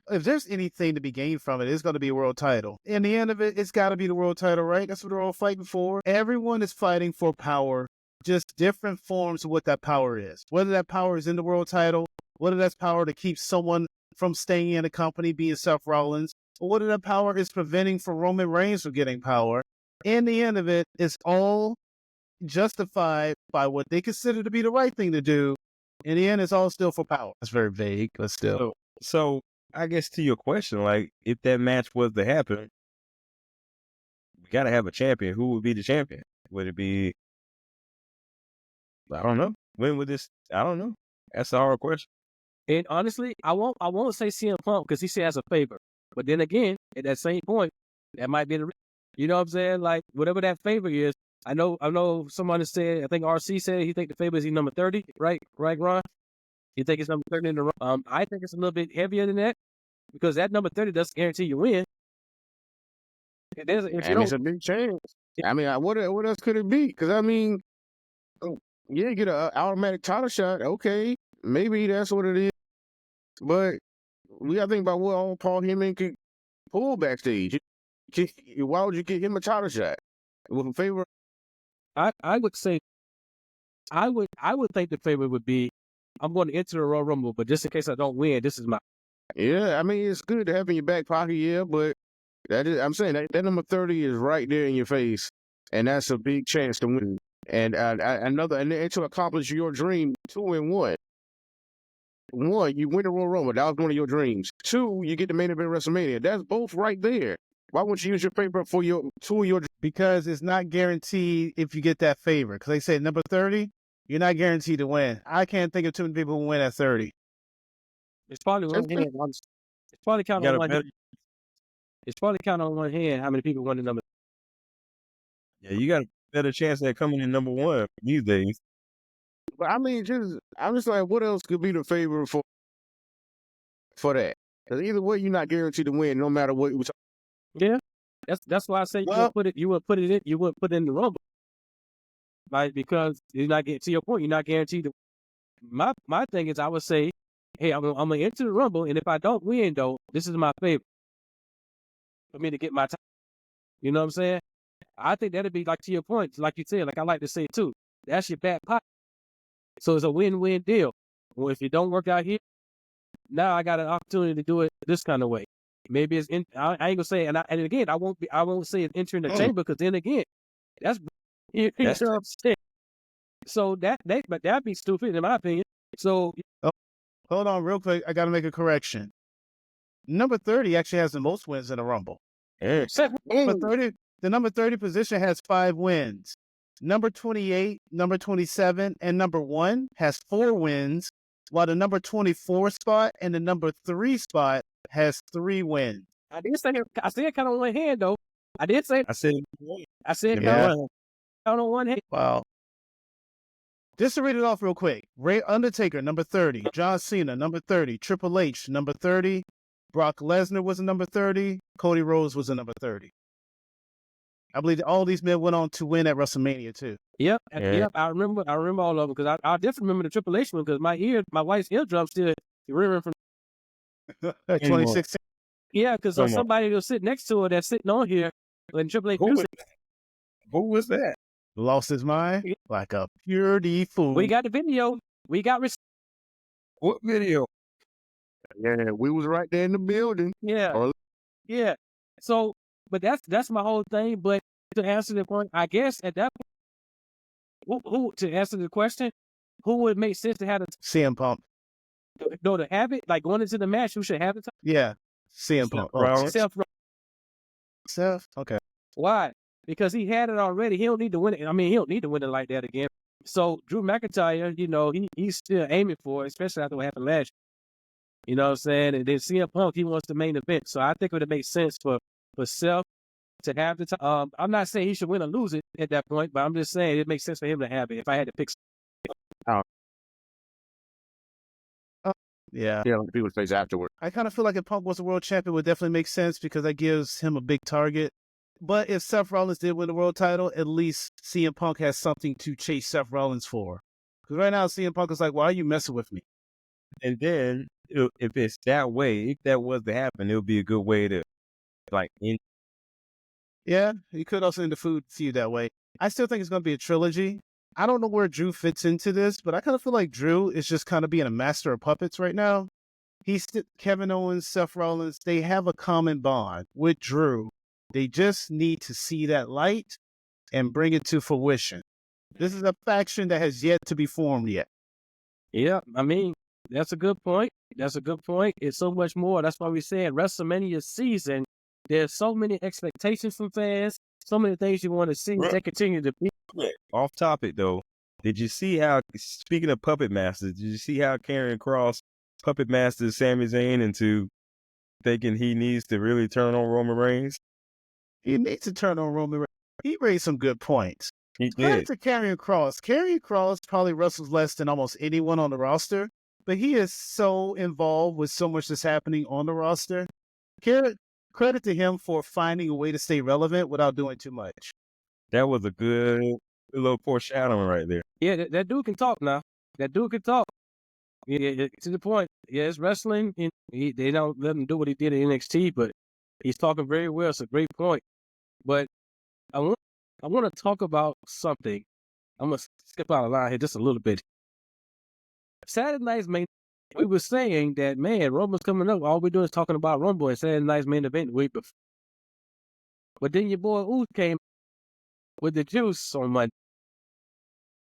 if there's anything to be gained from it, it's going to be a world title. In the end of it, it's got to be the world title, right? That's what they're all fighting for. Everyone is fighting for power, just different forms of what that power is. Whether that power is in the world title, whether that's power to keep someone from staying in a company, being Seth Rollins, or whether that power is preventing for Roman Reigns from getting power. In the end of it, it's all justified by what they consider to be the right thing to do. In the end, it's all still for power. That's very vague, but still. So I guess to your question, like, if that match was to happen, we got to have a champion. Who would be the champion? Would it be, I don't know. When would this, I don't know. That's a hard question. And honestly, I won't say CM Punk because he still has a favor. But then again, at that same point, that might be you know what I'm saying? Like, whatever that favor is, I know someone said, I think RC said he think the favor is number 30, right? Right, Ron? You think it's number 30 in the run? I think it's a little bit heavier than that because that number 30 doesn't guarantee you win. It's a big chance. I mean, what else could it be? Because, I mean, you get an automatic title shot. Okay, maybe that's what it is. But we got to think about what all Paul Heyman could pull backstage. Why would you give him a title shot? With a favor? I would say I would think the favorite would be I'm going to enter the Royal Rumble, but just in case I don't win, this is my Yeah, I mean, it's good to have in your back pocket, yeah, but I'm saying that number 30 is right there in your face, and that's a big chance to win. And and to accomplish your dream, 2-1. One, you win the Royal Rumble. That was one of your dreams. Two, you get the main event WrestleMania. That's both right there. Why wouldn't you use your favorite for your two of your? Because it's not guaranteed if you get that favor. Because they say number 30, you're not guaranteed to win. I can't think of too many people who win at 30. It's probably one hand. It's probably count on one. It's probably count on one hand how many people won the number. Yeah, you got a better chance at coming in number one these days. But I mean, I'm just like, what else could be the favor for that? Because either way, you're not guaranteed to win, no matter what. Yeah, that's why I say you would put it in the Rumble, right? Because you're not getting to your point. You're not guaranteed to. My thing is, I would say, hey, I'm gonna enter the Rumble, and if I don't win, though, this is my favorite for me to get my time. You know what I'm saying? I think that'd be like to your point, like you said, like I like to say too. That's your back pocket. So it's a win-win deal. Well, if it don't work out here, now I got an opportunity to do it this kind of way. Maybe it's I ain't gonna say, and again, I won't say it's entering the chamber because then again, that's you know what I'm saying. So but that'd be stupid in my opinion. So hold on, real quick, I gotta make a correction. Number 30 actually has the most wins in the Rumble. The number 30 position has 5 wins. Number 28, number 27, and number 1 has 4 wins, while the number 24 spot and the number 3 spot has 3 wins. I did say I said kind of on one hand though. I said yeah. Count on one hand. Wow. Just to read it off real quick. Undertaker, number 30. John Cena, number 30. Triple H, number 30. Brock Lesnar was a number 30. Cody Rhodes was a number 30. I believe all these men went on to win at WrestleMania too. Yep. I remember all of them because I definitely remember the Triple H one because my wife's eardrum still ringing from 2016. Yeah, because somebody will sit next to her that's sitting on here when Triple H Who was that? Lost his mind like a purity fool. We got the video. We got What video? Yeah, we was right there in the building. Yeah. Yeah. So, but that's my whole thing. But to answer the point, I guess at that point, who to answer the question, who would make sense to have the CM Punk. No, to have it like going into the match, who should have the time? Yeah, CM Punk. Seth. Okay. Why? Because he had it already. He don't need to win it. I mean, he don't need to win it like that again. So Drew McIntyre, he's still aiming for it, especially after what happened last year. You know what I'm saying? And then CM Punk, he wants the main event. So I think it would make sense for Seth to have the time. I'm not saying he should win or lose it at that point, but I'm just saying it makes sense for him to have it if I had to pick Yeah. People face afterward. I kind of feel like if Punk was a world champion, it would definitely make sense because that gives him a big target. But if Seth Rollins did win the world title, at least CM Punk has something to chase Seth Rollins for. Because right now, CM Punk is like, why are you messing with me? And then, if it's that way, if that was to happen, it would be a good way to, Yeah, you could also end the feud that way. I still think it's going to be a trilogy. I don't know where Drew fits into this, but I kind of feel like Drew is just kind of being a master of puppets right now. Kevin Owens, Seth Rollins, they have a common bond with Drew. They just need to see that light and bring it to fruition. This is a faction that has yet to be formed yet. Yeah, I mean, that's a good point. It's so much more. That's why we said WrestleMania season, there's so many expectations from fans, so many things you want to see that continue to be. Off topic, though, did you see how, speaking of puppet masters, did you see how Karrion Kross puppet masters Sami Zayn into thinking he needs to really turn on Roman Reigns? He needs to turn on Roman Reigns. He raised some good points. He Credit did. to Karrion Kross. Karrion Kross probably wrestles less than almost anyone on the roster, but he is so involved with so much that's happening on the roster. Credit to him for finding a way to stay relevant without doing too much. That was a good little foreshadowing right there. Yeah, that dude can talk now. That dude can talk. Yeah, to the point. Yeah, it's wrestling. And they don't let him do what he did at NXT, but He's talking very well. It's a great point. But I want to talk about something. I'm going to skip out of line here just a little bit. Saturday night's main, we were saying that, man, Rumble's coming up. All we're doing is talking about Rumble and Saturday night's main event the week before. But then your boy Uth came with the juice on Monday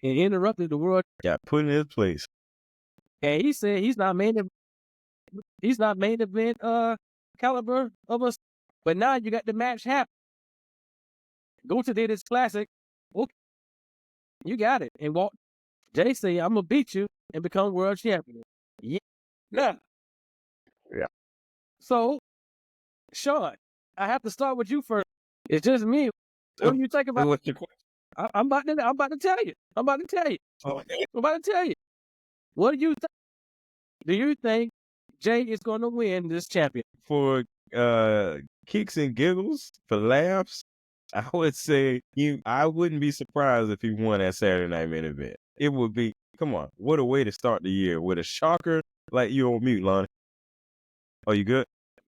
and interrupted the world. Got put in his place. And he said he's not main event caliber of us. But now you got the match happen. Go to this classic. Okay, you got it. And Jay say, I'm gonna beat you and become world champion. Yeah. Yeah. So, Sean, I have to start with you first. It's just me. What do you think about? What's your question? I'm about to tell you. I'm about to tell you. What do you think? Do you think Jay is going to win this champion? For kicks and giggles, for laughs, I would say I wouldn't be surprised if he won that Saturday night main event. It would be, come on, what a way to start the year with a shocker. Like, you on mute, Lonnie. Oh, you good?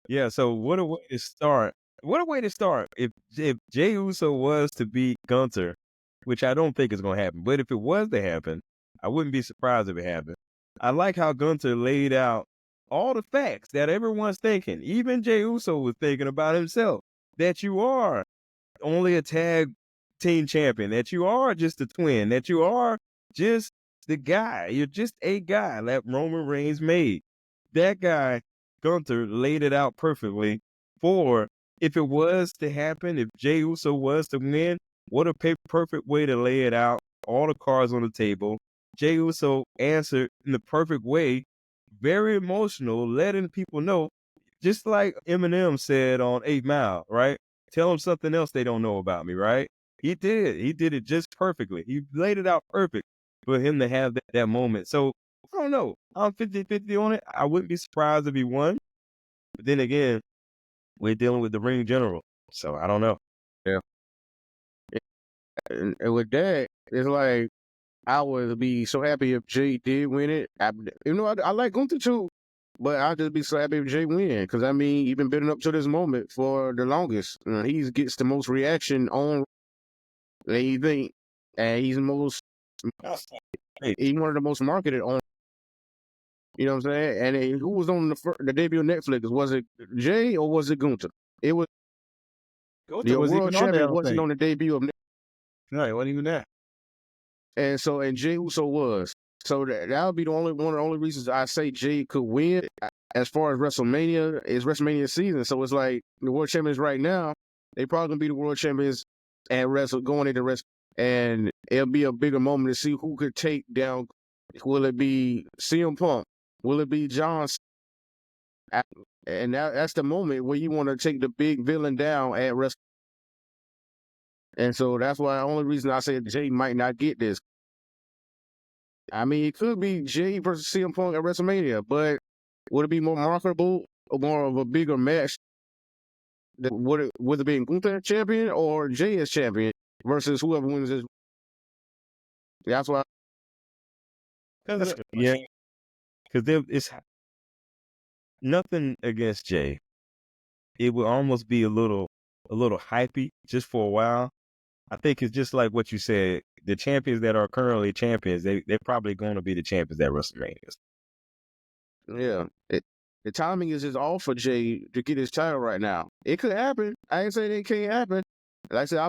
Yeah, so what a way to start. What a way to start. If Jey Uso was to beat Gunther, which I don't think is going to happen, but if it was to happen, I wouldn't be surprised if it happened. I like how Gunther laid out all the facts that everyone's thinking. Even Jey Uso was thinking about himself, that you are only a tag team champion, that you are just a twin, that you are just the guy. You're just a guy that Roman Reigns made. That guy, Gunther, laid it out perfectly for if it was to happen, if Jey Uso was to win, what a perfect way to lay it out. All the cards on the table. Jey Uso answered in the perfect way, very emotional, letting people know, just like Eminem said on 8 Mile, right? Tell them something else they don't know about me, right? He did. He did it just perfectly. He laid it out perfect for him to have that moment. So, I don't know. I'm 50-50 on it. I wouldn't be surprised if he won. But then again, we're dealing with the ring general. So, I don't know. Yeah. And with that, it's like, I would be so happy if Jay did win it. I like Gunther too, but I'd just be so happy if Jay win. Because, I mean, he's been building up to this moment for the longest. He gets the most reaction on anything. And he's one of the most marketed on. You know what I'm saying? And who was on the debut of Netflix? Was it Jay or was it Gunther? It was the world champion wasn't on the debut of Netflix. No, it wasn't even that. And Jey Uso was. So that would be one of the only reasons I say Jey could win as far as WrestleMania is WrestleMania season. So it's like the world champions right now, they probably gonna be the world champions and going into Wrestle. And it'll be a bigger moment to see who could take down. Will it be CM Punk? Will it be John? And that's the moment where you want to take the big villain down at Wrestle. And so that's why the only reason I say Jey might not get this. I mean, it could be Jey versus CM Punk at WrestleMania, but would it be more marketable or more of a bigger match? Would it be Gunther champion or Jey as champion versus whoever wins this? That's why. Yeah, because it's nothing against Jey. It would almost be a little hypey just for a while. I think it's just like what you said. The champions that are currently champions, they're probably going to be the champions at WrestleMania. Yeah. The timing is just off for Jey to get his title right now. It could happen. I ain't saying it can't happen. Like I said,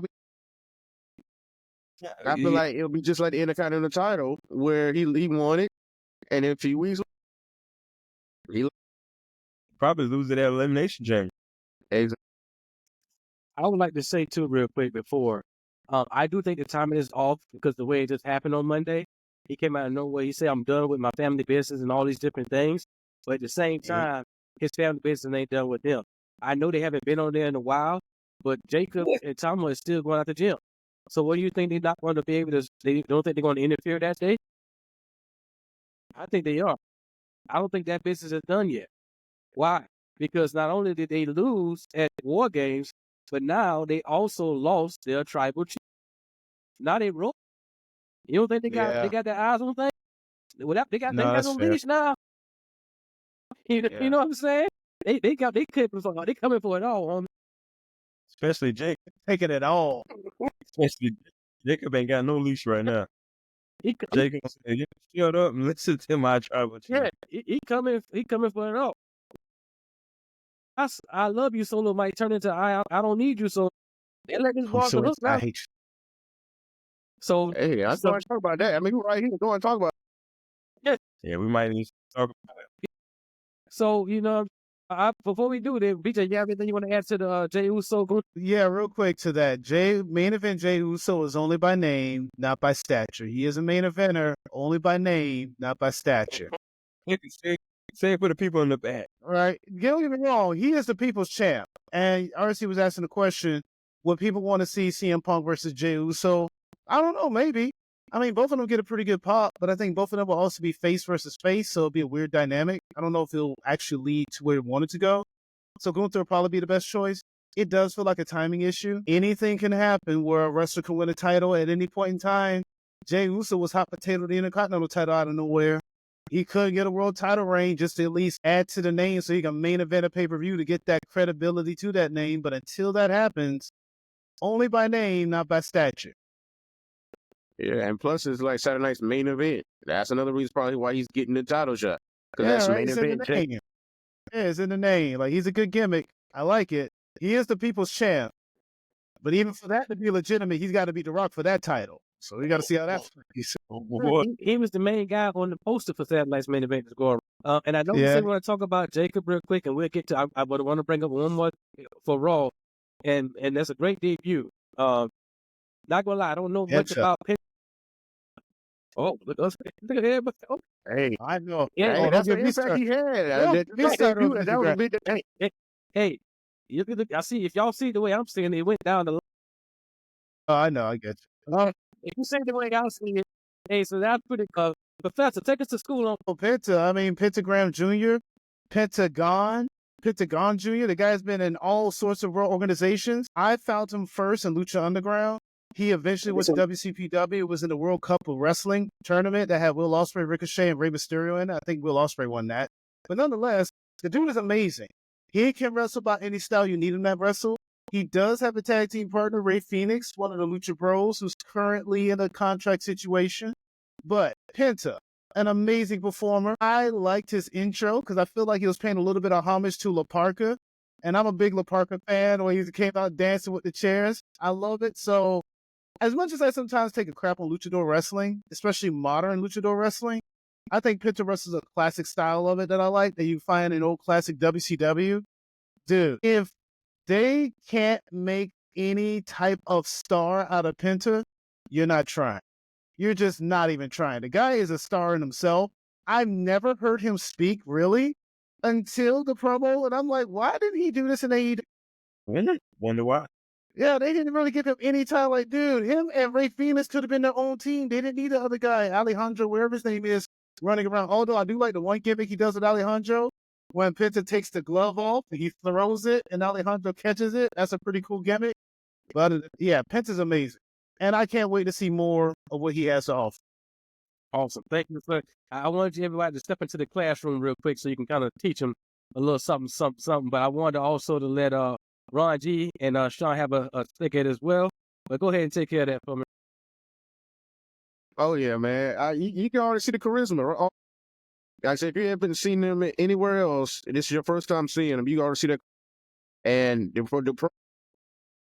I feel like it'll be just like the Intercontinental title where he won it, and in a few weeks, he probably lose it at Elimination Chamber. Exactly. I would like to say too, real quick before, I do think the timing is off because the way it just happened on Monday, he came out of nowhere. He said, "I'm done with my family business and all these different things," but at the same time, his family business ain't done with him. I know they haven't been on there in a while, but Jacob and Tom is still going out the gym. So, what do you think they're not going to be able to? They don't think they're going to interfere that day? I think they are. I don't think that business is done yet. Why? Because not only did they lose at War Games, but now they also lost their tribal chief. Now they roll. You don't think they got their eyes on things? They got no leash now. You know what I'm saying? They coming for it all, homie. Especially Jake. Taking it all. Especially Jacob ain't got no leash right now. Jacob said, "Yeah, shut up and listen to my tribal chief." Yeah, he coming for it all. I love you, Solo might turn into I don't need you, so they let this go off the hook I now. hate you. So Hey, I don't want to talk about that. I mean, we're right here. Go and talk about Yeah, we might need to talk about it. so before we do that, BJ, you have anything you want to add to the Jey Uso group? Yeah, real quick to that. Main event Jey Uso is only by name, not by stature. He is a main eventer only by name, not by stature. Say it for the people in the back. All right. Don't get me wrong. He is the people's champ. And RC was asking the question, would people want to see CM Punk versus Jey Uso? I don't know, maybe. I mean, both of them get a pretty good pop, but I think both of them will also be face versus face, so it'll be a weird dynamic. I don't know if it'll actually lead to where it wanted to go. So Gunther will probably be the best choice. It does feel like a timing issue. Anything can happen where a wrestler can win a title at any point in time. Jey Uso was hot potato the Intercontinental title out of nowhere. He could get a world title reign just to at least add to the name so he can main event a pay-per-view to get that credibility to that name. But until that happens, only by name, not by stature. Yeah, and plus it's like Saturday night's main event. That's another reason probably why he's getting the title shot. Because that's right, main it's in event. the name. Yeah, it's in the name. Like, he's a good gimmick. I like it. He is the people's champ. But even for that to be legitimate, he's got to beat The Rock for that title. So we got to see how that plays. He was the main guy on the poster for Saturday Night's Main Event to go around. And I know we said we want to talk about Jacob real quick, and we'll get to. I would want to bring up one more for Raw, and that's a great debut. Not gonna lie, I don't know much about Penta. Oh, look at everybody. Oh, Hey, I know. Yeah, hey, that's the impact he had. Hey, I see. If y'all see the way I'm seeing it, it went down the. Oh, I know. I get you. If you see the way I'm seeing it, hey, so that's pretty. Professor, take us to school on. Penta. I mean, Pentagram Jr., Pentagon Jr. The guy's been in all sorts of world organizations. I found him first in Lucha Underground. He eventually went to WCPW. It was in the World Cup of Wrestling tournament that had Will Ospreay, Ricochet, and Rey Mysterio in it. I think Will Ospreay won that. But nonetheless, the dude is amazing. He can wrestle by any style you need him to wrestle. He does have a tag team partner, Rey Fenix, one of the Lucha Bros, who's currently in a contract situation. But Penta, an amazing performer. I liked his intro because I feel like he was paying a little bit of homage to La Parka. And I'm a big La Parka fan where he came out dancing with the chairs. I love it. So as much as I sometimes take a crap on luchador wrestling, especially modern luchador wrestling, I think Penta wrestles a classic style of it that I like that you find in old classic WCW. Dude, if they can't make any type of star out of Penta, you're not trying. You're just not even trying. The guy is a star in himself. I've never heard him speak, really, until the promo, and I'm like, why didn't he do this in AEW? Wonder why. Yeah, they didn't really give him any time. Like, dude, him and Rey Fenix could have been their own team. They didn't need the other guy, Alejandro, wherever his name is, running around. Although I do like the one gimmick he does with Alejandro, when Penta takes the glove off, he throws it, and Alejandro catches it. That's a pretty cool gimmick. But yeah, Penta's amazing. And I can't wait to see more of what he has to offer. Awesome. Thank you. I wanted everybody to step into the classroom real quick so you can kind of teach them a little something. But I wanted also to let Ron G and Sean have a stick at it as well. But go ahead and take care of that for me. Oh yeah, man. You can already see the charisma. Right? Like I said, if you haven't seen him anywhere else, this is your first time seeing him. You can already see that. And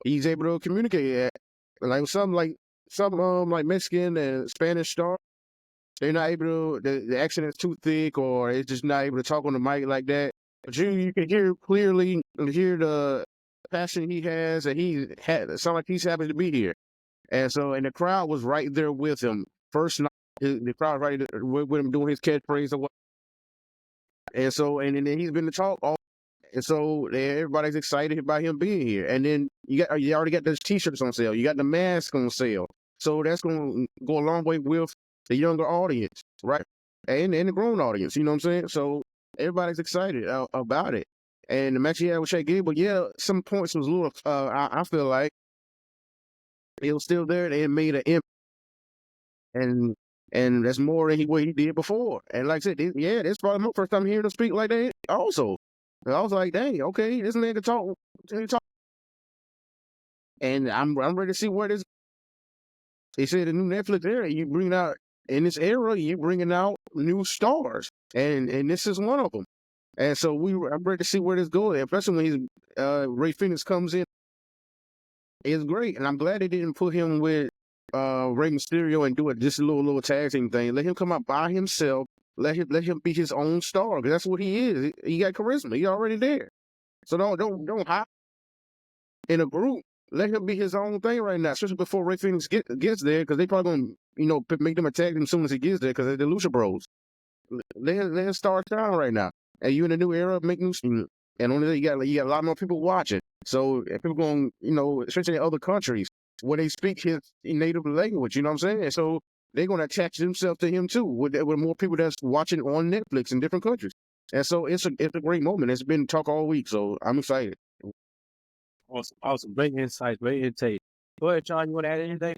he's able to communicate. Like some Mexican and Spanish star, they're not able to. The accent is too thick, or it's just not able to talk on the mic like that. But you can hear clearly, hear the passion he has, and sound like he's happy to be here. And the crowd was right there with him. First night, the crowd right there with him doing his catchphrase or what. And then he's been to talk all. And so everybody's excited about him being here. And then you already got those T-shirts on sale. You got the mask on sale. So that's going to go a long way with the younger audience, right? And the grown audience, you know what I'm saying? So everybody's excited about it. And the match he had with Shea Gable, yeah, some points was a little, I feel like it was still there. They had made an impact. And that's more than what he did before. And like I said, that's probably my first time hearing him speak like that also. And I was like, dang, okay, this nigga talk. And I'm ready to see where this. They said the new Netflix era, you bring out in this era, you're bringing out new stars, and this is one of them. And so I'm ready to see where this goes. Especially when Ray Phoenix comes in, it's great, and I'm glad they didn't put him with Rey Mysterio and do just a little tag team thing. Let him come out by himself. Let him be his own star, because that's what he is. He got charisma. He already there. So don't hide in a group. Let him be his own thing right now, especially before Ray Phoenix gets there, because they probably gonna make them attack him as soon as he gets there, because they're the Lucha Bros. Let him start down right now. And you in a new era, make new. And on that, you got a lot more people watching. So people going, especially in other countries where they speak his native language. You know what I'm saying? So they're going to attach themselves to him too, with more people that's watching on Netflix in different countries. And so it's a great moment. It's been talk all week, so I'm excited. Awesome. Great insight, great intake. Go ahead, John. You want to add anything?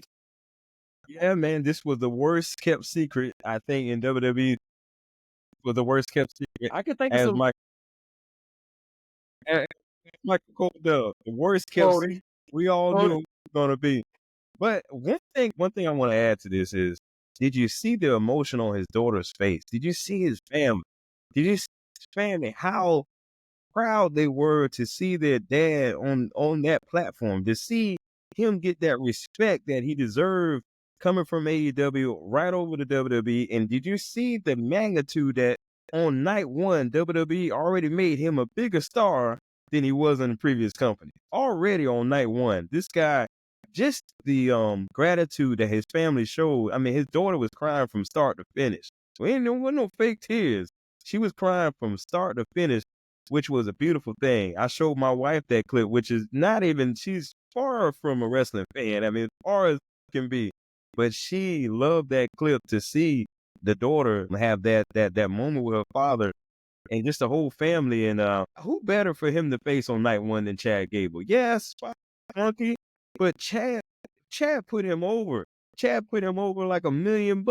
Yeah, man, this was the worst kept secret, I think, in WWE. Was the worst kept secret. I can think of as some. Michael Cole Dub, the worst kept secret we all knew it was going to be. But one thing I want to add to this is, did you see the emotion on his daughter's face? Did you see his family? Did you see his family, how proud they were to see their dad on that platform, to see him get that respect that he deserved coming from AEW right over to WWE? And did you see the magnitude that on night one, WWE already made him a bigger star than he was in the previous company? Already on night one, this guy, just the gratitude that his family showed. I mean, his daughter was crying from start to finish. So there wasn't no fake tears. She was crying from start to finish, which was a beautiful thing. I showed my wife that clip, which is not even, she's far from a wrestling fan. I mean, as far as can be. But she loved that clip, to see the daughter have that moment with her father and just the whole family. And who better for him to face on night one than Chad Gable? Yes, Funky, but Chad put him over. Chad put him over like $1 million.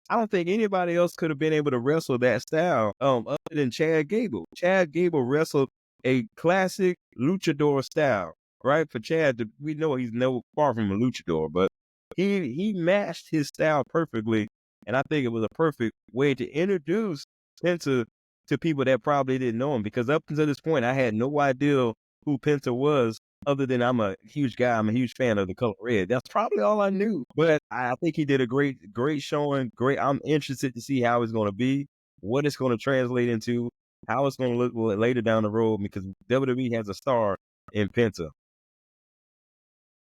I don't think anybody else could have been able to wrestle that style other than Chad Gable. Chad Gable wrestled a classic luchador style, right? For Chad, we know he's no far from a luchador, but he matched his style perfectly, and I think it was a perfect way to introduce Penta to people that probably didn't know him, because up until this point, I had no idea who Penta was, other than I'm a huge guy. I'm a huge fan of the color red. That's probably all I knew. But I think he did a great showing. I'm interested to see how it's going to be, what it's going to translate into, how it's going to look later down the road, because WWE has a star in Penta.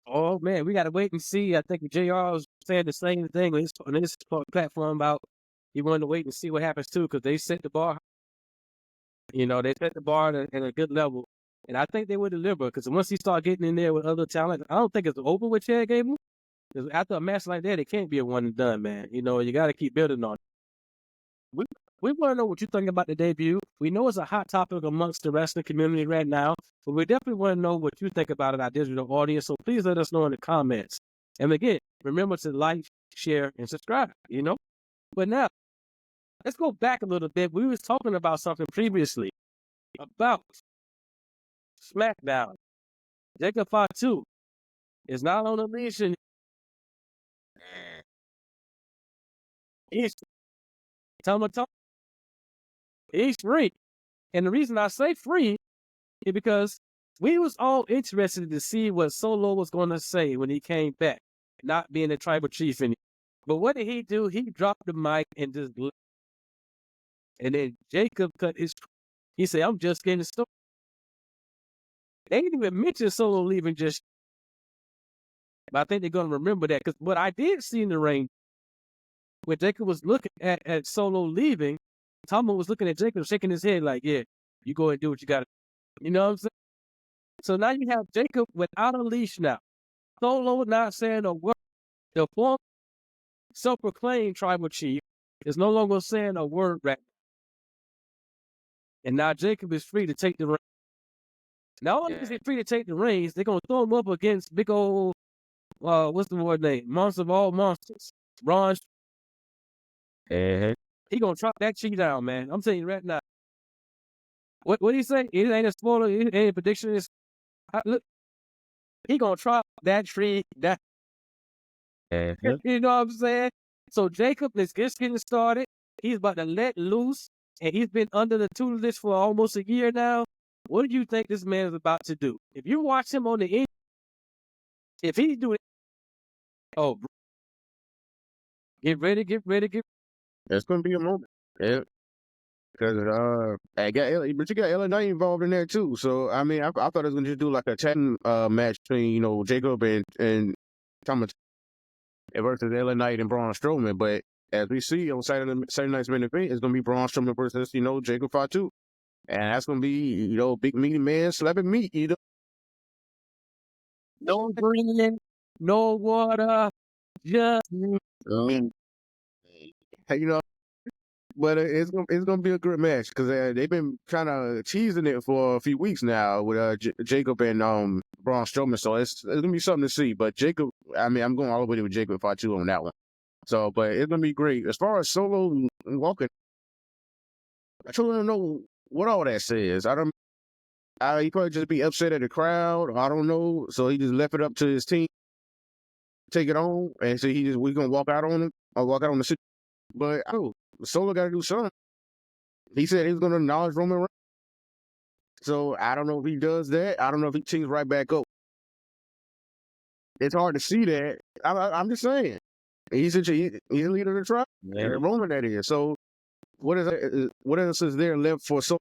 Oh man, we got to wait and see. I think JR was saying the same thing on his platform about he wanted to wait and see what happens too, because they set the bar. They set the bar at a good level. And I think they would deliver, because once he start getting in there with other talent, I don't think it's over with Chad Gable. Because after a match like that, it can't be a one and done, man. You got to keep building on it. We want to know what you think about the debut. We know it's a hot topic amongst the wrestling community right now, but we definitely want to know what you think about it, our digital audience. So please let us know in the comments. And again, remember to like, share, and subscribe, But now, let's go back a little bit. We was talking about something previously about Smackdown. Jacob Fatu is not on a leash. He's free. And the reason I say free is because we was all interested to see what Solo was going to say when he came back, not being a tribal chief anymore. But what did he do? He dropped the mic and just left. And then Jacob he said, I'm just getting started. They didn't even mention Solo leaving just. But I think they're going to remember that, because what I did see in the ring, when Jacob was looking at Solo leaving, Tommo was looking at Jacob, shaking his head like, yeah, you go and do what you got to do. You know what I'm saying? So now you have Jacob without a leash now. Solo not saying a word. The former self-proclaimed tribal chief is no longer saying a word right now. And now Jacob is free to take the reins. Not only is he free to take the reins, they're going to throw him up against big old, what's the word name? Monster of all monsters. Ron. He going to chop that cheek down, man. I'm telling you right now. What do you say? It ain't a spoiler. It ain't a prediction. Look, he gonna try that tree. That Uh-huh. you know what I'm saying? So Jacob is just getting started. He's about to let loose, and he's been under the tutelage for almost a year now. What do you think this man is about to do? If you watch him on the end, if he's doing, oh, bro, get ready. It's gonna be a moment. Yeah. Because but you got LA Knight involved in there too. So I mean, I thought it was gonna just do like a chat match between Jacob and Thomas versus LA Knight and Braun Strowman. But as we see on Saturday night's main event, it's gonna be Braun Strowman versus Jacob Fatu, and that's gonna be big meaty man slapping meat. No green, no water, just You know, but it's gonna be a good match because they've been kind of teasing it for a few weeks now with Jacob and Braun Strowman. So it's gonna be something to see. But Jacob, I mean, I'm going all the way with Jacob Fatu on that one. So, but it's gonna be great. As far as Solo walking, I truly don't know what all that says. He probably just be upset at the crowd. I don't know. So he just left it up to his team, take it on, and so we're gonna walk out on him or walk out on the city. But Solo got to do something. He said he was going to acknowledge Roman Reigns. So I don't know if he does that. I don't know if he teams right back up. It's hard to see that. I'm just saying. He's a leader of the tribe. Yeah. Roman, that is. So what else is there left for Solo?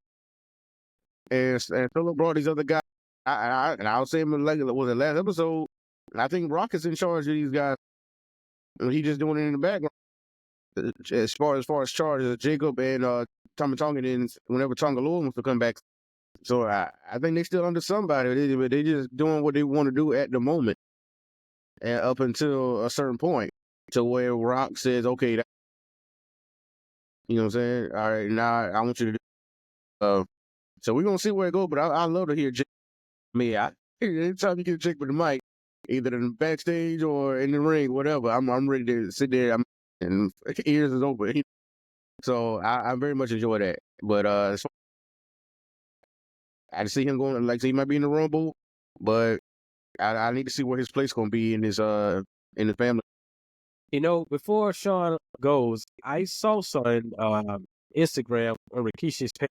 And Solo brought these other guys. And I was saying, was the last episode, I think Rock is in charge of these guys. He just doing it in the background. As far as charges, Jacob and Tommy Tonga, then whenever Tonga Lord wants to come back. So I think they still under somebody, but they just doing what they want to do at the moment, and up until a certain point, to where Rock says, "Okay, you know what I'm saying? All right, now I want you to do." So we're gonna see where it goes. But I love to hear anytime you get Jake with the mic, either in the backstage or in the ring, whatever. I'm ready to sit there. And ears is open. So I very much enjoy that. But I see him going, like, he might be in the Rumble, but I need to see where his place going to be in his in the family. Before Sean goes, I saw something on Instagram on Rikishi's page.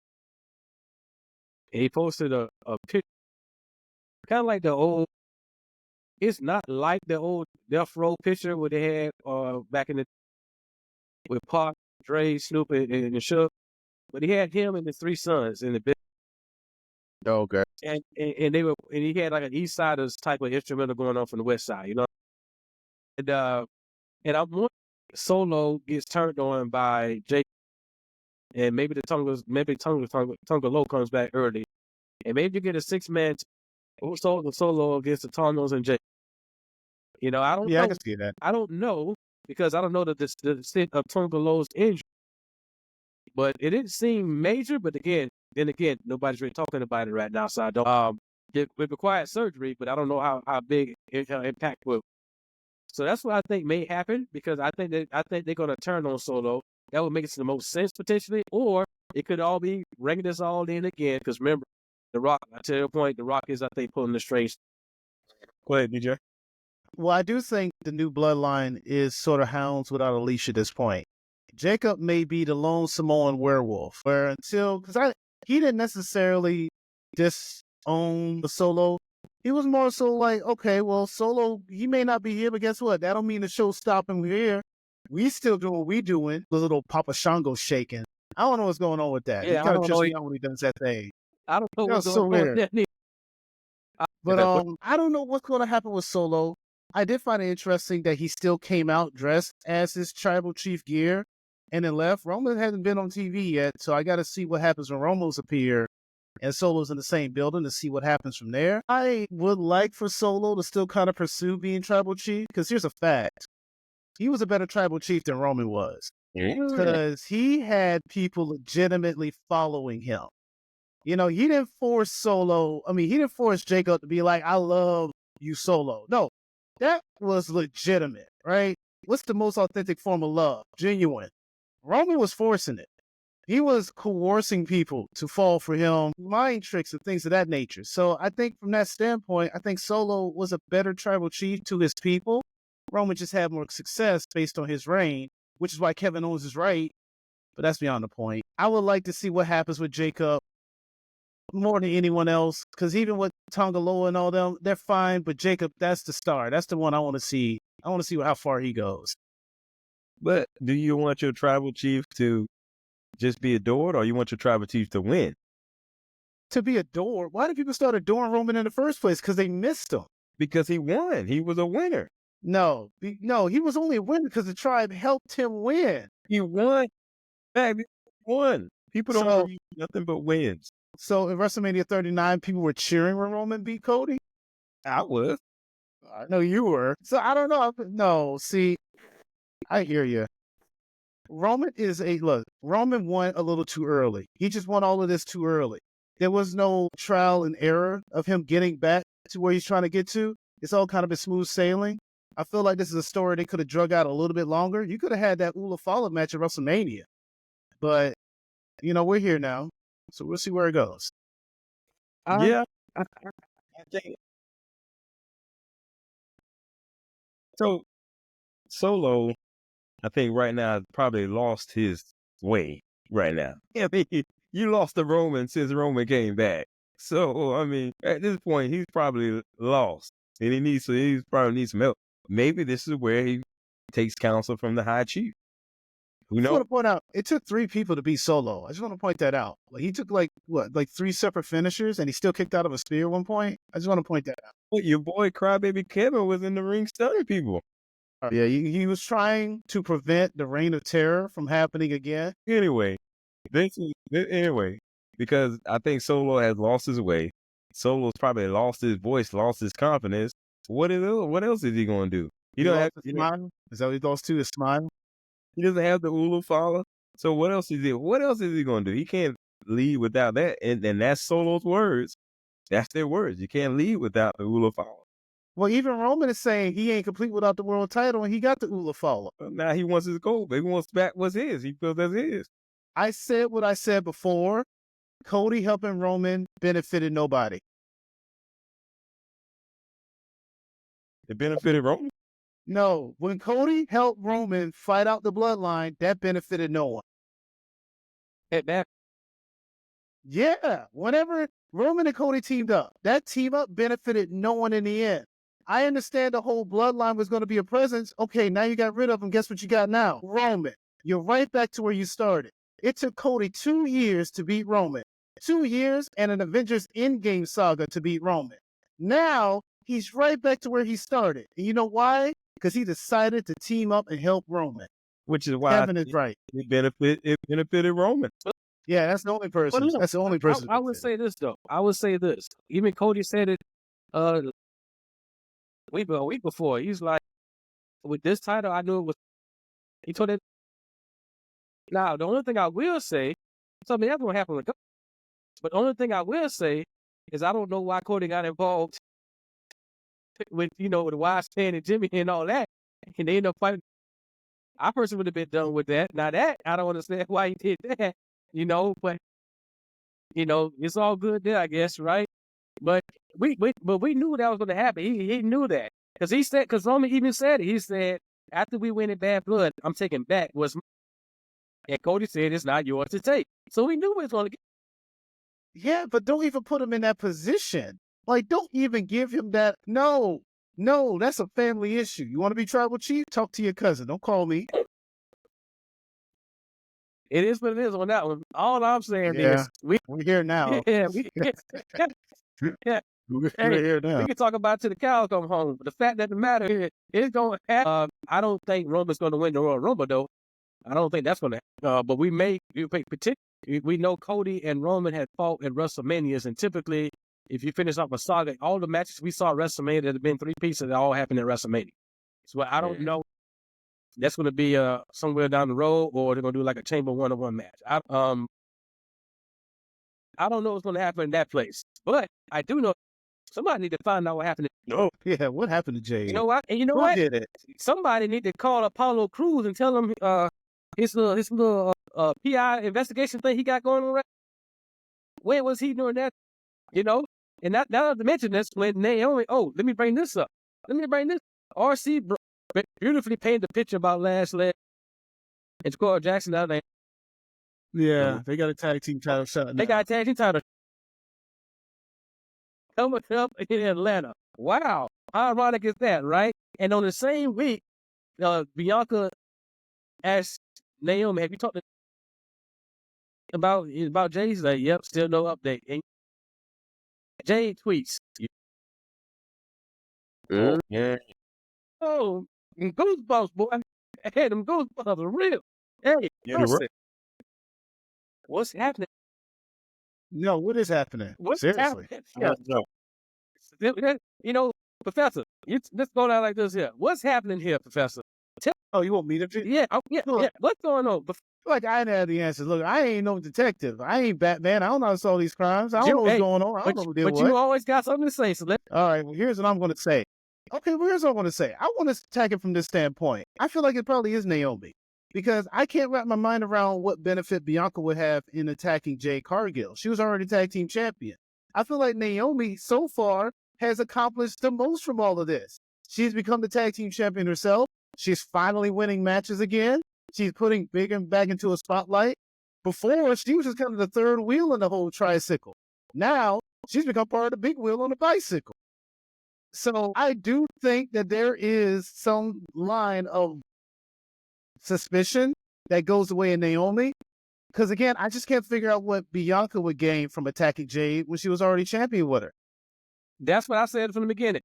He posted a picture, kind of like the old. It's not like the old Death Row picture where they had back in the with Pac, Dre, Snoop, and Suge, but he had him and his three sons in the bit. Okay. And he had like an East Siders type of instrumental going on from the West Side, And I'm wondering if Solo gets turned on by Jake, and maybe Tonga Low comes back early, and maybe you get a 6-man Solo against the Tongos and Jake. I don't know. I can see that. I don't know because I don't know the extent of Tonga Low's injury, but it didn't seem major. But again, nobody's really talking about it right now, so I don't. It required surgery, but I don't know how big impact will. So that's what I think may happen, because I think they're gonna turn on Solo. That would make it the most sense potentially, or it could all be ringing this all in again. Because remember, The Rock. To your point, The Rock is, I think, pulling the strings. Go ahead, DJ. Well, I do think the new bloodline is sort of hounds without a leash at this point. Jacob may be the lone Samoan werewolf, because he didn't necessarily disown the Solo. He was more so like, okay, well, Solo, he may not be here, but guess what? That don't mean the show's stopping. We're here. We still doing what we doing. The little Papa Shango shaking. I don't know what's going on with that. Yeah, he kind of just me out when he does that thing. I don't know what's That's going so on weird. with that. But I don't know what's going to happen with Solo. I did find it interesting that he still came out dressed as his tribal chief gear and then left. Roman hasn't been on TV yet, so I got to see what happens when Romans appear and Solo's in the same building to see what happens from there. I would like for Solo to still kind of pursue being tribal chief, because here's a fact. He was a better tribal chief than Roman was, because he had people legitimately following him. He didn't force he didn't force Jacob to be like, I love you, Solo. No, that was legitimate, right? What's the most authentic form of love? Genuine. Roman was forcing it. He was coercing people to fall for him, mind tricks and things of that nature. So I think from that standpoint, I think Solo was a better tribal chief to his people. Roman just had more success based on his reign, which is why Kevin Owens is right. But that's beyond the point. I would like to see what happens with Jacob more than anyone else, because even with Tongaloa and all them, they're fine. But Jacob, that's the star. That's the one I want to see. I want to see how far he goes. But do you want your tribal chief to just be adored, or you want your tribal chief to win? To be adored? Why did people start adoring Roman in the first place? Because they missed him. Because he won. He was a winner. No, he was only a winner because the tribe helped him win. He won. Back, he won. People don't believe nothing but wins. So in WrestleMania 39, people were cheering when Roman beat Cody? I was. I know you were. So I don't know. No, see, I hear you. Roman won a little too early. He just won all of this too early. There was no trial and error of him getting back to where he's trying to get to. It's all kind of been smooth sailing. I feel like this is a story they could have drug out a little bit longer. You could have had that Ula Fala match at WrestleMania. But, we're here now. So we'll see where it goes. Yeah. I think. So, Solo, I think right now probably lost his way right now. I mean, you lost the Roman since Roman came back. So, I mean, at this point, he's probably lost. And he probably needs some help. Maybe this is where he takes counsel from the high chief. Who knows? I want to point out, it took 3 people to beat Solo. I just want to point that out. Like, he took like 3 separate finishers, and he still kicked out of a spear at one point. I just want to point that out. But your boy Crybaby Kevin was in the ring stunning people. Yeah, he was trying to prevent the reign of terror from happening again. Anyway, because I think Solo has lost his way. Solo's probably lost his voice, lost his confidence. What else is he going to do? He don't have smile. Is that what he lost to? His smile? He doesn't have the Ula Fala. So what else is he going to do? He can't lead without that. And that's Solo's words. That's their words. You can't lead without the Ula Fala. Well, even Roman is saying he ain't complete without the world title, and he got the Ula Fala. Now he wants his gold. He wants back what's his. He feels that's his. I said what I said before. Cody helping Roman benefited nobody. It benefited Roman? No, when Cody helped Roman fight out the bloodline, that benefited no one. Yeah, whenever Roman and Cody teamed up, that team up benefited no one in the end. I understand the whole bloodline was going to be a presence. Okay, now you got rid of him. Guess what you got now? Roman. You're right back to where you started. It took Cody 2 years to beat Roman. 2 years and an Avengers Endgame saga to beat Roman. Now, he's right back to where he started. And you know why? Because he decided to team up and help Roman. Which is why Kevin is right. It benefited Roman. Yeah, that's the only person. That's the only person. I would say this, though. I would say this. Even Cody said it a week before. He's like, with this title, I knew it was. He told it. Now, the only thing I will say, something else will happen with Cody. But the only thing I will say is I don't know why Cody got involved with, with the Wise Man and Jimmy and all that. And they end up fighting. I personally would have been done with that. Now that, I don't understand why he did that, but, it's all good there, I guess, right? But we knew that was going to happen. He knew that. Because Roman even said it. He said, after we win in Bad Blood, I'm taking back what's mine. And Cody said it's not yours to take. So we knew it was going to get. Yeah, but don't even put him in that position. Like, don't even give him that. No, that's a family issue. You want to be tribal chief? Talk to your cousin. Don't call me. It is what it is on that one. All I'm saying is we're here now. Yeah, We're here now. We can talk about it till the cows come home. But the fact that the matter is, it's going to happen. I don't think Roman's going to win the Royal Rumble, though. I don't think that's going to happen. But we know Cody and Roman had fought at WrestleManias, and typically, if you finish off a saga, all the matches we saw at WrestleMania that have been 3 pieces, that all happened at WrestleMania. So I don't know. That's going to be somewhere down the road, or they're going to do like a Chamber 1-on-1 match. I don't know what's going to happen in that place, but I do know somebody need to find out what happened. Yeah, what happened to Jay? You know what? And you know what? Did it? Somebody need to call Apollo Crews and tell him his little PI investigation thing he got going on? Right? Where was he doing that? You know, and now not to mention this, when Naomi, let me bring this up. RC beautifully painted the picture about last leg and Score Jackson the other day. Yeah, they got a tag team title shot. They got a tag team title coming up in Atlanta. Wow, how ironic is that, right? And on the same week, Bianca asked Naomi, "Have you talked about Jay?" He's like, "Yep, still no update." And Jay tweets, Yeah. "Oh, goosebumps, boy! Hey, them goosebumps are real. Hey, Yeah, listen, what's happening? No, what is happening? What's Seriously. happening? Yeah. You know, Professor, let's go down like this here. What's happening here, Professor? Oh, you want me to? Yeah. What's going on? Like, I didn't have the answers. Look, I ain't no detective. I ain't Batman. I don't know how to solve these crimes. I don't know what's going on. I don't know who did But what. you always got something to say, so All right, well, here's what I'm going to say. Okay, well, here's what I'm going to say. I want to attack it from this standpoint. I feel like it probably is Naomi because I can't wrap my mind around what benefit Bianca would have in attacking Jade Cargill. She was already tag team champion. I feel like Naomi so far has accomplished the most from all of this. She's become the tag team champion herself. She's finally winning matches again. She's putting Big back into a spotlight. Before, she was just kind of the third wheel in the whole tricycle. Now, she's become part of the big wheel on the bicycle. So I do think that there is some line of suspicion that goes away in Naomi. Because again, I just can't figure out what Bianca would gain from attacking Jade when she was already champion with her. that's what I said from the beginning.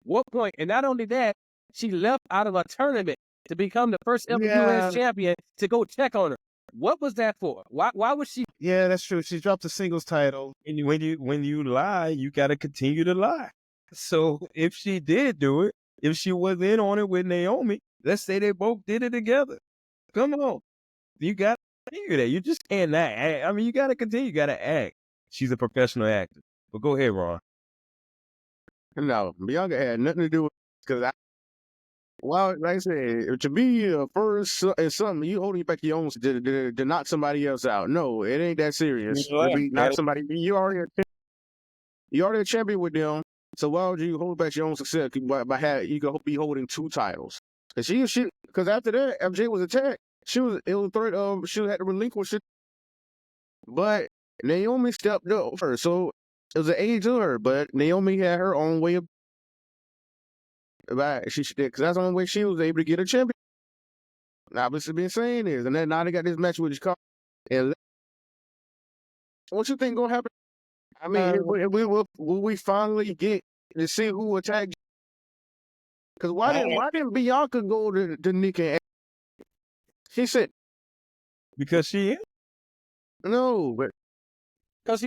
What point? And not only that, she left out of a tournament to become the first ever U.S. champion to go check on her. What was that for? Why was she? Yeah, that's true. She dropped the singles title. And when you lie, you got to continue to lie. So if she did do it, if she was in on it with Naomi, let's say they both did it together. Come on, you got to figure that. You just can't act. I mean, you got to continue. You got to act. She's a professional actor. But go ahead, Ron. No, Bianca had nothing to do with because like I said, to be first is something you holding back your own to knock somebody else out. No, it ain't that serious. To be knock somebody, you already a champion with them. So why would you hold back your own success by you could be holding two titles? Because after that, MJ was attacked. It was a threat of she had to relinquish it. But Naomi stepped up first, so it was an age of her. But Naomi had her own way of. Because that's the only way she was able to get a champion. Now, what's been saying is, and then now they got this match with Chicago. And what you think gonna happen? I mean, will we finally get to see who attacked? Because why didn't Bianca go to Nikki? And she said Because she is. no, but Because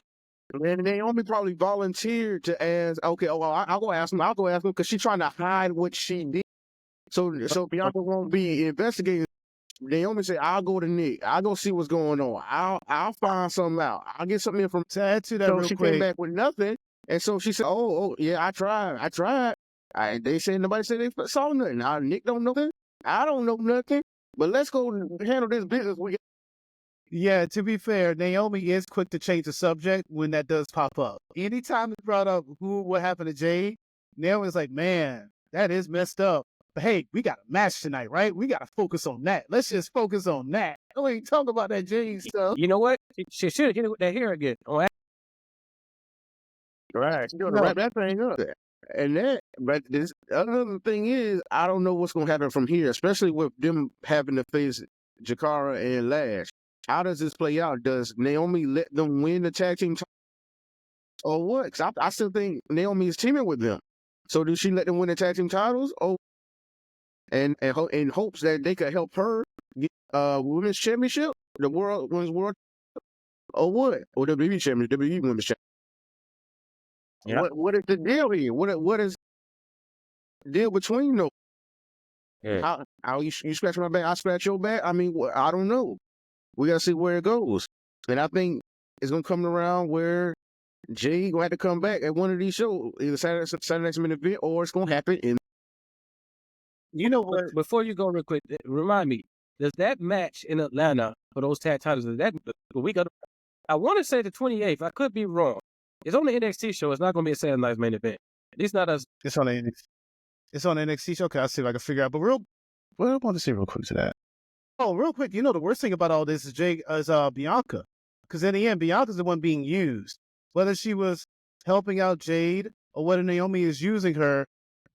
and Naomi probably volunteered to ask. Okay, I'll go ask him. Because she's trying to hide what she did. So Bianca won't be investigating. Naomi said, "I'll go to Nick. I'll go see what's going on. I'll find something out. I'll get something from." To add to that So real she quick, came back with nothing, and so she said, "Oh, yeah, I tried. They said nobody said they saw nothing. Now Nick don't know nothing. I don't know nothing. But let's go handle this business. yeah, to be fair, Naomi is quick to change the subject when that does pop up. Anytime it's brought up what happened to Jade, Naomi's like, man, that is messed up. But hey, we got a match tonight, right? We got to focus on that. Let's just focus on that. We ain't talk about that Jade stuff. you know what? She should have hit it with that hair again. Oh, Right. She's going to wrap that thing up. But this other thing is, I don't know what's going to happen from here, especially with them having to face Jakara and Lash. How does this play out? Does Naomi let them win the tag team or what? Because I still think Naomi is teaming with them. So does she let them win the tag team titles? And in hopes that they could help her get women's championship, the women's world, or what? Or WWE championship, WWE women's championship. Yeah. What is the deal here? What is the deal between those? Yeah. How you scratch my back, I scratch your back? I mean, I don't know. We got to see where it goes. And I think it's going to come around where Jay going to have to come back at one of these shows, either Saturday Next Minute event, or it's going to happen in. You know what? before you go real quick, remind me, does that match in Atlanta for those tag titles? Is that the week of? I want to say the 28th. I could be wrong. It's on the NXT show. It's not going to be a Saturday Night's main event. At least not us. It's on the NXT. It's on the NXT show. Okay, I'll see if I can figure out. But I want to say real quick to that. Oh, real quick. The worst thing about all this is Bianca, because in the end, Bianca's the one being used. Whether she was helping out Jade or whether Naomi is using her,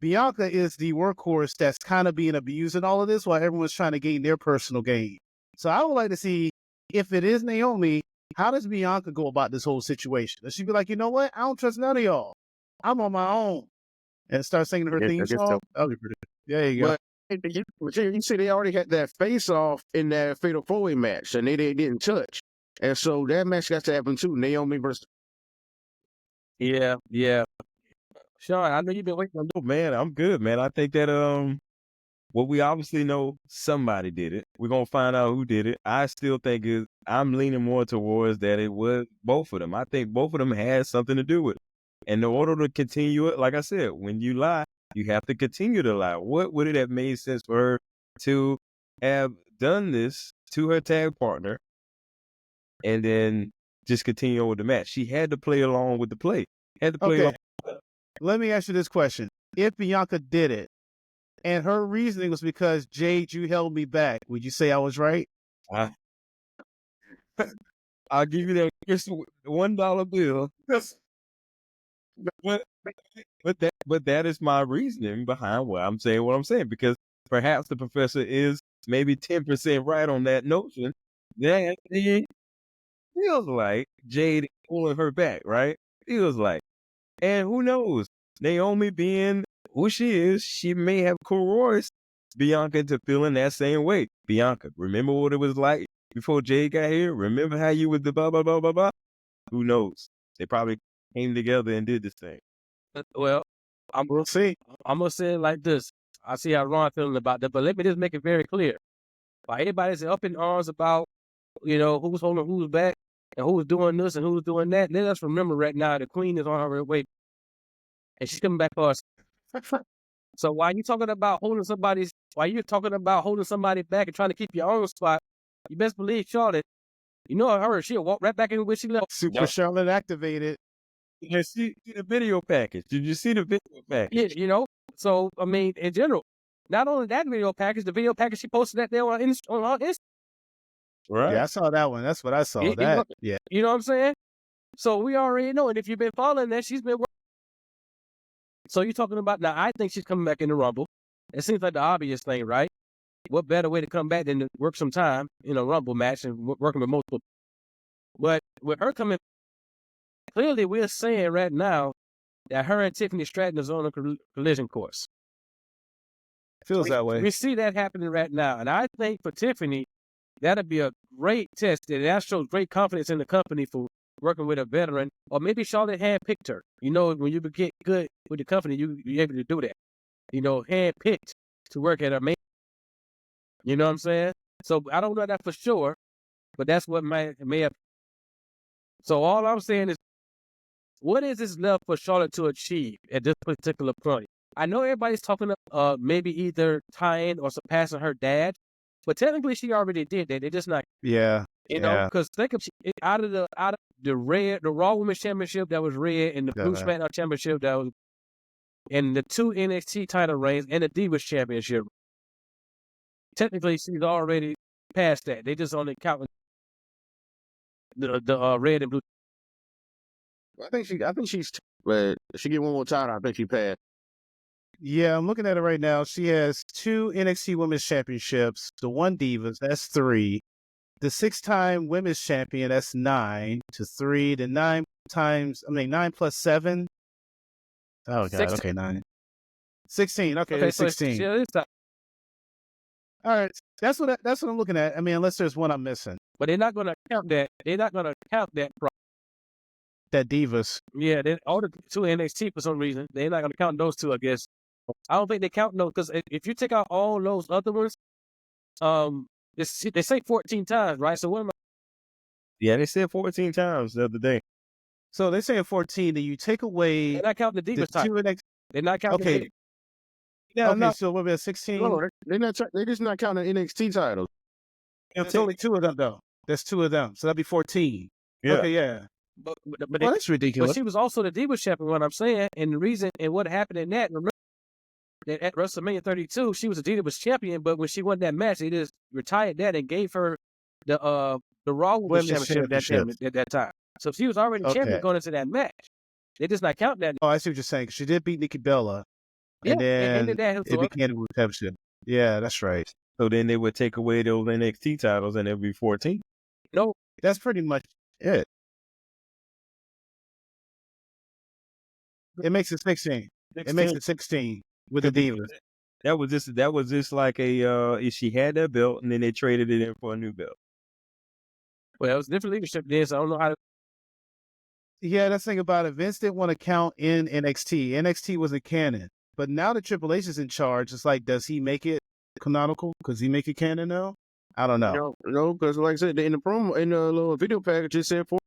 Bianca is the workhorse that's kind of being abused in all of this while everyone's trying to gain their personal gain. So I would like to see, if it is Naomi, how does Bianca go about this whole situation? Does she be like, you know what? I don't trust none of y'all. I'm on my own. And start singing her theme song? That'll be pretty good. There you go. But you see, they already had that face-off in that Fatal 4-Way match, and they didn't touch. And so that match got to happen too, Naomi versus... Yeah. Sean, I know you've been waiting on Oh, man, I'm good, man. I think that well, we obviously know somebody did it. We're gonna find out who did it. I still think I'm leaning more towards that it was both of them. I think both of them had something to do with it. And in order to continue it, like I said, when you lie, you have to continue to lie. What would it have made sense for her to have done this to her tag partner and then just continue on with the match? She had to play along with the play. Okay. Let me ask you this question. If Bianca did it, and her reasoning was because, Jade, you held me back, would you say I was right? I'll give you that $1 bill. But that is my reasoning behind what I'm saying, because perhaps the professor is maybe 10% right on that notion that it feels like Jade pulling her back, right? Feels like. And who knows? Naomi being who she is, she may have coerced Bianca into feeling that same way. Bianca, remember what it was like before Jade got here? Remember how you was the blah, blah, blah, blah, blah? Who knows? They probably came together and did this thing. Well, We'll see. I'm going to say it like this. I see how Ron feeling about that, but let me just make it very clear. While everybody's up in arms about, who's holding who's back and who's doing this and who's doing that, let us remember right now the queen is on her way. And she's coming back for us. So while you're talking about holding somebody back and trying to keep your own spot, you best believe Charlotte, she'll walk right back in where she left. Super Charlotte activated. You see the video package. Did you see the video package? Yeah, So, I mean, in general, not only that video package, the video package she posted that there on her Instagram. Right. Yeah, I saw that one. That's what I saw. Yeah. You know what I'm saying? So we already know. And if you've been following that, she's been working. So you're talking about, now I think she's coming back in the Rumble. It seems like the obvious thing, right? What better way to come back than to work some time in a Rumble match and working with multiple. But with her coming, clearly we're saying right now that her and Tiffany Stratton is on a collision course. Feels that way. We see that happening right now. And I think for Tiffany, that'll be a great test. And that shows great confidence in the company for working with a veteran. Or maybe Charlotte handpicked her. When you get good with the company, you're able to do that. Handpicked to work at her main. You know what I'm saying? So I don't know that for sure, but that's what may have. So all I'm saying is, what is this left for Charlotte to achieve at this particular point? I know everybody's talking about maybe either tying or surpassing her dad, but technically she already did that. They're just not. Yeah. Because think of out of the Raw Women's Championship that was Rhea, and the Blue SmackDown Championship that was, and the 2 NXT title reigns and the Divas Championship. Technically, she's already past that. They just only count the red and blue. I think she's. But if she get one more title, I think she passed. Yeah, I'm looking at it right now. She has 2 NXT Women's Championships, the 1 Divas, that's 3. The 6-time Women's Champion, that's 9 to 3. The 9 plus 7. Oh, God. 16. Okay, 9. 16. Okay, 16. So all right. That's what I'm looking at. I mean, unless there's one I'm missing. But they're not going to count that. They're not going to count that. That Divas. Yeah, all the 2 NXT for some reason. They're not going to count those 2, I guess. I don't think they count those, because if you take out all those other ones, they say 14 times, right? So what am I? Yeah, they said 14 times the other day. So they're saying 14. Then you take away. They're not counting the Divas title. They're not counting. Okay. Yeah. Okay. So what about 16? No, they're not. They're just not counting NXT titles. There's only 2 of them, though. There's 2 of them. So that'd be 14. Yeah. Okay, yeah. But Well, that's ridiculous. But she was also the Divas champion, what I'm saying. And the reason and what happened in that, remember that at WrestleMania 32, she was a Divas champion, but when she won that match, they just retired that and gave her the Raw Women's Championship at that time. So she was already champion going into that match. They just not counting that. Oh, I see what you're saying. 'Cause she did beat Nikki Bella. Yeah, And then that it became a redemption. Yeah, that's right. So then they would take away those NXT titles and it'd be 14. No, That's pretty much it. It makes it 16. It makes it 16 with the Divas. That was just like if she had that belt and then they traded it in for a new belt. well, it was different leadership then, so I don't know how to. Yeah, that's the thing about it. Vince didn't want to count in NXT. NXT wasn't canon. But now that Triple H is in charge, it's like, does he make it canonical? Does he make it canon now? I don't know. No, because like I said, in the promo, in the little video package, it said 4.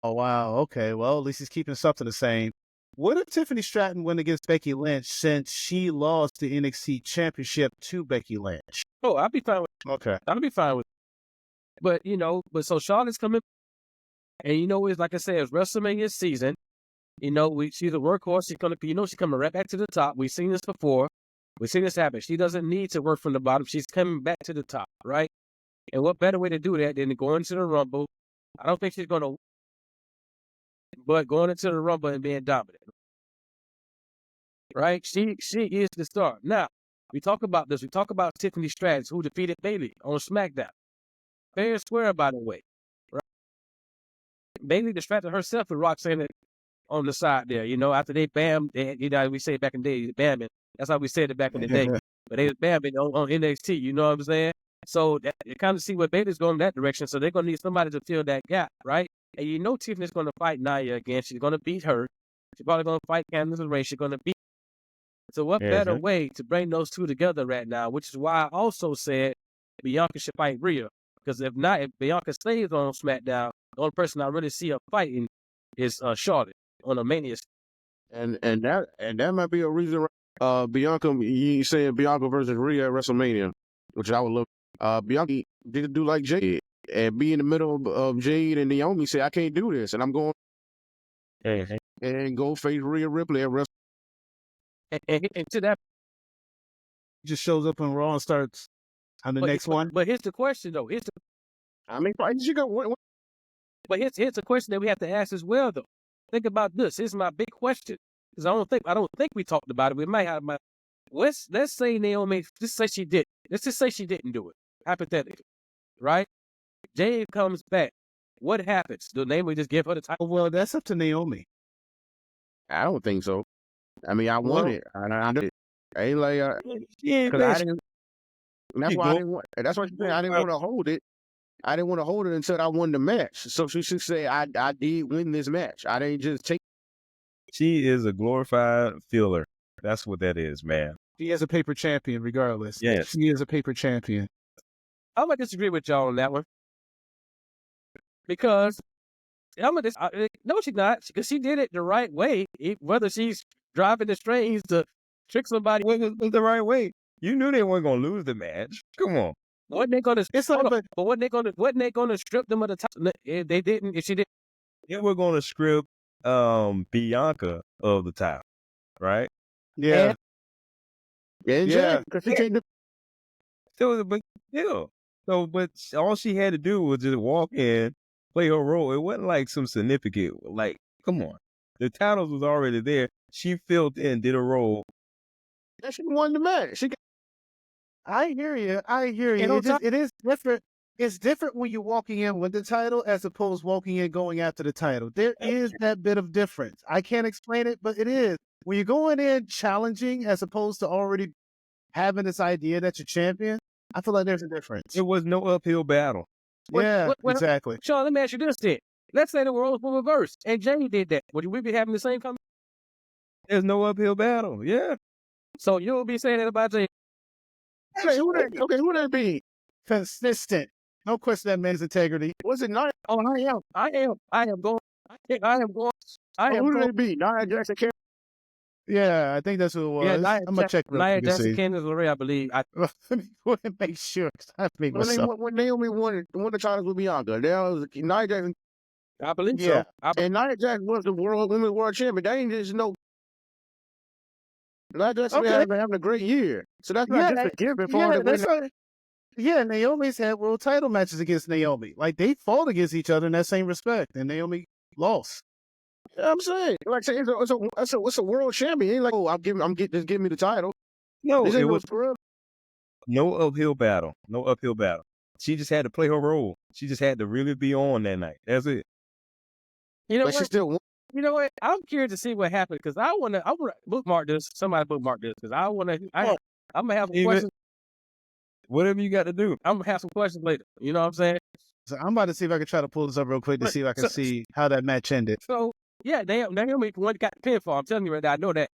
Oh, wow. Okay. Well, at least he's keeping something the same. What if Tiffany Stratton went against Becky Lynch since she lost the NXT championship to Becky Lynch? Oh, I'll be fine with Okay. I'll be fine with it. But so Charlotte's coming, and it's like I said, it's WrestleMania season. She's a workhorse. She's gonna, she's coming right back to the top. We've seen this before. We've seen this happen. She doesn't need to work from the bottom. She's coming back to the top, right? And what better way to do that than to go into the Rumble? I don't think she's gonna, but going into the Rumble and being dominant, right? She is the star. Now we talk about this. We talk about Tiffany Stratton, who defeated Bayley on SmackDown. Fair and square, by the way. Right? Bayley distracted herself with Roxanne on the side there. After they bam, we say back in the day, bamming. That's how we said it back in the day. But they was bamming on NXT. You know what I'm saying? So you kind of see where Bayley's going in that direction. So they're gonna need somebody to fill that gap, right? And Tiffany's gonna fight Nia again. She's gonna beat her. She's probably gonna fight Candice LeRae. She's gonna beat. So what better way to bring those two together right now? Which is why I also said Bianca should fight Rhea. Because if Bianca stays on SmackDown, the only person I really see her fighting is Charlotte on a Mania. And that might be a reason. Bianca, you saying Bianca versus Rhea at WrestleMania, which I would love. Bianca did do like Jade and be in the middle of Jade and Naomi. Say I can't do this, and I'm going and go face Rhea Ripley at WrestleMania. And to that, He just shows up on Raw and starts on the next one. But here's the question, though. I mean, you got what? But here's a question that we have to ask as well, though. Think about this. Here's my big question. Because I don't think we talked about it. We might have let's say Naomi, let's say she did. Let's just say she didn't do it. Hypothetically. Right? Jade comes back. What happens? Do Naomi just give her the title? Well, that's up to Naomi. I don't think so. I mean, I want it. I did. I ain't like, Yeah, I didn't. And that's why I didn't want. That's why I didn't want to hold it. I didn't want to hold it until I won the match. So she should say, I did win this match. I didn't just take. She is a glorified filler. That's what that is, man. She is a paper champion, regardless. Yes. She is a paper champion. I'm going to disagree with y'all on that one. Because, no, she's not. Because she did it the right way. Whether she's driving the strings to trick somebody. It was the right way. You knew they weren't going to lose the match. Come on. Wasn't they going to? It's like, but wasn't they going to strip them of the title? If they didn't, if she didn't. They were going to strip Bianca of the title, right? Yeah. Yeah. Because she can't do. It was a big deal. So, but all she had to do was just walk in, play her role. It wasn't like some significant, like, come on. The titles was already there. She filled in, did a role. And she won the match. I hear you. It is different. It's different when you're walking in with the title as opposed to walking in going after the title. There is that bit of difference. I can't explain it, but it is. When you're going in challenging as opposed to already having this idea that you're champion, I feel like there's a difference. It was no uphill battle. Exactly. Sean, let me ask you this then. Let's say the roles were reversed and Jay did that. Would we be having the same conversation? There's no uphill battle. Yeah. So you'll be saying that about Jay. Okay, who that be? Consistent. No question that man's integrity. Was it not? Oh, I am going. Who did it be? Nia Jackson. Yeah, I think that's what it was. Yeah, Nia I'm gonna check real Nia quick to Jackson, see. Candice LeRae, I believe. Let me go ahead and make sure. 'Cause I make When, myself. when Naomi won the titles with Bianca, there was Nia Jackson, I believe Yeah. so. and Nia Jackson was the women's world champion. They ain't just no. Nia Jackson Okay. been having a great year, so that's not just a given for her Yeah, to that's win. right. Yeah, Naomi's had world title matches against Naomi. Like they fought against each other in that same respect, and Naomi lost. You know what I'm saying, like, say it's a world champion. It ain't like, oh, just give me the title. No, This it ain't no was scrub. no uphill battle. No uphill battle. She just had to play her role. She just had to really be on that night. That's it. You know But she what? still won. You know what? I'm curious to see what happened because I wanna bookmark this. Somebody bookmark this because I'm gonna have some Even- questions. Whatever you got to do. I'm gonna have some questions later. You know what I'm saying? So I'm about to see if I can try to pull this up real quick to Right. see if I can see how that match ended. So yeah, Naomi one got the pinfall. I'm telling you right now, I know that.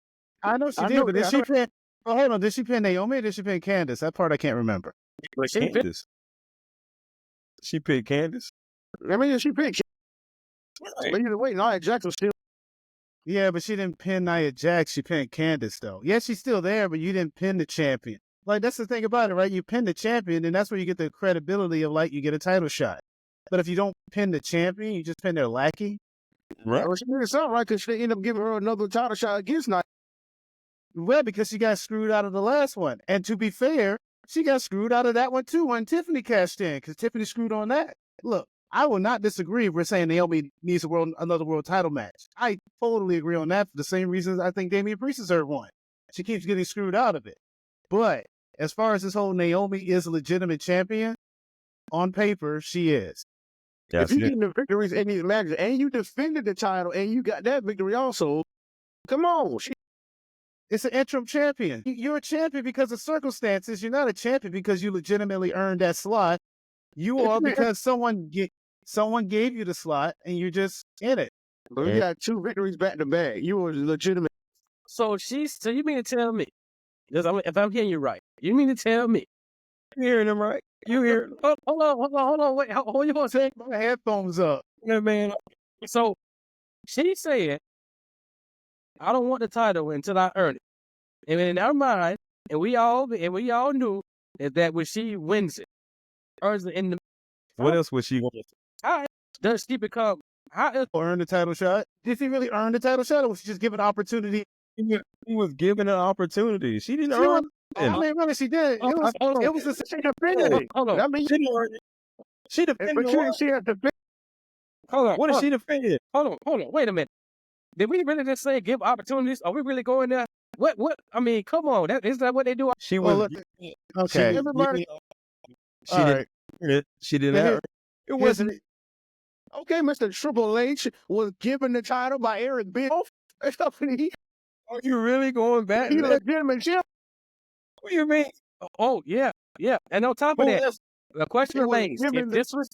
I know she I did, know but did that. she pin? Oh, hold on. Did she pin Naomi or did she pin Candace? That part I can't remember. But she pinned- Candace. She picked Candace. I mean, she picked. But either way, Nia Jackson still. Yeah, but she didn't pin Nia Jax. She pinned Candace, though. Yeah, she's still there, but you didn't pin the champion. Like, that's the thing about it, right? You pin the champion, and that's where you get the credibility of, like, you get a title shot. But if you don't pin the champion, you just pin their lackey. Right. Well, she did something right because they end up giving her another title shot against Nia. Well, because she got screwed out of the last one. And to be fair, she got screwed out of that one, too, when Tiffany cashed in, because Tiffany screwed on that. Look, I will not disagree if we're saying Naomi needs another world title match. I totally agree on that for the same reasons I think Damian Priest deserved one. She keeps getting screwed out of it. But as far as this whole Naomi is a legitimate champion, on paper, she is. Yeah, If you getting the victories in these matches and you defended the title and you got that victory also, come on. It's an interim champion. You're a champion because of circumstances. You're not a champion because you legitimately earned that slot. You are because someone gave you the slot and you're just in it. But you got 2 victories back to back. You were legitimate. So you mean to tell me? If I'm hearing you right, you mean to tell me? You hearing him right? You hear? Hold on, wait, hold you on. Take my headphones up. Yeah, man. So she said, "I don't want the title until I earn it." And in our mind, and we all knew that when she wins it, earns it in the What else was she going to how does she become? How is Or earn the title shot? Did she really earn the title shot, or was she just given opportunity? He was given an opportunity. She didn't She earn won- it. I mean, really, she did. It was the She defended it. hold on, I mean, She didn't earn it. She defended but what? she had to defend. hold on. What is she defending? Hold on. Wait a minute. Did we really just say give opportunities? Are we really going there? What? I mean, come on. Is that what they do? She Well, was. look, okay. Everybody. She All didn't right. earn it. She didn't But earn here- it. It Here's wasn't. the- Okay, Mr. Triple H was given the title by Eric Bischoff. He Are you really going back? a to that? legitimate champ. What do you mean? Oh yeah. And on top of Who that, else? the question It was remains: given if the- this was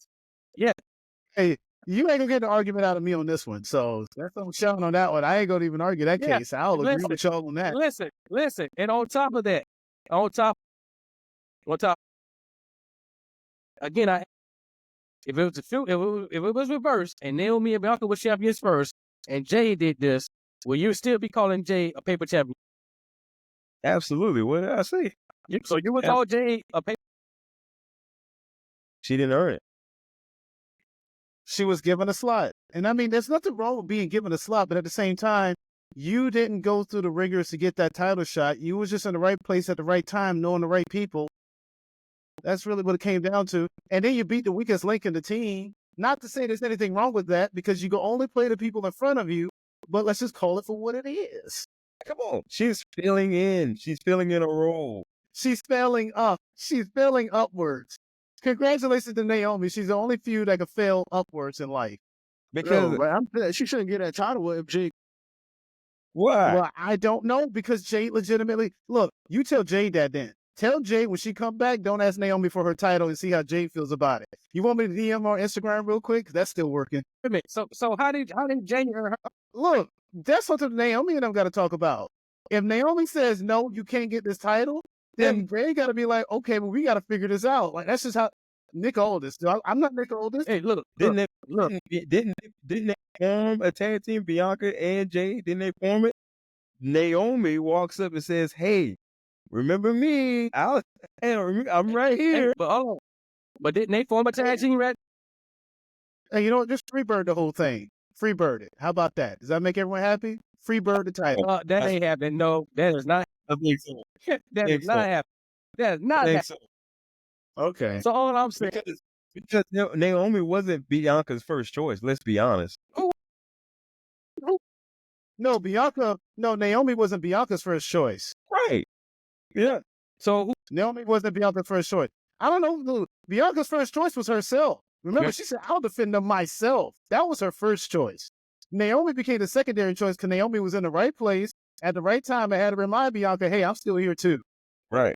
Hey, you ain't gonna get an argument out of me on this one. So that's on Sean on that one. I ain't gonna even argue that Yeah, case. I'll agree listen. with y'all on that. listen, and on top of that, again, if it was if it was reversed and Naomi and Bianca were champions first, and Jay did this, will you still be calling Jay a paper champion? Absolutely. What did I say? So you would call Jay a paper? She didn't earn it. She was given a slot. And I mean, there's nothing wrong with being given a slot, but at the same time, you didn't go through the rigors to get that title shot. You was just in the right place at the right time, knowing the right people. That's really what it came down to. And then you beat the weakest link in the team. Not to say there's anything wrong with that, because you can only play the people in front of you, but let's just call it for what it is. Come on. She's filling in. She's filling in a role. She's failing up. She's failing upwards. Congratulations to Naomi. She's the only feud that can fail upwards in life. Because No, but I'm saying she shouldn't get that title if Jay. why? Well, I don't know, because Jade legitimately look. You tell Jade that then. Tell Jade when she come back, don't ask Naomi for her title and see how Jade feels about it. You want me to DM her on Instagram real quick? 'Cause that's still working. Wait a minute. So how did Jay earn her? Look, that's something Naomi and them got to talk about. If Naomi says no, you can't get this title, then Ray got to be like, okay, well, we got to figure this out. Like that's just how Nick Aldis. I'm not Nick Aldis. Hey, look. Didn't they form a tag team? Bianca and Jay? Didn't they form it? Naomi walks up and says, "Hey, remember me? I'm right here." But didn't they form a tag team, right? Hey, you know what? Just freebird the whole thing. Freebird it. How about that? Does that make everyone happy? Freebird the title. That ain't happening. No, that is not. I think so. That is not happening. That is not happening. So. Okay. So all I'm saying, Because Naomi wasn't Bianca's first choice. Let's be honest. No, Naomi wasn't Bianca's first choice. Right. Yeah. so who? Naomi wasn't Bianca's first choice. I don't know. Bianca's first choice was herself. Remember, she said, I'll defend them myself. That was her first choice. Naomi became the secondary choice because Naomi was in the right place at the right time and had to remind Bianca, hey, I'm still here too. Right.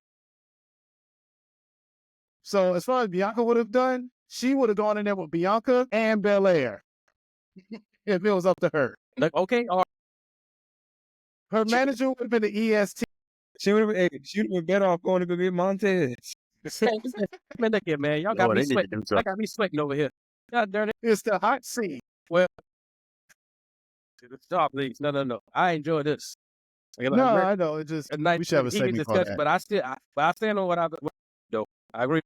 So as far as Bianca would have done, she would have gone in there with Bianca and Belair if it was up to her. Okay, all right. Her manager would have been the EST. She would have been better off going to go get Montez. Man, look here, man. Y'all got me sweating. I got me sweating over here. God darn it. It's the hot seat. Stop, please. No. I enjoy this. No, I know. It just we should have a segment called that. But I stand on what I agree.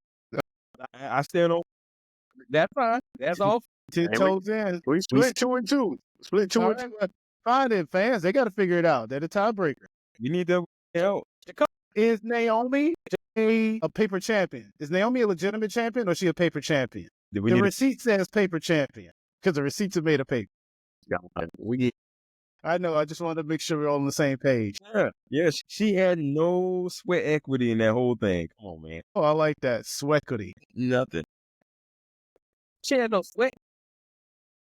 I stand on. That's fine. That's all. 10 toes in. We split 2 and 2. Split 2 and 2. Right, fine then, fans. They got to figure it out. They're the tiebreaker. You need to help. Is Naomi a paper champion? Is Naomi a legitimate champion or is she a paper champion? The receipt says paper champion because the receipts are made of paper. I know. I just wanted to make sure we're all on the same page. Yeah. She had no sweat equity in that whole thing. Come on, man. Oh, I like that. Sweaty. Nothing. She had no sweat.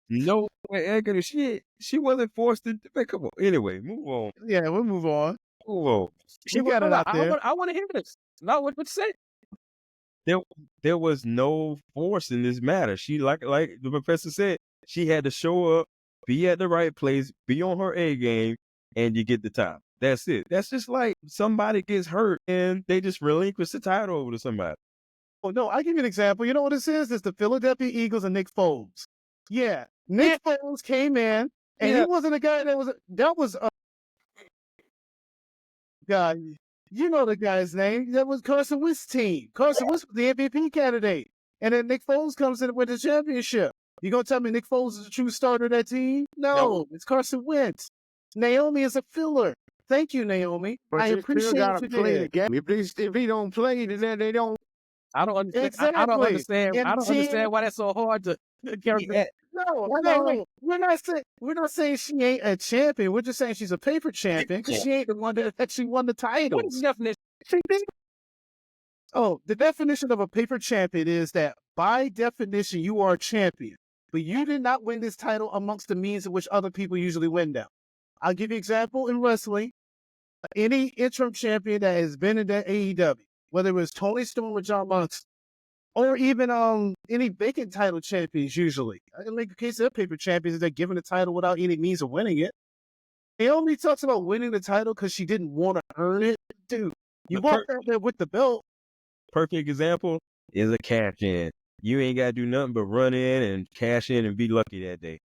No sweat equity. She wasn't forced to. Come on. Anyway, move on. Yeah, we'll move on. Move on. She got it out there. I want to hear this. Not what you say. There was no force in this matter. She like the professor said, she had to show up, be at the right place, be on her A game, and you get the top. That's it. That's just like somebody gets hurt and they just relinquish the title over to somebody. Oh no, I'll give you an example. You know what this is? It's the Philadelphia Eagles and Nick Foles. Yeah, Nick Foles came in, and he wasn't a guy that was guy. You know the guy's name. That was Carson Wentz's team. Carson Wentz was the MVP candidate. And then Nick Foles comes in with the championship. You gonna tell me Nick Foles is the true starter of that team? No, it's Carson Wentz. Naomi is a filler. Thank you, Naomi. But I appreciate what you play did. the game. If he don't play, then they don't. I don't understand. Exactly. I don't understand. I don't And understand why that's so hard to carry. No. We're not saying she ain't a champion. We're just saying she's a paper champion because she ain't the one that actually won the title. What is the definition? Oh, the definition of a paper champion is that by definition you are a champion, but you did not win this title amongst the means in which other people usually win them. I'll give you an example in wrestling. Any interim champion that has been in the AEW, whether it was Toni Storm or John Moxley, or even any vacant title champions usually. I can make a case of paper champions that are given the title without any means of winning it. Naomi talks about winning the title because she didn't want to earn it. Dude, you walked out there with the belt. Perfect example is a cash in. You ain't got to do nothing but run in and cash in and be lucky that day.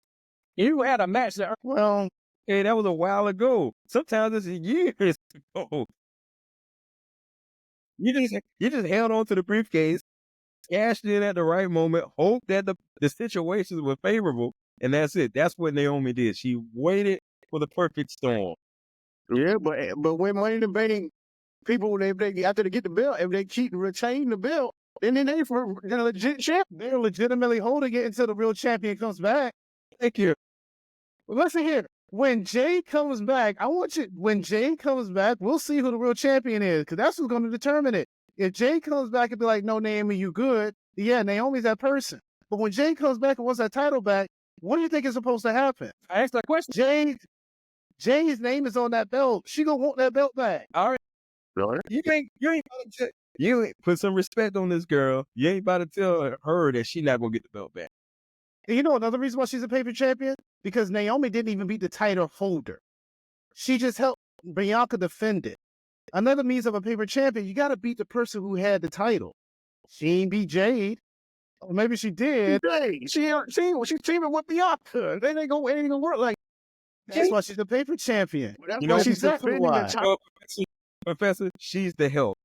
You had a match that. Well, hey, that was a while ago. Sometimes it's years ago. You just held on to the briefcase, cashed in at the right moment, hoped that the situations were favorable, and that's it. That's what Naomi did. She waited for the perfect storm. Yeah, but when Money in the Bank people, if they after they get the belt, if they keep retain the belt, then they're legit champ. They're legitimately holding it until the real champion comes back. Thank you. Well, listen here. When Jay comes back, when Jay comes back, we'll see who the real champion is, because that's who's going to determine it. If Jay comes back and be like, no, Naomi, you good, yeah, Naomi's that person. But when Jay comes back and wants that title back, what do you think is supposed to happen? I asked that question. Jay's name is on that belt. She gonna want that belt back. All right. Really? You ain't put some respect on this girl. You ain't about to tell her that she's not gonna get the belt back. And you know another reason why she's a paper champion? Because Naomi didn't even beat the title holder. She just helped Bianca defend it. Another means of a paper champion, you got to beat the person who had the title. She ain't beat Jade. Or maybe she did. She's teaming with Bianca. They ain't gonna work like That's why she's the paper champion. That's You why know, she's defending the why. title. Professor, she's the help.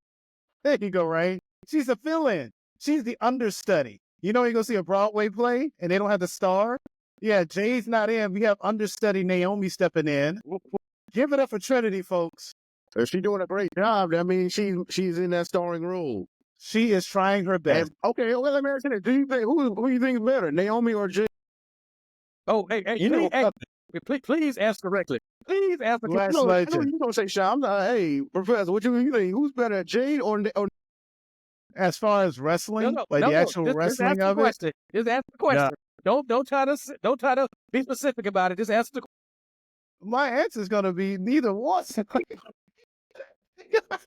There you go, right? She's a fill-in. She's the understudy. You know, you go see a Broadway play and they don't have the star. Yeah, Jay's not in. We have understudy Naomi stepping in. Give it up for Trinity, folks. If she's doing a great job, that means she's in that starring role. She is trying her best. And, okay, well, let me ask you this. Do you think who do you think is better, Naomi or Jay? Oh, hey, You know, please ask correctly. Please ask the Last I know legend. you don't say Sean. I'm not. Hey, Professor, what you think? Who's better, Jade or As far as wrestling, the actual just wrestling ask the of it, question. Just ask the question. Don't try to be specific about it. Just ask the my answer is going to be neither one.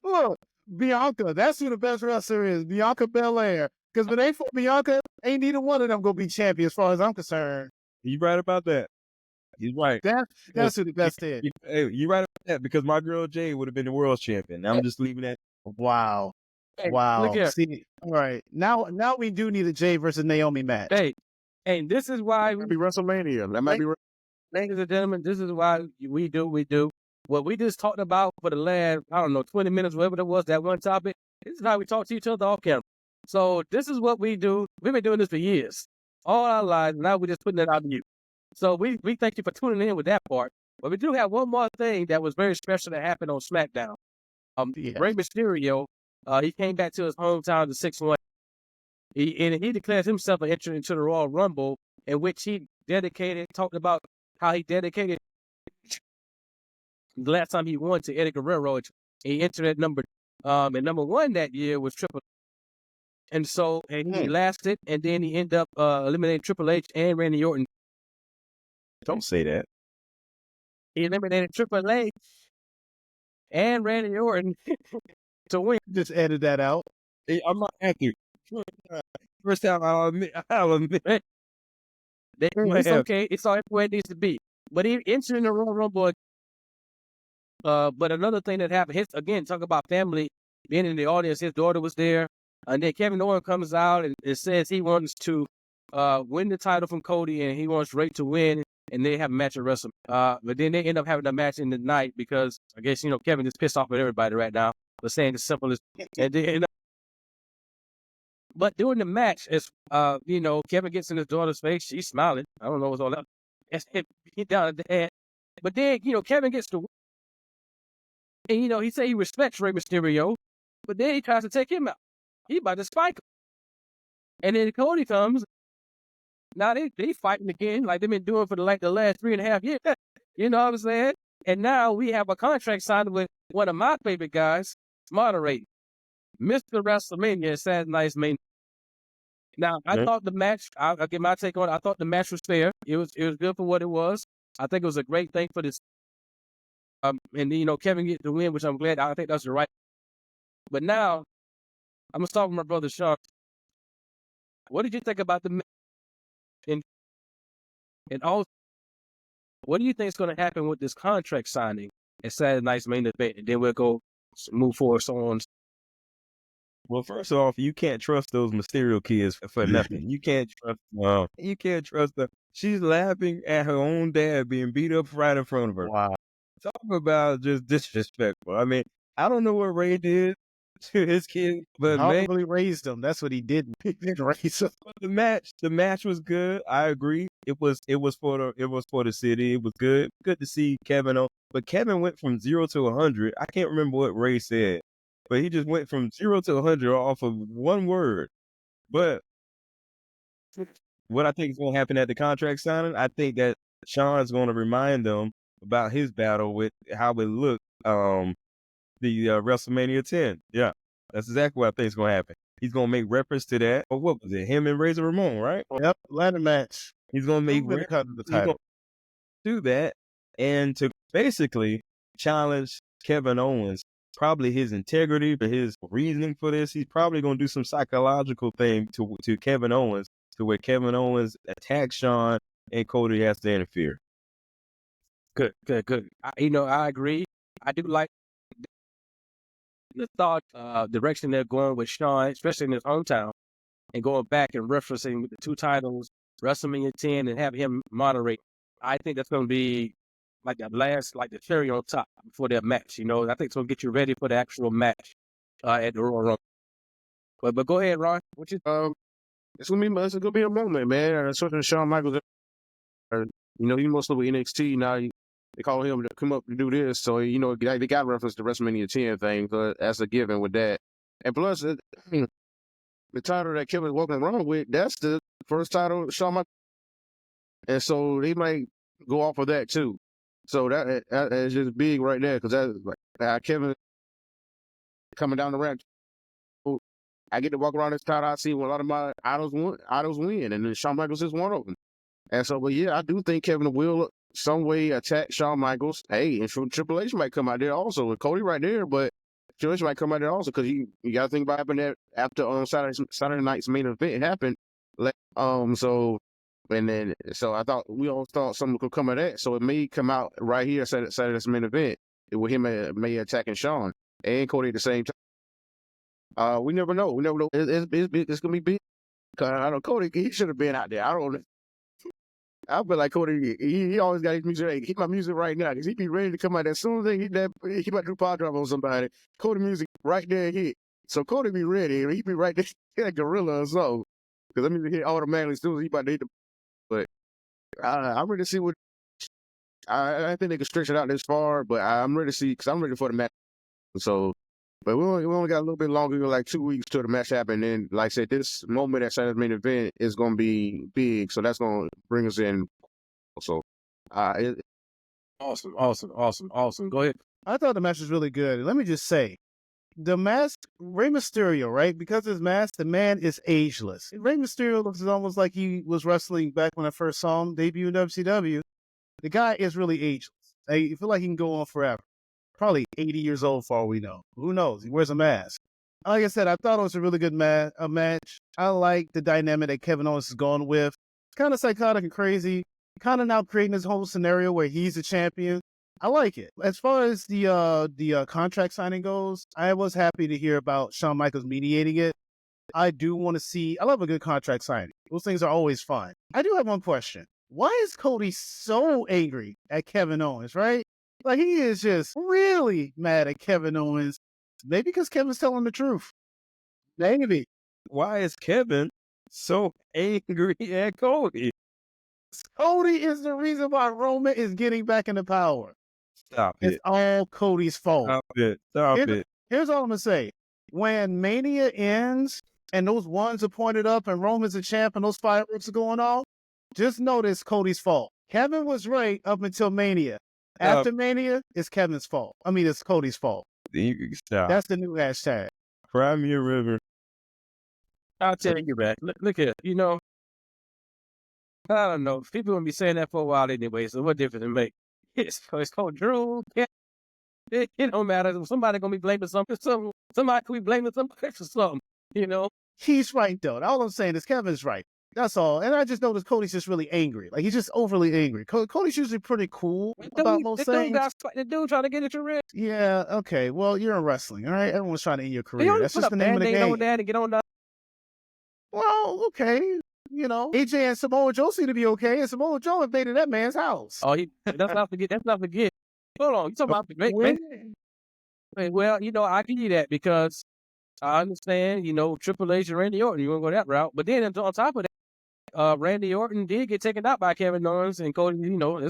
Look, Bianca, that's who the best wrestler is. Bianca Belair. Because when they fought Bianca, ain't neither one of them going to be champion as far as I'm concerned. you right about that. He's right. That's who the best is. Hey, you right about that because my girl Jay would have been the world champion. I'm just leaving that. Wow. Hey, Wow. Look here. See, all right. Now we do need a Jay versus Naomi match. Hey, and this is why, might be WrestleMania? That might be. ladies and gentlemen, this is why we do what we just talked about for the last, 20 minutes, whatever it was, that one topic. This is how we talk to each other off camera. So this is what we do. We've been doing this for years, all our lives. Now we're just putting it out to you. So we thank you for tuning in with that part. But we do have one more thing that was very special that happened on Smackdown. Rey Mysterio, he came back to his hometown, the 6-1. He declared himself an entrant into the Royal Rumble, in which he talked about how he dedicated the last time he won to Eddie Guerrero. He entered at number one that year was Triple H. And so he lasted, and then he ended up eliminating Triple H and Randy Orton. Don't say that. He eliminated Triple H and Randy Orton to win. Just edit that out. Hey, I'm not accurate. First time I'll admit. It's okay. It's all where it needs to be. But he entered in the Royal Rumble. But another thing that happened, talk about family being in the audience. His daughter was there. And then Kevin Owens comes out and says he wants to win the title from Cody, and he wants Ray to win, and they have a match at WrestleMania. But then they end up having a match in the night because I guess Kevin is pissed off at everybody right now. But saying the simplest, and then. But during the match, as Kevin gets in his daughter's face, she's smiling. I don't know what's all that. He down at the head. But then Kevin gets to, and he say he respects Rey Mysterio, but then he tries to take him out. He about to spike him. And then Cody comes. Now they fighting again like they've been doing for the last 3.5 years. You know what I'm saying? And now we have a contract signed with one of my favorite guys, moderating. Mr. WrestleMania, Saturday Night's Main. Now, I thought the match, I'll get my take on it. I thought the match was fair. It was good for what it was. I think it was a great thing for this. And then, Kevin get the win, which I'm glad. I think that's the right. But now, I'm going to start with my brother, Sean. What did you think about the match? And also, what do you think is going to happen with this contract signing at Saturday Night's Main Event? And then we'll go move forward, so on. Well, first off, you can't trust those Mysterio kids for nothing. You can't trust them. She's laughing at her own dad being beat up right in front of her. Wow. Talk about just disrespectful. I mean, I don't know what Ray did to his kid, but Probably raised him. That's what he did. He didn't raise him. the match was good. I agree. It was for the city. It was good. Good to see Kevin on. But Kevin went from 0 to 100. I can't remember what Ray said. But he just went from 0 to 100 off of one word. But what I think is going to happen at the contract signing, I think that Sean's going to remind them about his battle with how it looked the WrestleMania 10. Yeah, that's exactly what I think is going to happen. He's going to make reference to that. Or what was it? Him and Razor Ramon, right? Yep, ladder match. He's going to make reference the title. to that and to basically challenge Kevin Owens. Probably his integrity, for his reasoning for this, he's probably going to do some psychological thing to Kevin Owens, to where Kevin Owens attacks Sean and Cody has to interfere. Good. I agree. I do like the thought direction they're going with Sean, especially in his hometown, and going back and referencing with the two titles, WrestleMania 10, and have him moderate. I think that's going to be like that last, like the cherry on top before their match. You know, I think it's gonna get you ready for the actual match at the Royal Rumble. But go ahead, Ron. What you? It's gonna be a moment, man. Especially Shawn Michaels. You know, he mostly with NXT now. They call him to come up to do this, so you know they got reference to WrestleMania 10 thing. So that's a given with that. And plus, the title that Kevin's walking around with, that's the first title Shawn Michaels, and so they might go off of that too. So that is just big right there because that's like Kevin coming down the ramp. I get to walk around this title. I see when a lot of my idols win, and then Shawn Michaels is one of them. And so, but yeah, I do think Kevin will some way attack Shawn Michaels. Hey, and Triple H might come out there also with Cody right there, but Triple H might come out there also because you got to think about happening after Saturday night's main event happened. So I thought we all thought something could come of that. So it may come out right here Saturday's main event with him may attacking Shawn and Cody at the same time. We never know. It's gonna be big. Cause I know Cody, he should have been out there. I feel like Cody, he always got his music ready. Keep my music right now, because he be ready to come out as soon as he about to do power drop on somebody. Cody music right there hit. So Cody be ready. He be right there, like gorilla or so. Because that music hit automatically as soon as he about to hit the. But I'm ready to see what. I think they can stretch it out this far, but I'm ready to see, because I'm ready for the match. So, but we only got a little bit longer, like 2 weeks till the match happen. And like I said, this moment at Saturday's main event is going to be big. So that's going to bring us in. So, Awesome. Go ahead. I thought the match was really good. And let me just say, the mask, Rey Mysterio, right? Because of his mask, the man is ageless. Rey Mysterio looks almost like he was wrestling back when I first saw him debut in WCW. The guy is really ageless. I feel like he can go on forever. Probably 80 years old for all we know. Who knows? He wears a mask. Like I said, I thought it was a really good match. I like the dynamic that Kevin Owens is going with. It's kind of psychotic and crazy. Kind of now creating this whole scenario where he's a champion. I like it. As far as the contract signing goes, I was happy to hear about Shawn Michaels mediating it. I do want to see. I love a good contract signing. Those things are always fun. I do have one question. Why is Cody so angry at Kevin Owens, right? Like, he is just really mad at Kevin Owens. Maybe because Kevin's telling the truth. Maybe. Why is Kevin so angry at Cody? Cody is the reason why Roman is getting back into power. Stop It's it. all Cody's fault. Stop it. Here's all I'm going to say. When Mania ends and those ones are pointed up and Roman's a champ and those fireworks are going off, just notice Cody's fault. Kevin was right up until Mania. After Mania, it's Kevin's fault. I mean, it's Cody's fault. Stop. That's the new hashtag. Cry me a river. I'll tell you, man. Look here. You know, I don't know. People gonna be saying that for a while anyway. So what difference it make? It's called Drew. It don't matter. Somebody gonna be blaming something. Somebody could be blaming somebody for something. You know. He's right though. All I'm saying is Kevin's right. That's all. And I just noticed Cody's just really angry. Like, he's just overly angry. Cody's usually pretty cool about most things. The dude trying to get at your rib. Yeah, okay. Well, you're in wrestling, all right? Everyone's trying to end your career. That's just the name of the game. On that and get on that. Well, okay. You know, AJ and Samoa Joe seem to be okay, and Samoa Joe invaded that man's house. Oh, let's not forget. Hold on. You talking about the great. Well, you know, I give you that because I understand, you know, Triple H and Randy Orton, you want to go that route. But then on top of that, Randy Orton did get taken out by Kevin Owens and Cody, you know.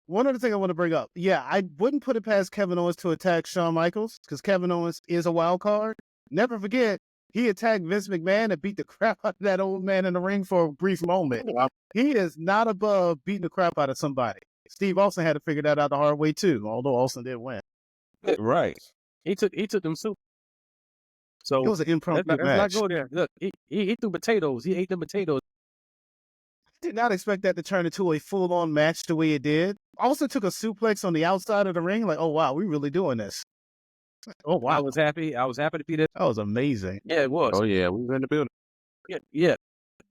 One other thing I want to bring up. Yeah, I wouldn't put it past Kevin Owens to attack Shawn Michaels because Kevin Owens is a wild card. Never forget, he attacked Vince McMahon and beat the crap out of that old man in the ring for a brief moment. He is not above beating the crap out of somebody. Steve Austin had to figure that out the hard way too, although Austin did win. Right. He took them soup. So it was an impromptu match. Let's not go there. Look, he threw potatoes. He ate the potatoes. I did not expect that to turn into a full-on match the way it did. Also took a suplex on the outside of the ring. Like, oh wow, we really doing this. Oh wow, I was happy to be there. That was amazing. Yeah, it was. Oh yeah, we were in the building. Yeah.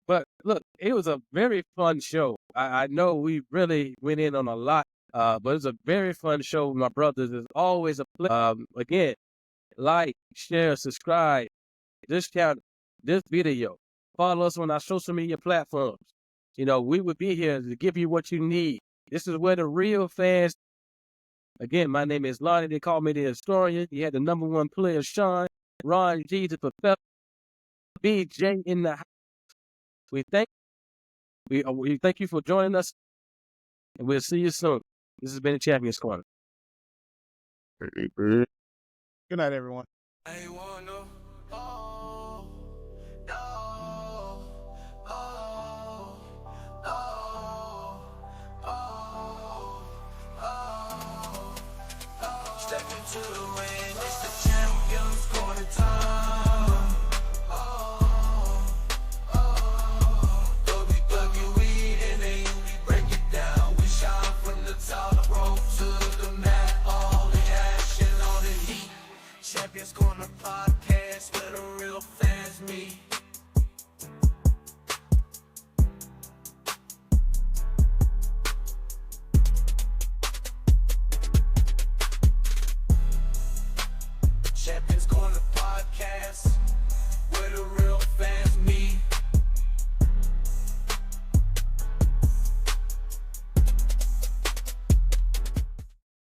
But look, it was a very fun show. I know we really went in on a lot, but it was a very fun show with my brothers. It's always a pleasure. Again, like, share, subscribe, discount this video. Follow us on our social media platforms. You know, we would be here to give you what you need. This is where the real fans. Again, my name is Lonnie. They call me the historian. You had the number one player, Sean, Ron G, the professor, BJ in the house. We thank you for joining us, and we'll see you soon. This has been the Champions Corner. Good night, everyone. I wanna, oh, no, oh, step into the ring, it's the Champions Corner time. WWE-TNA, we break it down. We shine from the top rope to the mat. All the action, all the heat. Champions Corner podcast where the real fans meet. Champions Corner podcast where the real